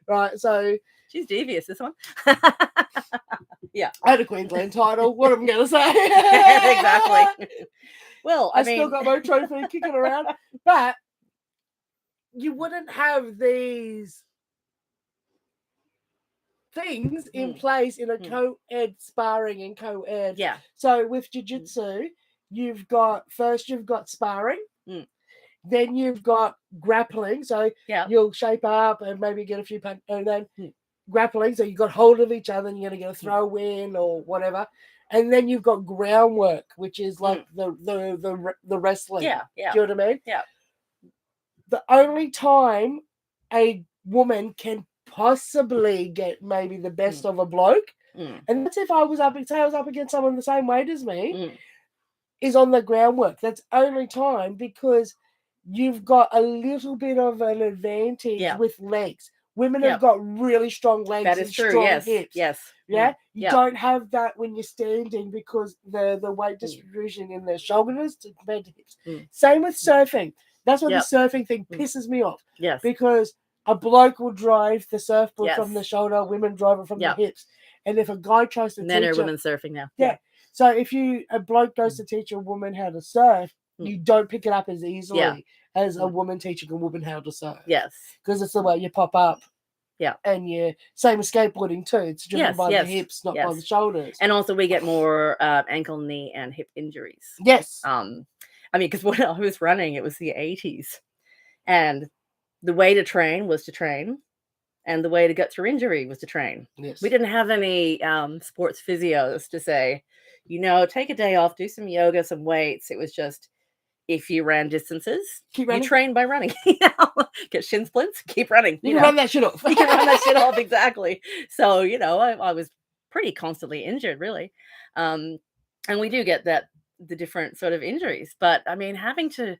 Right? So she's devious, this one. Yeah. I had a Queensland title. What am I going to say? Exactly. Well, I mean, still got my trophy kicking around. But you wouldn't have these things in place in a co-ed sparring and co-ed. Yeah. So with jiu-jitsu, you've got sparring, then you've got grappling. So you'll shape up and maybe get a few punches, and then grappling. So you've got hold of each other and you're going to get a throw in or whatever. And then you've got groundwork, which is like the wrestling. Yeah. Yeah. Do you know what I mean? Yeah. The only time a woman can possibly get maybe the best of a bloke, and that's if I was up against someone the same weight as me, is on the groundwork. That's only time, because you've got a little bit of an advantage with legs. Women have got really strong legs. That is and true. strong Yes. hips. Yes. Yeah. You don't have that when you're standing, because the weight distribution in the shoulders compared to hips. Same with surfing. That's why the surfing thing pisses me off. Yes. Because a bloke will drive the surfboard from the shoulder, women drive it from the hips. And if a guy tries to teach men are women surfing now. Yeah. So if a bloke goes to teach a woman how to surf, you don't pick it up as easily as a woman teaching a woman how to surf. Yes. Because it's the way you pop up. Yeah. And same with skateboarding too. It's driven by the hips, not by the shoulders. And also we get more ankle, knee, and hip injuries. Yes. I mean, because when I was running, it was the 80s. And the way to train was to train. And the way to get through injury was to train. Yes. We didn't have any sports physios to say, take a day off, do some yoga, some weights. It was just, if you ran distances, you train by running. Get shin splints, keep running. You can run that shit off. You can run that shit off, exactly. So, I was pretty constantly injured, really. And we do get the different sort of injuries. But, I mean, having to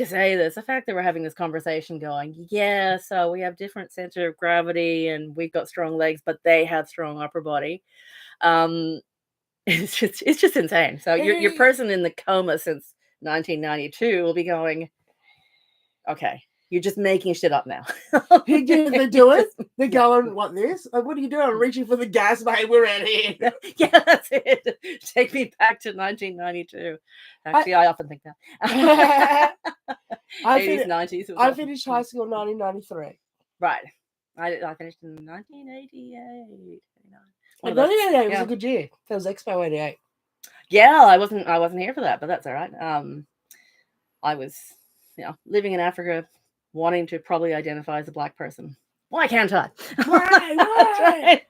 say this, the fact that we're having this conversation going, so we have different center of gravity and we've got strong legs, but they have strong upper body. It's just insane. So your person in the coma since 1992 will be going, okay, you're just making shit up now. They do it. They're going, what this? What are you doing? I'm reaching for the gas, mate. We're out of here. Yeah, that's it. Take me back to 1992. Actually, I often think that. 80s, 90s. I finished high school in 1993. Right. I finished in 1988. 1988 was a good year. That was Expo 88. Yeah, I wasn't here for that, but that's all right. I was, living in Africa, wanting to probably identify as a black person. Why can't I? Why?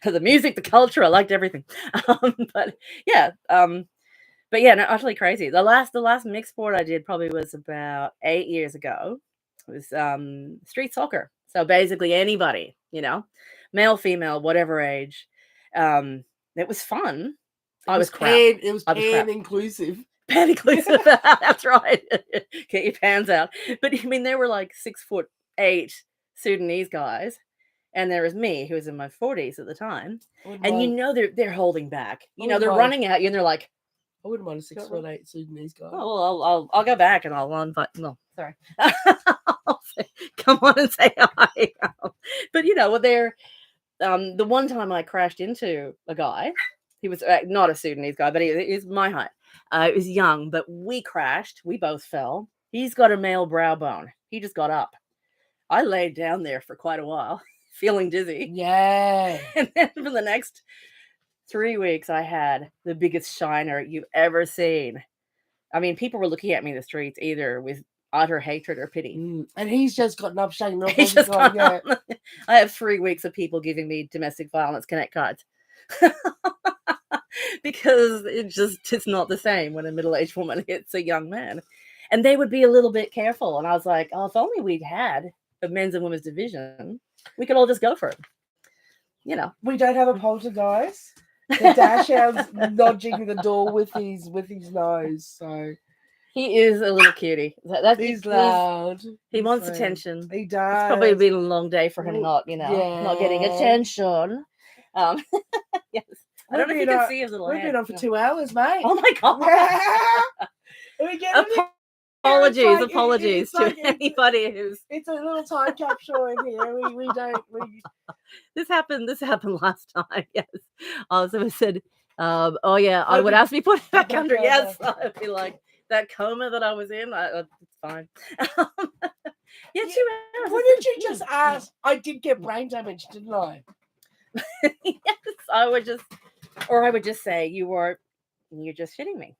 The music, the culture, I liked everything. But yeah, no, utterly crazy. The last mixed sport I did probably was about 8 years ago. It was street soccer. So basically anybody, male, female, whatever age. It was fun. I was crap. It was I was crap. pan inclusive. Pan inclusive. That's right. Get your pans out. But I mean, there were like 6'8" Sudanese guys, and there was me, who was in my 40s at the time. And they're holding back. They're running at you, and they're like, I wouldn't mind a 6'8" Sudanese guy. Oh, well, I'll go back and I'll invite. No, sorry. Come on and say hi. But they're the one time I crashed into a guy. He was not a Sudanese guy, but he was my height. He was young, but we crashed. We both fell. He's got a male brow bone. He just got up. I laid down there for quite a while, feeling dizzy. Yeah. And then for the next 3 weeks, I had the biggest shiner you've ever seen. I mean, people were looking at me in the streets either with utter hatred or pity. And he's just gotten up, shaking off. He's just gone up. I have 3 weeks of people giving me domestic violence connect cards. Because it's not the same when a middle-aged woman hits a young man. And they would be a little bit careful. And I was like, oh, if only we'd had a men's and women's division, we could all just go for it. We don't have a poltergeist. The dash hound's nudging the door with his nose. So he is a little cutie. He's loud. He wants attention. He does. It's probably been a long day for him not getting attention. Yes. I don't know if you can see his little hand. We've been on for 2 hours, mate. Oh my God. Apologies to anybody who's. It's a little time capsule in here. We don't. This happened last time. Yes. Also said, oh yeah, I would ask me put it back under. Yes, I'd be like that coma that I was in. It's fine. Yeah, 2 hours. Why didn't you just ask? I did get brain damage, didn't I? Yes, I would just say you're just shitting me.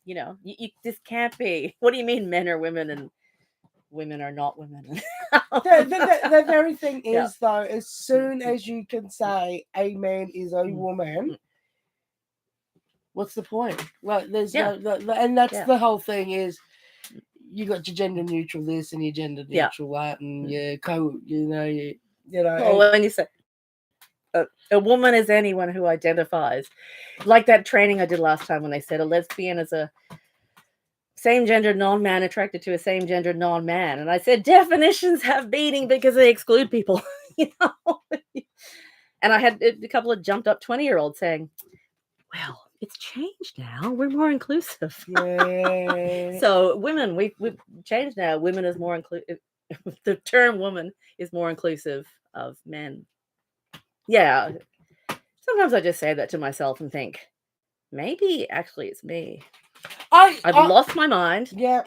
You this can't be. What do you mean men are women and women are not women? the very thing is, though, as soon as you can say a man is a woman, what's the point? Like, there's and that's the whole thing is you got your gender neutral this and your gender neutral that and your Well, when you say a woman is anyone who identifies, like that training I did last time when they said a lesbian is a same-gender non-man attracted to a same-gender non-man. And I said, definitions have meaning because they exclude people, And I had a couple of jumped up 20-year-olds saying, well, it's changed now. We're more inclusive. Yeah. So women, we've changed now. Women is more inclusive. The term woman is more inclusive of men. Yeah. Sometimes I just say that to myself and think, maybe actually it's me. I've lost my mind. Yeah.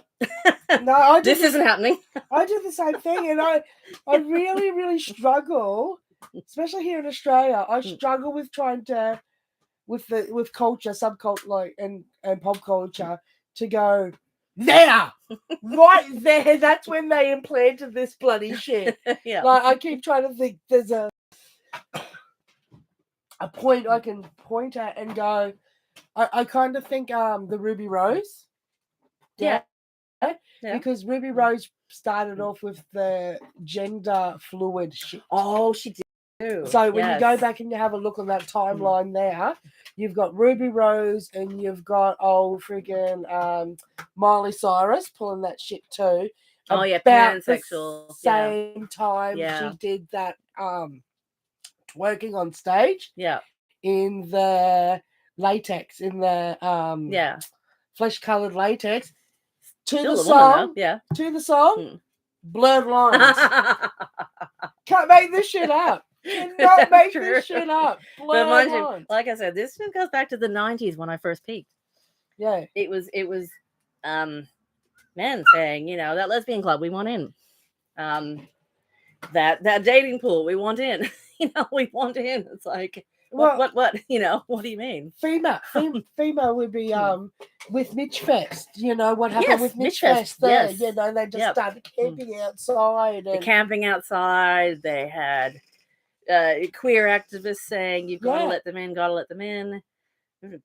No, this isn't happening. I do the same thing, and I really, really struggle, especially here in Australia. I struggle with trying to, with culture, subculture, and pop culture, to go there, right there. That's when they implanted this bloody shit. Yeah. Like, I keep trying to think. There's a point I can point at and go. I kind of think the Ruby Rose. Yeah. Because Ruby Rose started off with the gender fluid shit. Oh, she did. So when you go back and you have a look on that timeline there, you've got Ruby Rose and you've got old friggin' Miley Cyrus pulling that shit too. Oh yeah, pansexual. Same time she did that twerking on stage. Yeah. In the latex, in the flesh-colored latex. To the song, blurred lines. Can't make this shit up. Cannot make this shit up. Blurred lines. You, like I said, this goes back to the 90s when I first peaked. Yeah. It was men saying, that lesbian club, we want in. That dating pool, we want in. We want in. It's like, What? You know, what do you mean? FEMA would be with Mitch Fest. You know what happened Yes, with Mitch Mitch Fest, Fest? There, yes. you know, they just Yep. started camping outside. The And camping outside. They had queer activists saying, "You've got to Yeah. let them in. Got to let them in."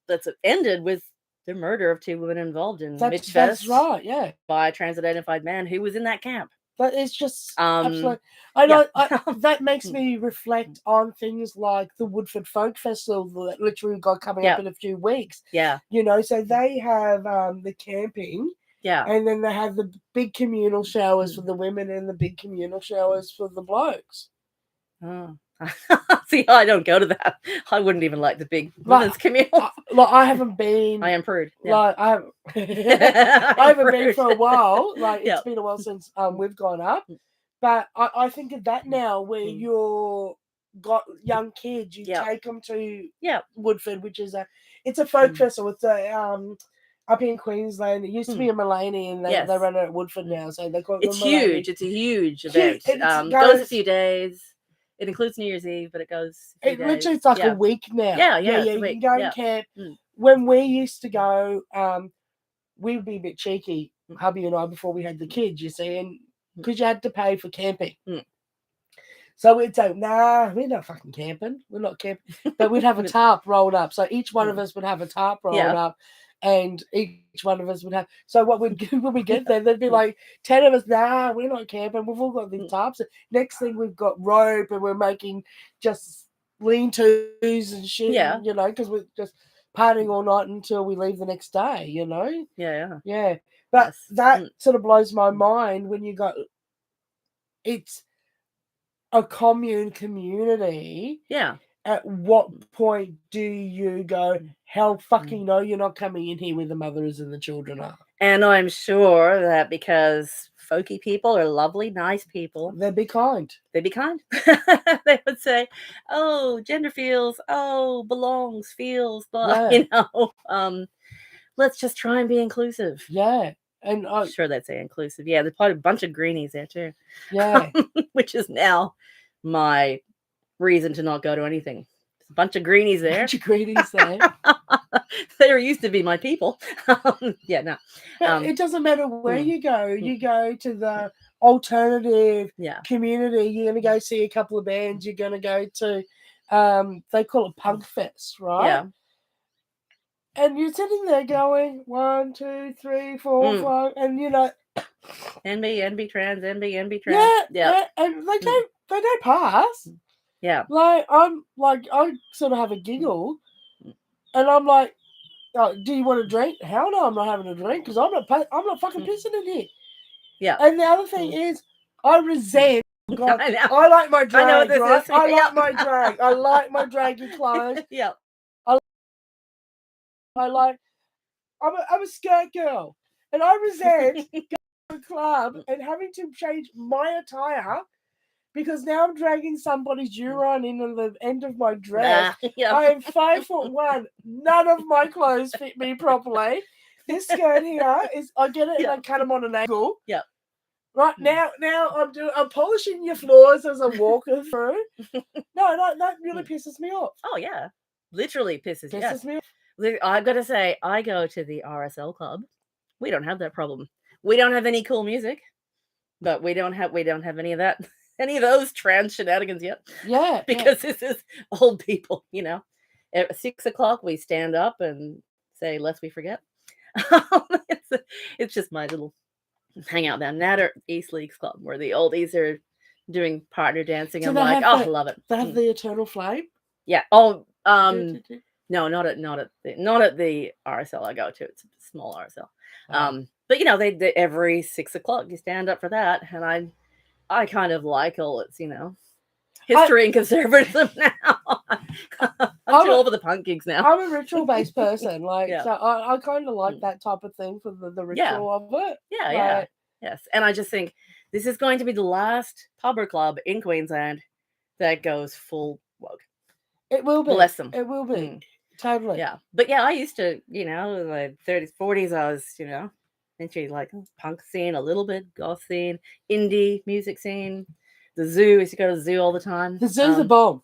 That's ended with the murder of 2 women involved in Mitch that's Fest right. Yeah, by a trans-identified man who was in that camp. but it's just Um, absolute. I yeah. know that makes me reflect on things like the Woodford Folk Festival that literally got coming up Yep. in a few weeks. Yeah, You know, so they have the camping. yeah. And then they have the big communal showers for the women and the big communal showers for the blokes. Oh. See, I don't go to that. I wouldn't even like the big women's communal. I haven't been. I am prude. Yeah. Like I haven't been for a while. Like it's been a while since we've gone up. But I think of that now, where you're got young kids, you take them to Woodford, which is it's a folk festival. It's a up in Queensland. It used to be a Mullaney, and they run it at Woodford now, so they call it It's huge. It's a huge event. Goes a few days. It includes New Year's Eve, but it goes. Literally, it's like a week now. Yeah. You can go and camp. When we used to go, we would be a bit cheeky, hubby and I, before we had the kids. You see, and because you had to pay for camping. So we'd say, nah, we're not fucking camping. We're not camping. But we'd have a tarp rolled up. So each one of us would have a tarp rolled up. And each one of us would have. So what we'd do when we get there, there'd be like 10 of us. Nah, we're not camping. We've all got these tarps. Next thing, we've got rope, and we're making just lean-tos and shit. Yeah. You know, because we're just partying all night until we leave the next day. You know. Yeah. But that sort of blows my mind when you got. It's a community. Yeah. At what point do you go, hell fucking no, you're not coming in here where the mothers and the children are? And I'm sure that because folky people are lovely, nice people. They'd be kind. They'd be kind. They would say, oh, gender feels, oh, belongs, feels, blah, you know. Let's just try and be inclusive. Yeah. And I'm sure they'd say inclusive. Yeah, there's probably a bunch of greenies there too. Yeah. Which is now my reason to not go to anything. There's a bunch of greenies there. They used to be my people. No. It doesn't matter where you go. You go to the alternative community. You're going to go see a couple of bands. You're going to go to, they call it Punk Fest, right? Yeah. And you're sitting there going 1, 2, 3, 4, 5, and you know, NB trans. Yeah. And they don't pass. Yeah. Like I sort of have a giggle, and I'm like, oh, do you want a drink? Hell no, I'm not having a drink because I'm not fucking pissing in here. Yeah. And the other thing is, I resent. God, I like my drag. I know what this right? is. I like my drag. I like my draggy clothes. Yeah. I'm a skirt girl, and I resent going to a club and having to change my attire because now I'm dragging somebody's urine in at the end of my dress. I am 5'1". None of my clothes fit me properly. This skirt here is I get it and I cut them on an angle. Yeah. Right now I'm polishing your floors as I'm walking through. No, that really pisses me off. Oh yeah, literally pisses me off. I've got to say, I go to the RSL club. We don't have that problem. We don't have any cool music, but we don't have any of that, any of those trans shenanigans yet. Yeah, because this is old people, you know. At 6 o'clock, we stand up and say, "Lest we forget." It's just my little hangout down at East Leagues Club, where the oldies are doing partner dancing. I'm like, I love it. They have the Eternal Flame. Yeah. Oh, no, not at the RSL I go to. It's a small RSL. But you know, they every 6 o'clock you stand up for that, and I kind of like all its, you know, history and conservatism now. I'm too old for the punk gigs now. I'm a ritual based person, so I kind of like that type of thing for the ritual of it. Yes, and I just think this is going to be the last pub or club in Queensland that goes full woke. It will be. Bless them. It will be. Totally. Yeah. But yeah, I used to, you know, like 30s, 40s, I was, you know, into like punk scene, a little bit, goth scene, indie music scene. The zoo, I used to go to the zoo all the time. The zoo's a bomb.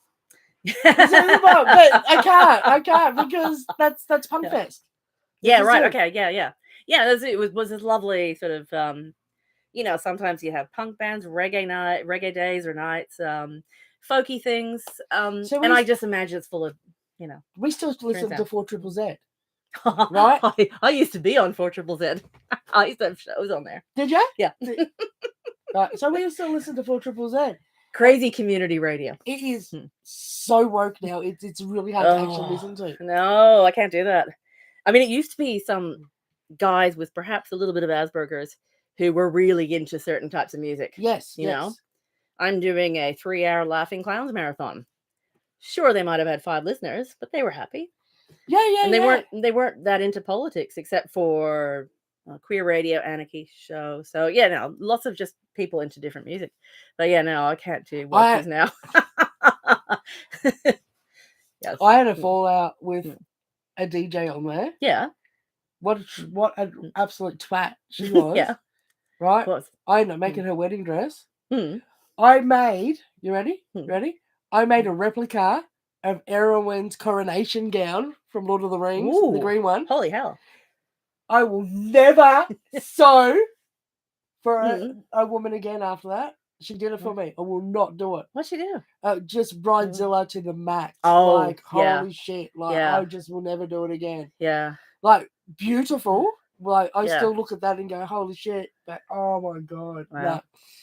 But I can't because that's Punk Yeah. Fest. Yeah, This is right. it. Okay, yeah. It was this lovely sort of sometimes you have punk bands, reggae days or nights, folky things. So And I just imagine it's full of, we still listen to Trans 4 Triple Z, right? I used to be on 4 Triple Z. I used to have shows on there. Did you? Yeah. Right. So we still listen to 4 Triple Z. Crazy community radio. It is so woke now. It's really hard to actually listen to. No, I can't do that. I mean, it used to be some guys with perhaps a little bit of Asperger's who were really into certain types of music. Yes. You know, I'm doing a 3-hour Laughing Clowns marathon. Sure, they might have had 5 listeners, but they were happy. Yeah. And they weren't that into politics except for Queer Radio Anarchy show. So yeah, no, lots of just people into different music. But yeah, no, I can't do wokies now. Yes. I had a fallout with a DJ on there. Yeah. What an absolute twat she was. Yeah. Right? Was. I ended up making her wedding dress. Mm. I made, you ready? Ready? I made a replica of Erwin's coronation gown from Lord of the Rings, the green one. Holy hell. I will never sew for a woman again after that. She did it for me. I will not do it. What'd she do? Just Bridezilla to the max. Oh, like, holy shit. Like, I just will never do it again. Yeah. Like, beautiful. Like, I Yeah. still look at that and go, holy shit. But, oh my God. Wow. Nah.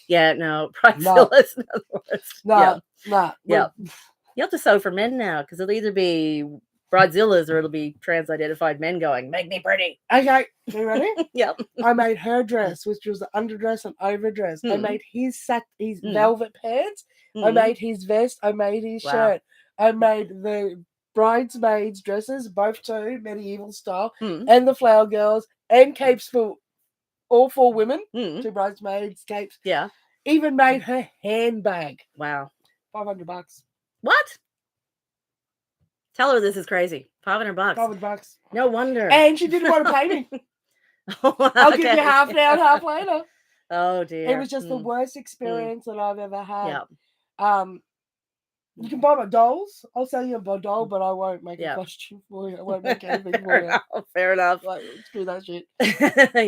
Yeah, no. Bridezilla's another one. Nah. Yeah. You have to sew for men now because it'll either be Bridezillas or it'll be trans-identified men going, make me pretty. Okay. You ready? Yep. I made her dress, which was the underdress and overdress. I made his velvet pants. I made his vest. I made his shirt. I made the bridesmaids' dresses, both two, medieval style, and the flower girls, and capes for all 4 women. 2 bridesmaids, capes. Yeah. Even made her handbag. Wow. $500. What? Tell her this is crazy. $500. $500. No wonder. And she didn't want to pay me. I'll give you half now and half later. Oh dear. It was just the worst experience that I've ever had. You can buy my dolls. I'll sell you a doll, but I won't make a costume for you. I won't make anything for you. Fair enough. Like, screw that shit.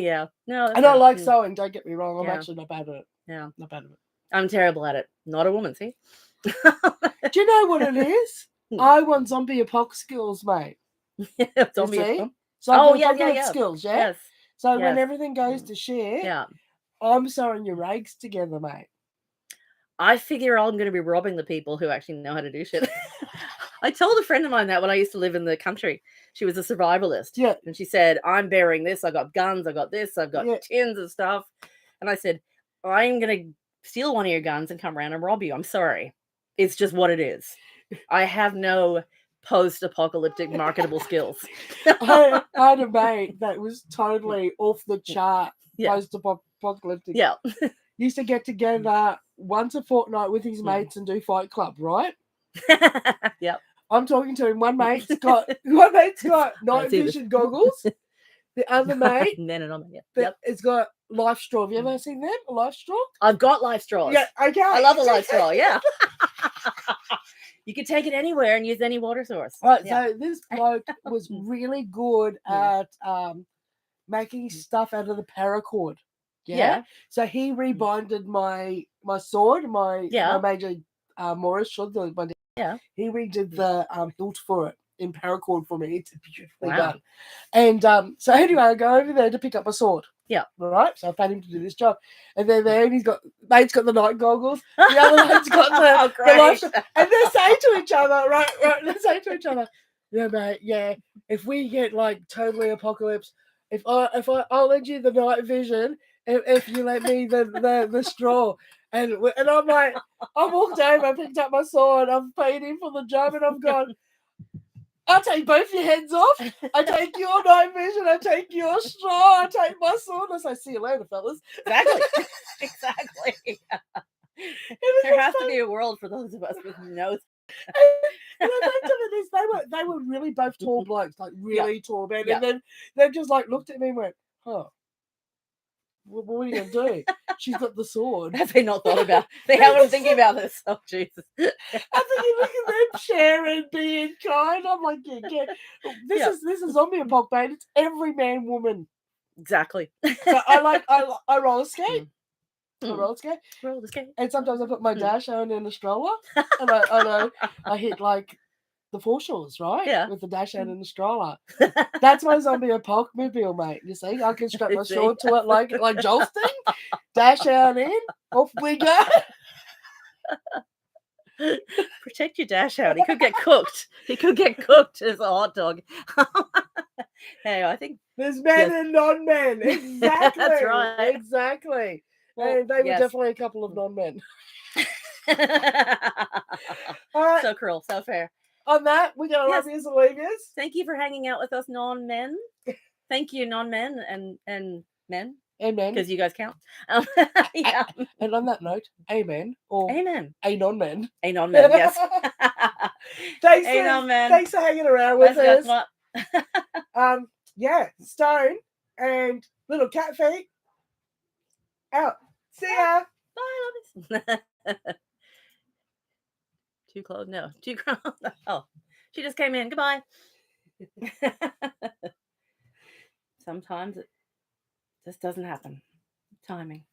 Yeah. No. And I like sewing. Don't get me wrong. I'm actually not bad at it. Yeah. Not bad at it. I'm terrible at it. Not a woman. See. Do you know what it is? I want zombie apocalypse skills, mate. Zombie. Apocalypse skills, yeah. Yes. So when everything goes to shit, I'm sewing your rags together, mate. I figure I'm going to be robbing the people who actually know how to do shit. I told a friend of mine that when I used to live in the country. She was a survivalist. Yeah. And she said, I'm bearing this. I got guns. I got this. I've got tins of stuff. And I said, I'm going to steal one of your guns and come around and rob you. I'm sorry. It's just what it is. I have no post-apocalyptic marketable skills. I had a mate that was totally off the chart post-apocalyptic. Yeah. Used to get together once a fortnight with his mates and do Fight Club, right? Yep. I'm talking to him. One mate's got night vision goggles. The other mate it's got Life Straw. Have you ever seen them? A Life Straw? I've got Life Straws. Yeah, okay. I love a Life Straw, yeah. You can take it anywhere and use any water source. Right, so this bloke was really good at making stuff out of the paracord. Yeah. So he rebinded my sword, my major Morris sword. He redid the hilt for it in paracord for me. It's beautifully done. And so anyway, I go over there to pick up my sword. Yeah. All right. So I paid him to do this job. And then there mate's got the night goggles. The other mate's got the life. And they're saying to each other, right, they're saying to each other, yeah, mate, yeah, if we get like totally apocalypse, I'll lend you the night vision if you let me the straw. And I'm like, I walked over, I picked up my sword, I've paid him for the job, and I've gone, I'll take both your heads off. I take your night vision. I take your straw. I take my sword. I say, see you later, fellas. Exactly. Exactly. There has to be a world for those of us with no. And I think of it, they were really both tall blokes, like really tall men. And then they just like looked at me and went, huh. What are you going to do? She's got the sword. Have they not thought about? They haven't thinking about this. Oh Jesus! I think you look at them sharing, being kind. I'm like, yeah. This is zombie apocalypse, mate. It's every man, woman. Exactly. So I roller skate. I roller skate. Roller skate. And sometimes I put my dash on in a stroller, and I hit like the foreshores, right? Yeah. With the dash out in the stroller. That's my zombie apocalypse mobile, mate. You see, I can strap my sword to it like Jolston, dash out in, off we go. Protect your dash out. He could get cooked. He could get cooked as a hot dog. Hey, I think there's men and non-men. Exactly. That's right. Exactly. Well, and they were definitely a couple of non-men. All right. So cruel, so fair. On that, we're going to love yous and leave yous. Thank you for hanging out with us, non-men. Thank you, non-men and men. Amen. Because you guys count. Yeah. And on that note, amen. Or amen. A non-men. A non-men, yes. Thanks, a non-men. Thanks for hanging around with us. What? Yeah, Stone and Little Cat Feet out. See ya. Bye, lovies. Too close. No, too close. Oh, she just came in. Goodbye. Sometimes it just doesn't happen. Timing.